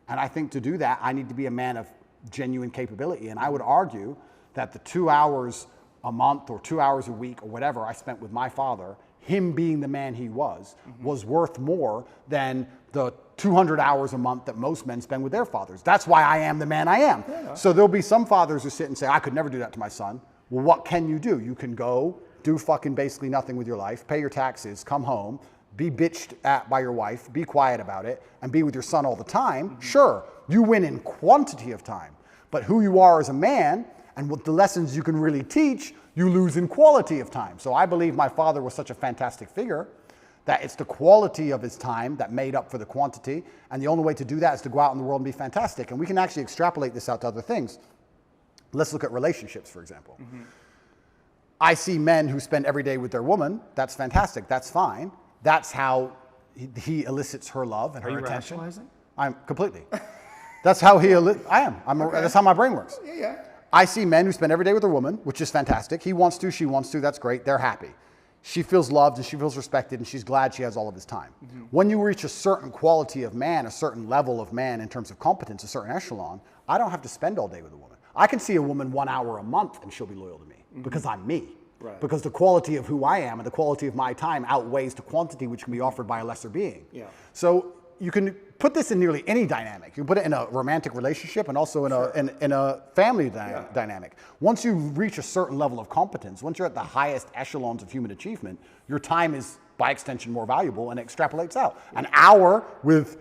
And I think to do that, I need to be a man of genuine capability. And I would argue that the 2 hours a month or 2 hours a week or whatever I spent with my father, him being the man he was worth more than the 200 hours a month that most men spend with their fathers. That's why I am the man I am. Yeah. So there'll be some fathers who sit and say, I could never do that to my son. Well, what can you do? You can go do fucking basically nothing with your life, pay your taxes, come home, be bitched at by your wife, be quiet about it, and be with your son all the time. Sure, you win in quantity of time, but who you are as a man and what the lessons you can really teach, you lose in quality of time. So I believe my father was such a fantastic figure that it's the quality of his time that made up for the quantity. And the only way to do that is to go out in the world and be fantastic. And we can actually extrapolate this out to other things. Let's look at relationships, for example. I see men who spend every day with their woman. That's fantastic. That's fine. That's how he elicits her love and her attention. Are you rationalizing? I'm completely. That's how that's how my brain works. Yeah. I see men who spend every day with their woman, which is fantastic. He wants to, she wants to, that's great. They're happy. She feels loved and she feels respected and she's glad she has all of his time. When you reach a certain quality of man, a certain level of man in terms of competence, a certain echelon, I don't have to spend all day with a woman. I can see a woman 1 hour a month and she'll be loyal to me because I'm me. Right. Because the quality of who I am and the quality of my time outweighs the quantity which can be offered by a lesser being. Yeah. So you can put this in nearly any dynamic. You can put it in a romantic relationship and also in a family dynamic. Once you reach a certain level of competence, once you're at the highest echelons of human achievement, your time is by extension more valuable and extrapolates out. An hour with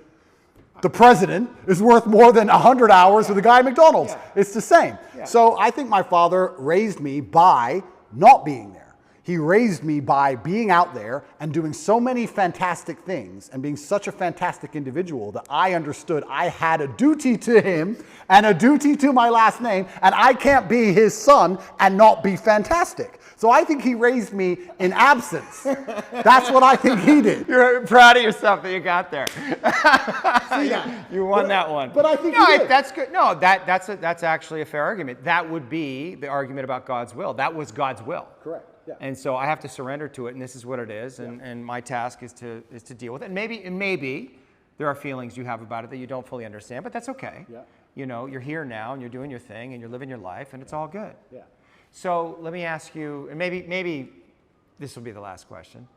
the president is worth more than 100 hours with a guy at McDonald's. It's the same. So I think my father raised me by not being there. He raised me by being out there and doing so many fantastic things and being such a fantastic individual that I understood I had a duty to him and a duty to my last name, and I can't be his son and not be fantastic. So I think he raised me in absence. That's what I think he did. You're proud of yourself that you got there. You won that one. But I think he did. That's good. No, that's actually a fair argument. That would be the argument about God's will. That was God's will. Correct. Yeah. And so I have to surrender to it, and this is what it is, and my task is to deal with it. And maybe there are feelings you have about it that you don't fully understand, but that's okay. Yeah. You know, you're here now, and you're doing your thing, and you're living your life, and it's all good. Yeah. So let me ask you, and maybe this will be the last question.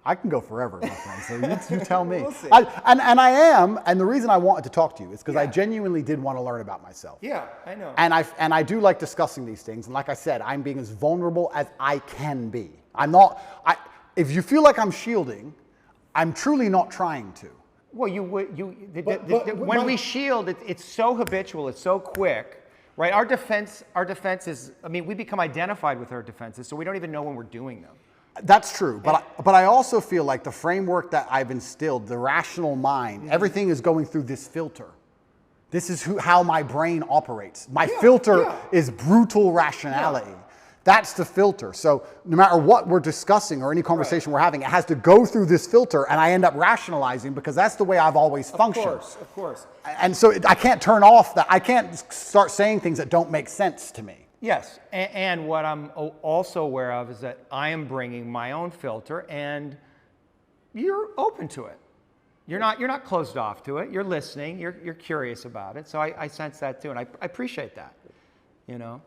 I can go forever, my friend, so you tell me. We'll see. And I am, and the reason I wanted to talk to you is because I genuinely did want to learn about myself. Yeah, I know. And I do like discussing these things, and like I said, I'm being as vulnerable as I can be. If you feel like I'm shielding, I'm truly not trying to. Well, when we shield, it's so habitual, it's so quick, right? Our defense is, we become identified with our defenses, so we don't even know when we're doing them. That's true, but I also feel like the framework that I've instilled, the rational mind, everything is going through this filter. This is how my brain operates. My filter is brutal rationality. That's the filter. So no matter what we're discussing or any conversation we're having, it has to go through this filter, and I end up rationalizing because that's the way I've always functioned. Of course. And so I can't turn off that. I can't start saying things that don't make sense to me. Yes, and what I'm also aware of is that I am bringing my own filter, and you're open to it. You're not closed off to it. You're listening. You're curious about it. So I sense that too, and I appreciate that. You know,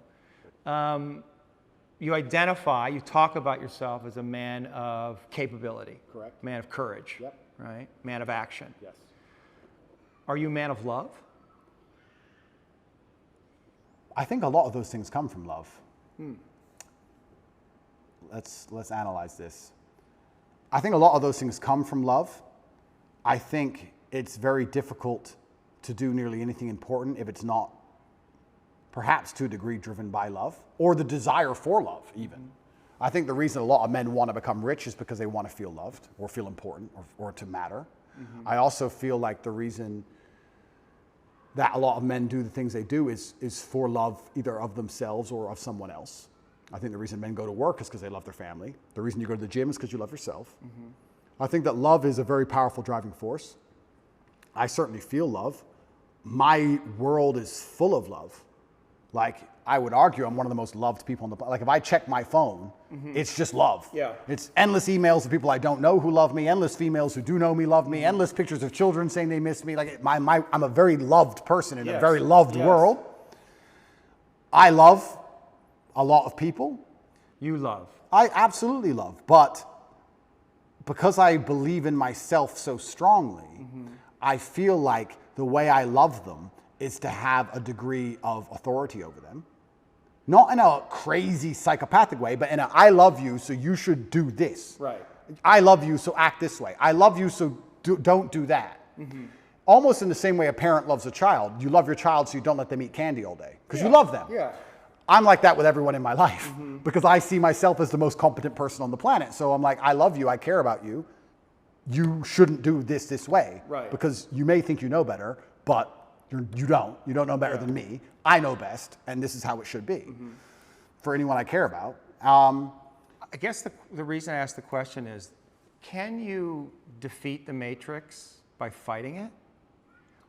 you talk about yourself as a man of capability. Correct. Man of courage. Yep. Right. Man of action. Yes. Are you a man of love? I think a lot of those things come from love. Let's analyze this. I think a lot of those things come from love. I think it's very difficult to do nearly anything important if it's not, perhaps to a degree, driven by love or the desire for love even. I think the reason a lot of men want to become rich is because they want to feel loved or feel important or to matter. I also feel like the reason that a lot of men do the things they do is for love, either of themselves or of someone else. I think the reason men go to work is because they love their family. The reason you go to the gym is because you love yourself. I think that love is a very powerful driving force. I certainly feel love. My world is full of love. Like, I would argue I'm one of the most loved people on the planet. Like, if I check my phone, it's just love. Yeah. It's endless emails of people I don't know who love me, endless females who do know me love me, endless pictures of children saying they miss me. Like, I'm a very loved person in a very loved world. I love a lot of people. You love. I absolutely love. But because I believe in myself so strongly, I feel like the way I love them is to have a degree of authority over them. Not in a crazy psychopathic way, but in a I love you, so you should do this. Right. I love you, so act this way. I love you, so don't do that. Almost in the same way a parent loves a child. You love your child, so you don't let them eat candy all day, because you love them. Yeah. I'm like that with everyone in my life, because I see myself as the most competent person on the planet. So I'm like, I love you, I care about you. You shouldn't do this way. Right. Because you may think you know better, but you don't. You don't know better than me. I know best, and this is how it should be for anyone I care about. I guess the reason I asked the question is, can you defeat the matrix by fighting it?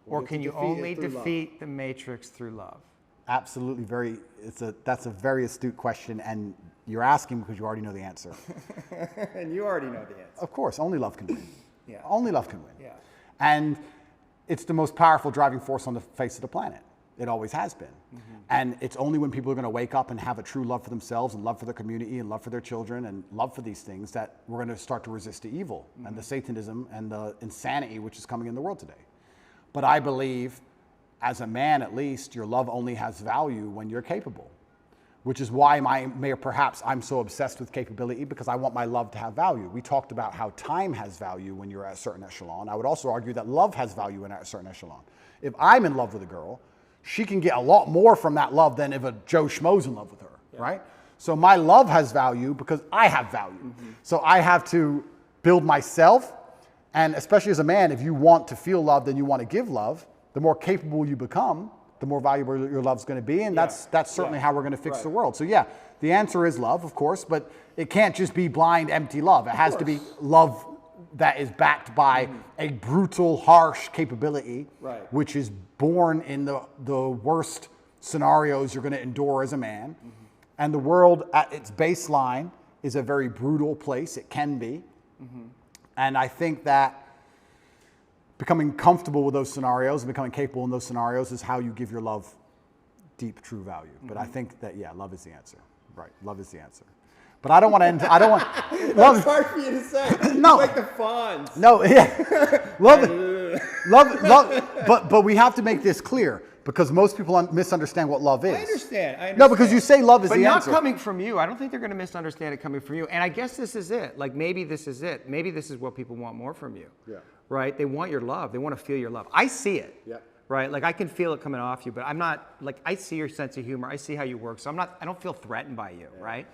Or can you only defeat the matrix through love? Absolutely, that's a very astute question, and you're asking because you already know the answer. And you already know the answer. Of course, only love can win. Yeah. Only love can win. Yeah. And it's the most powerful driving force on the face of the planet. It always has been. And it's only when people are going to wake up and have a true love for themselves and love for their community and love for their children and love for these things that we're going to start to resist the evil and the Satanism and the insanity which is coming in the world today. But I believe, as a man at least, your love only has value when you're capable, which is why perhaps I'm so obsessed with capability, because I want my love to have value. We talked about how time has value when you're at a certain echelon. I would also argue that love has value at a certain echelon. If I'm in love with a girl, she can get a lot more from that love than if a Joe Schmo's in love with her, right? So my love has value because I have value. So I have to build myself, and especially as a man, if you want to feel loved and you want to give love, the more capable you become, the more valuable your love's going to be, and that's certainly how we're going to fix the world. So yeah, the answer is love, of course, but it can't just be blind, empty love. It has to be love that is backed by a brutal, harsh capability, which is born in the worst scenarios you're going to endure as a man. And the world at its baseline is a very brutal place. It can be. And I think that becoming comfortable with those scenarios and becoming capable in those scenarios is how you give your love deep, true value. But I think that, love is the answer. Right, love is the answer. But I don't want to end, I don't want... That's hard for you to say. No. It's like the Fonz. No, but we have to make this clear, because most people misunderstand what love is. I understand. No, because you say love is But the not answer. coming from you. I don't think they're going to misunderstand it coming from you. And I guess this is it. Like, maybe this is it. Maybe this is what people want more from you. Right? They want your love. They want to feel your love. I see it. Right? Like, I can feel it coming off you, but I'm not, like, I see your sense of humor. I see how you work. So I don't feel threatened by you, right?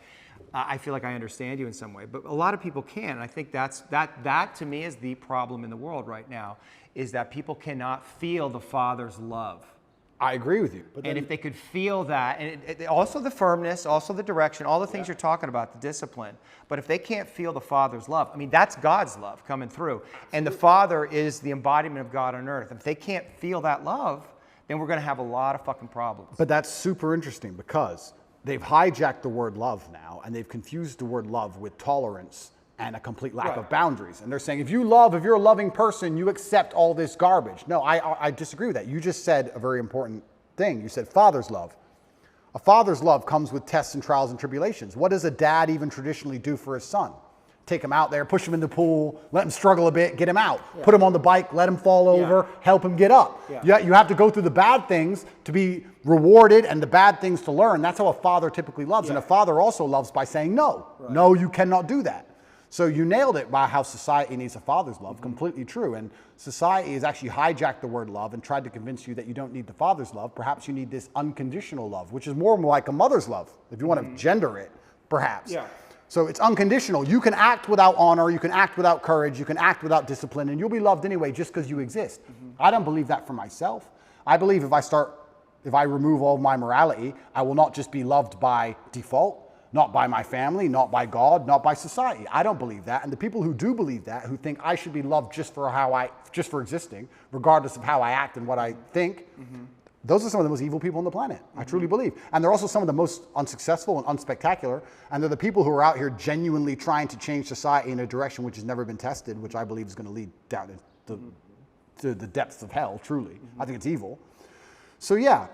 I feel like I understand you in some way, but a lot of people can. And I think that to me is the problem in the world right now, is that people cannot feel the Father's love. I agree with you. And if they could feel that, and also the firmness, also the direction, all the things you're talking about, the discipline, but if they can't feel the Father's love, I mean, that's God's love coming through. And the Father is the embodiment of God on earth. If they can't feel that love, then we're going to have a lot of fucking problems. But that's super interesting, because they've hijacked the word love now, and they've confused the word love with tolerance and a complete lack of boundaries. And they're saying, if you're a loving person, you accept all this garbage. No, I disagree with that. You just said a very important thing. You said father's love. A father's love comes with tests and trials and tribulations. What does a dad even traditionally do for his son? Take him out there, push him in the pool, let him struggle a bit, get him out. Put him on the bike, let him fall over, help him get up. You have to go through the bad things to be rewarded and the bad things to learn. That's how a father typically loves. And a father also loves by saying no. No, you cannot do that. So you nailed it by how society needs a father's love. Completely true. And society has actually hijacked the word love and tried to convince you that you don't need the father's love. Perhaps you need this unconditional love, which is more like a mother's love, if you want to gender it, perhaps. So it's unconditional. You can act without honor, you can act without courage, you can act without discipline, and you'll be loved anyway just because you exist. I don't believe that for myself. I believe if I remove all my morality, I will not just be loved by default. not by my family, not by God, not by society. I don't believe that. And the people who do believe that, who think I should be loved just for existing, regardless of how I act and what I think, those are some of the most evil people on the planet. I truly believe. And they're also some of the most unsuccessful and unspectacular. And they're the people who are out here genuinely trying to change society in a direction which has never been tested, which I believe is going to lead down to the depths of hell, truly. I think it's evil. So yeah,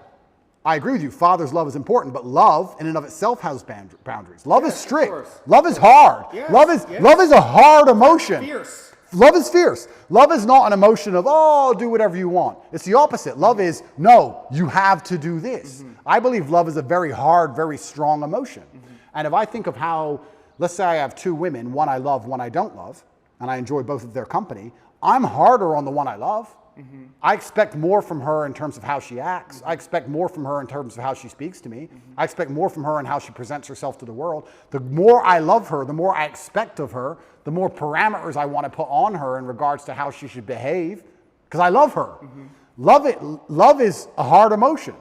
I agree with you. Father's love is important, but love in and of itself has boundaries. Love is strict. Love is hard. Yes, Love is a hard emotion. Fierce. Love is fierce. Love is not an emotion of, oh, do whatever you want. It's the opposite. Love is, no, you have to do this. I believe love is a very hard, very strong emotion. And if I think of how, let's say I have two women, one I love, one I don't love, and I enjoy both of their company, I'm harder on the one I love. I expect more from her in terms of how she acts. I expect more from her in terms of how she speaks to me. I expect more from her in how she presents herself to the world. The more I love her, the more I expect of her, the more parameters I want to put on her in regards to how she should behave, because I love her. Love is a hard emotion.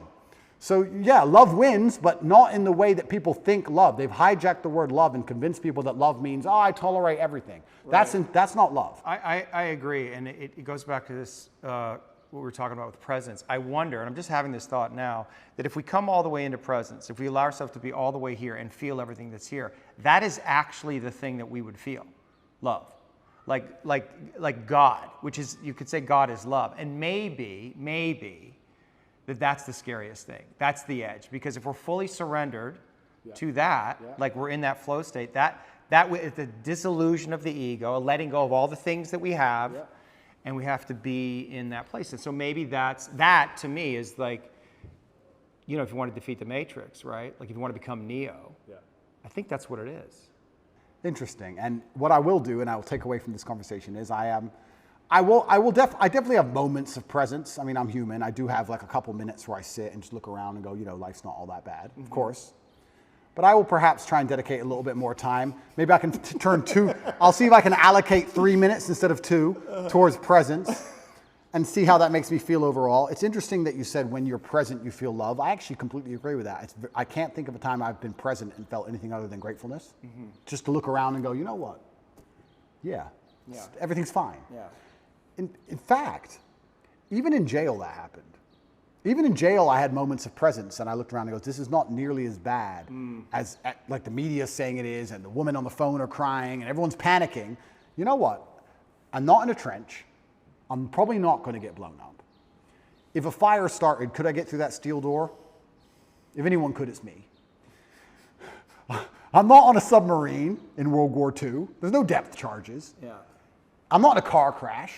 So yeah, love wins, but not in the way that people think love. They've hijacked the word love and convinced people that love means, oh, I tolerate everything. Right. That's not love. I agree, and it goes back to this, what we were talking about with presence. I wonder, and I'm just having this thought now, that if we come all the way into presence, if we allow ourselves to be all the way here and feel everything that's here, that is actually the thing that we would feel, love. Like God, which is, you could say God is love. And maybe, that's the scariest thing. That's the edge. Because if we're fully surrendered to that, like we're in that flow state, that is the disillusion of the ego, a letting go of all the things that we have, and we have to be in that place. And so maybe that to me is like, you know, if you want to defeat the Matrix, right? Like if you want to become Neo, I think that's what it is. Interesting. And what I will do, and I will take away from this conversation, is I definitely have moments of presence. I mean, I'm human. I do have like a couple minutes where I sit and just look around and go, you know, life's not all that bad, of course. But I will perhaps try and dedicate a little bit more time. Maybe I can I'll see if I can allocate 3 minutes instead of 2 towards presence and see how that makes me feel overall. It's interesting that you said when you're present, you feel love. I actually completely agree with that. I can't think of a time I've been present and felt anything other than gratefulness. Just to look around and go, you know what? Yeah. Everything's fine. In fact, even in jail that happened. Even in jail, I had moments of presence, and I looked around and goes, this is not nearly as bad as like the media is saying it is, and the women on the phone are crying, and everyone's panicking. You know what? I'm not in a trench. I'm probably not going to get blown up. If a fire started, could I get through that steel door? If anyone could, it's me. I'm not on a submarine in World War II. There's no depth charges. I'm not in a car crash.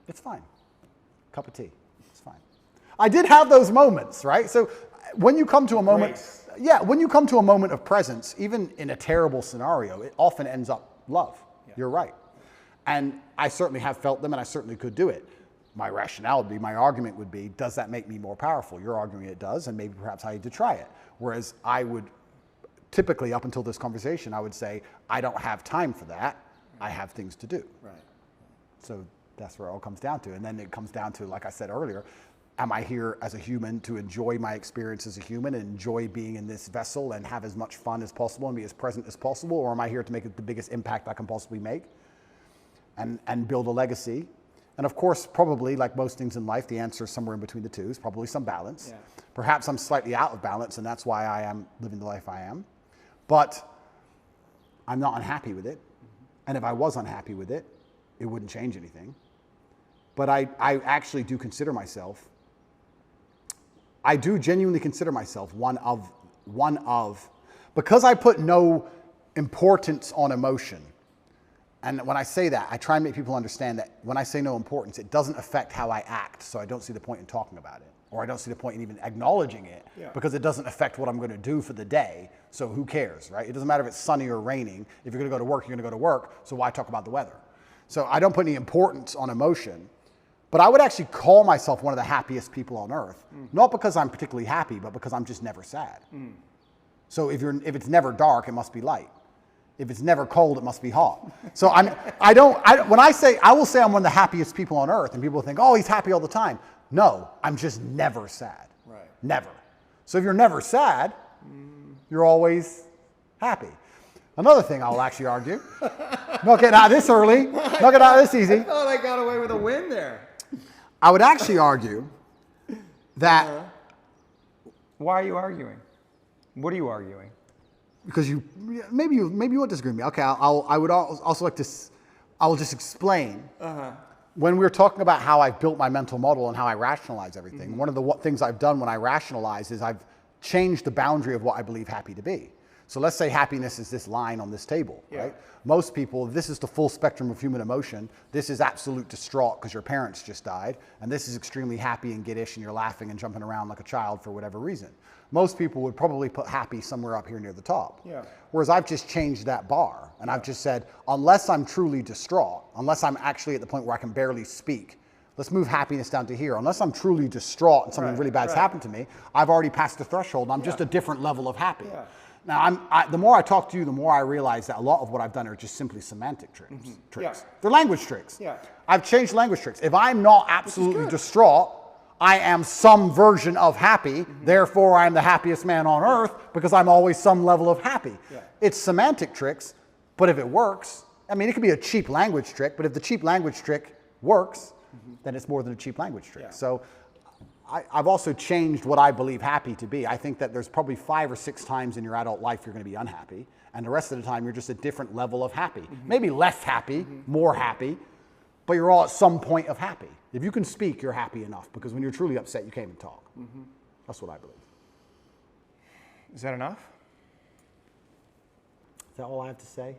It's fine. Cup of tea. It's fine. I did have those moments, right? So when you come to a moment, when you come to a moment of presence, even in a terrible scenario, it often ends up love. You're right. And I certainly have felt them, and I certainly could do it. My rationale would be, my argument would be, does that make me more powerful? You're arguing it does, and maybe perhaps I need to try it. Whereas I would typically, up until this conversation, I would say, I don't have time for that. I have things to do. So that's where it all comes down to. And then it comes down to, like I said earlier, am I here as a human to enjoy my experience as a human and enjoy being in this vessel and have as much fun as possible and be as present as possible? Or am I here to make the biggest impact I can possibly make and build a legacy? And of course, probably like most things in life, the answer is somewhere in between the two. It's probably some balance. Perhaps I'm slightly out of balance, and that's why I am living the life I am. But I'm not unhappy with it. And if I was unhappy with it, it wouldn't change anything. But I actually do consider myself, I do genuinely consider myself one of, because I put no importance on emotion. And when I say that, I try and make people understand that when I say no importance, it doesn't affect how I act. So I don't see the point in talking about it, or I don't see the point in even acknowledging it, because it doesn't affect what I'm going to do for the day. So who cares, right? It doesn't matter if it's sunny or raining. If you're going to go to work, you're going to go to work. So why talk about the weather? So I don't put any importance on emotion. But I would actually call myself one of the happiest people on earth, not because I'm particularly happy, but because I'm just never sad. So if it's never dark, it must be light. If it's never cold, it must be hot. So when I say, I will say I'm one of the happiest people on earth, and people think, oh, he's happy all the time. No, I'm just never sad. Never. So if you're never sad, you're always happy. Another thing I'll actually argue, not getting out of this early, not getting out of this easy. I thought I got away with a win there. I would actually argue that Why are you arguing? What are you arguing? because maybe you won't disagree with me. Okay, I would also like to. I will just explain. When we were talking about how I've built my mental model and how I rationalize everything, one of the things I've done when I rationalize is I've changed the boundary of what I believe happy to be. So let's say happiness is this line on this table, right? Most people, this is the full spectrum of human emotion. This is absolute distraught because your parents just died. And this is extremely happy and giddish and you're laughing and jumping around like a child for whatever reason. Most people would probably put happy somewhere up here near the top. Whereas I've just changed that bar and I've just said, unless I'm truly distraught, unless I'm actually at the point where I can barely speak, let's move happiness down to here. Unless I'm truly distraught and something really bad's happened to me, I've already passed the threshold and I'm just a different level of happy. Now, the more I talk to you, the more I realize that a lot of what I've done are just simply semantic tricks. They're language tricks. I've changed language tricks. If I'm not absolutely distraught, I am some version of happy. Therefore, I'm the happiest man on earth because I'm always some level of happy. It's semantic tricks, but if it works, I mean, it could be a cheap language trick, but if the cheap language trick works, then it's more than a cheap language trick. So I've also changed what I believe happy to be. I think that there's probably 5 or 6 times in your adult life you're going to be unhappy, and the rest of the time you're just a different level of happy. Maybe less happy, more happy, but you're all at some point of happy. If you can speak, you're happy enough, because when you're truly upset, you can't even talk. That's what I believe. Is that enough? Is that all I have to say?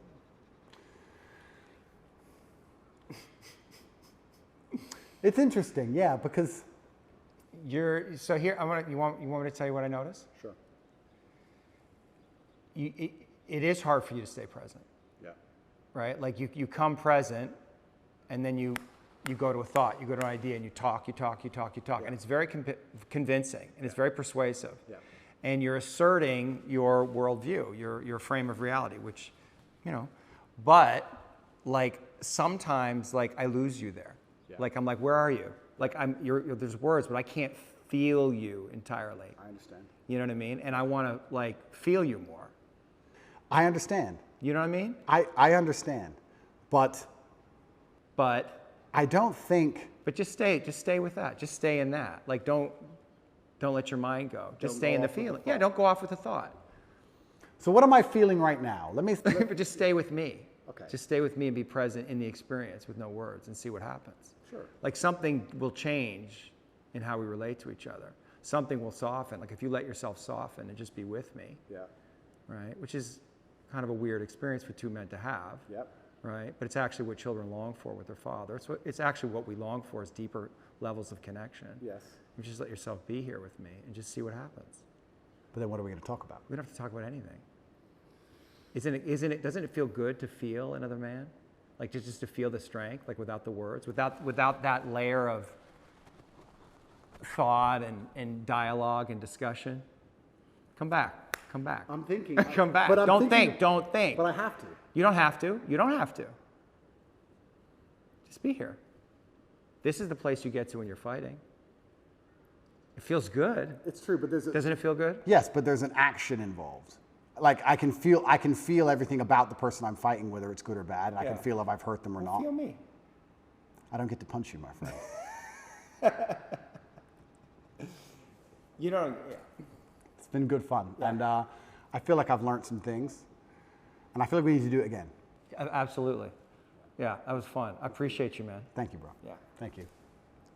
It's interesting, yeah, because So here, you want me to tell you what I noticed? Sure. It is hard for you to stay present. Right? Like you come present, and then you go to a thought, you go to an idea, and you talk, and it's very convincing, and it's very persuasive. And you're asserting your worldview, your frame of reality, which, but like sometimes like I lose you there. Like I'm like, where are you? Like there's words, but I can't feel you entirely. I understand. You know what I mean? And I want to like feel you more. I understand. You know what I mean? I understand, but I don't think. But just stay with that. Just stay in that. Like don't let your mind go. Just stay in the feeling. Yeah, don't go off with the thought. So what am I feeling right now? But just stay with me. Okay. Just stay with me and be present in the experience with no words and see what happens. Sure. Like something will change in how we relate to each other. Something will soften. Like if you let yourself soften and just be with me. Right? Which is kind of a weird experience for 2 men to have. Right? But it's actually what children long for with their father. It's actually what we long for is deeper levels of connection. You just let yourself be here with me and just see what happens. But then what are we going to talk about? We don't have to talk about anything. Doesn't it feel good to feel another man? Like just to feel the strength, like without the words, without that layer of thought and dialogue and discussion? Come back. I'm thinking. Come back. But Don't think. But I have to. You don't have to. Just be here. This is the place you get to when you're fighting. It feels good. It's true, but Doesn't it feel good? Yes, but there's an action involved. Like I can feel everything about the person I'm fighting, whether it's good or bad. And I can feel if I've hurt them or not. Feel me. I don't get to punch you, my friend. It's been good fun, and I feel like I've learned some things, and I feel like we need to do it again. Absolutely. Yeah, that was fun. I appreciate you, man. Thank you, bro. Yeah. Thank you.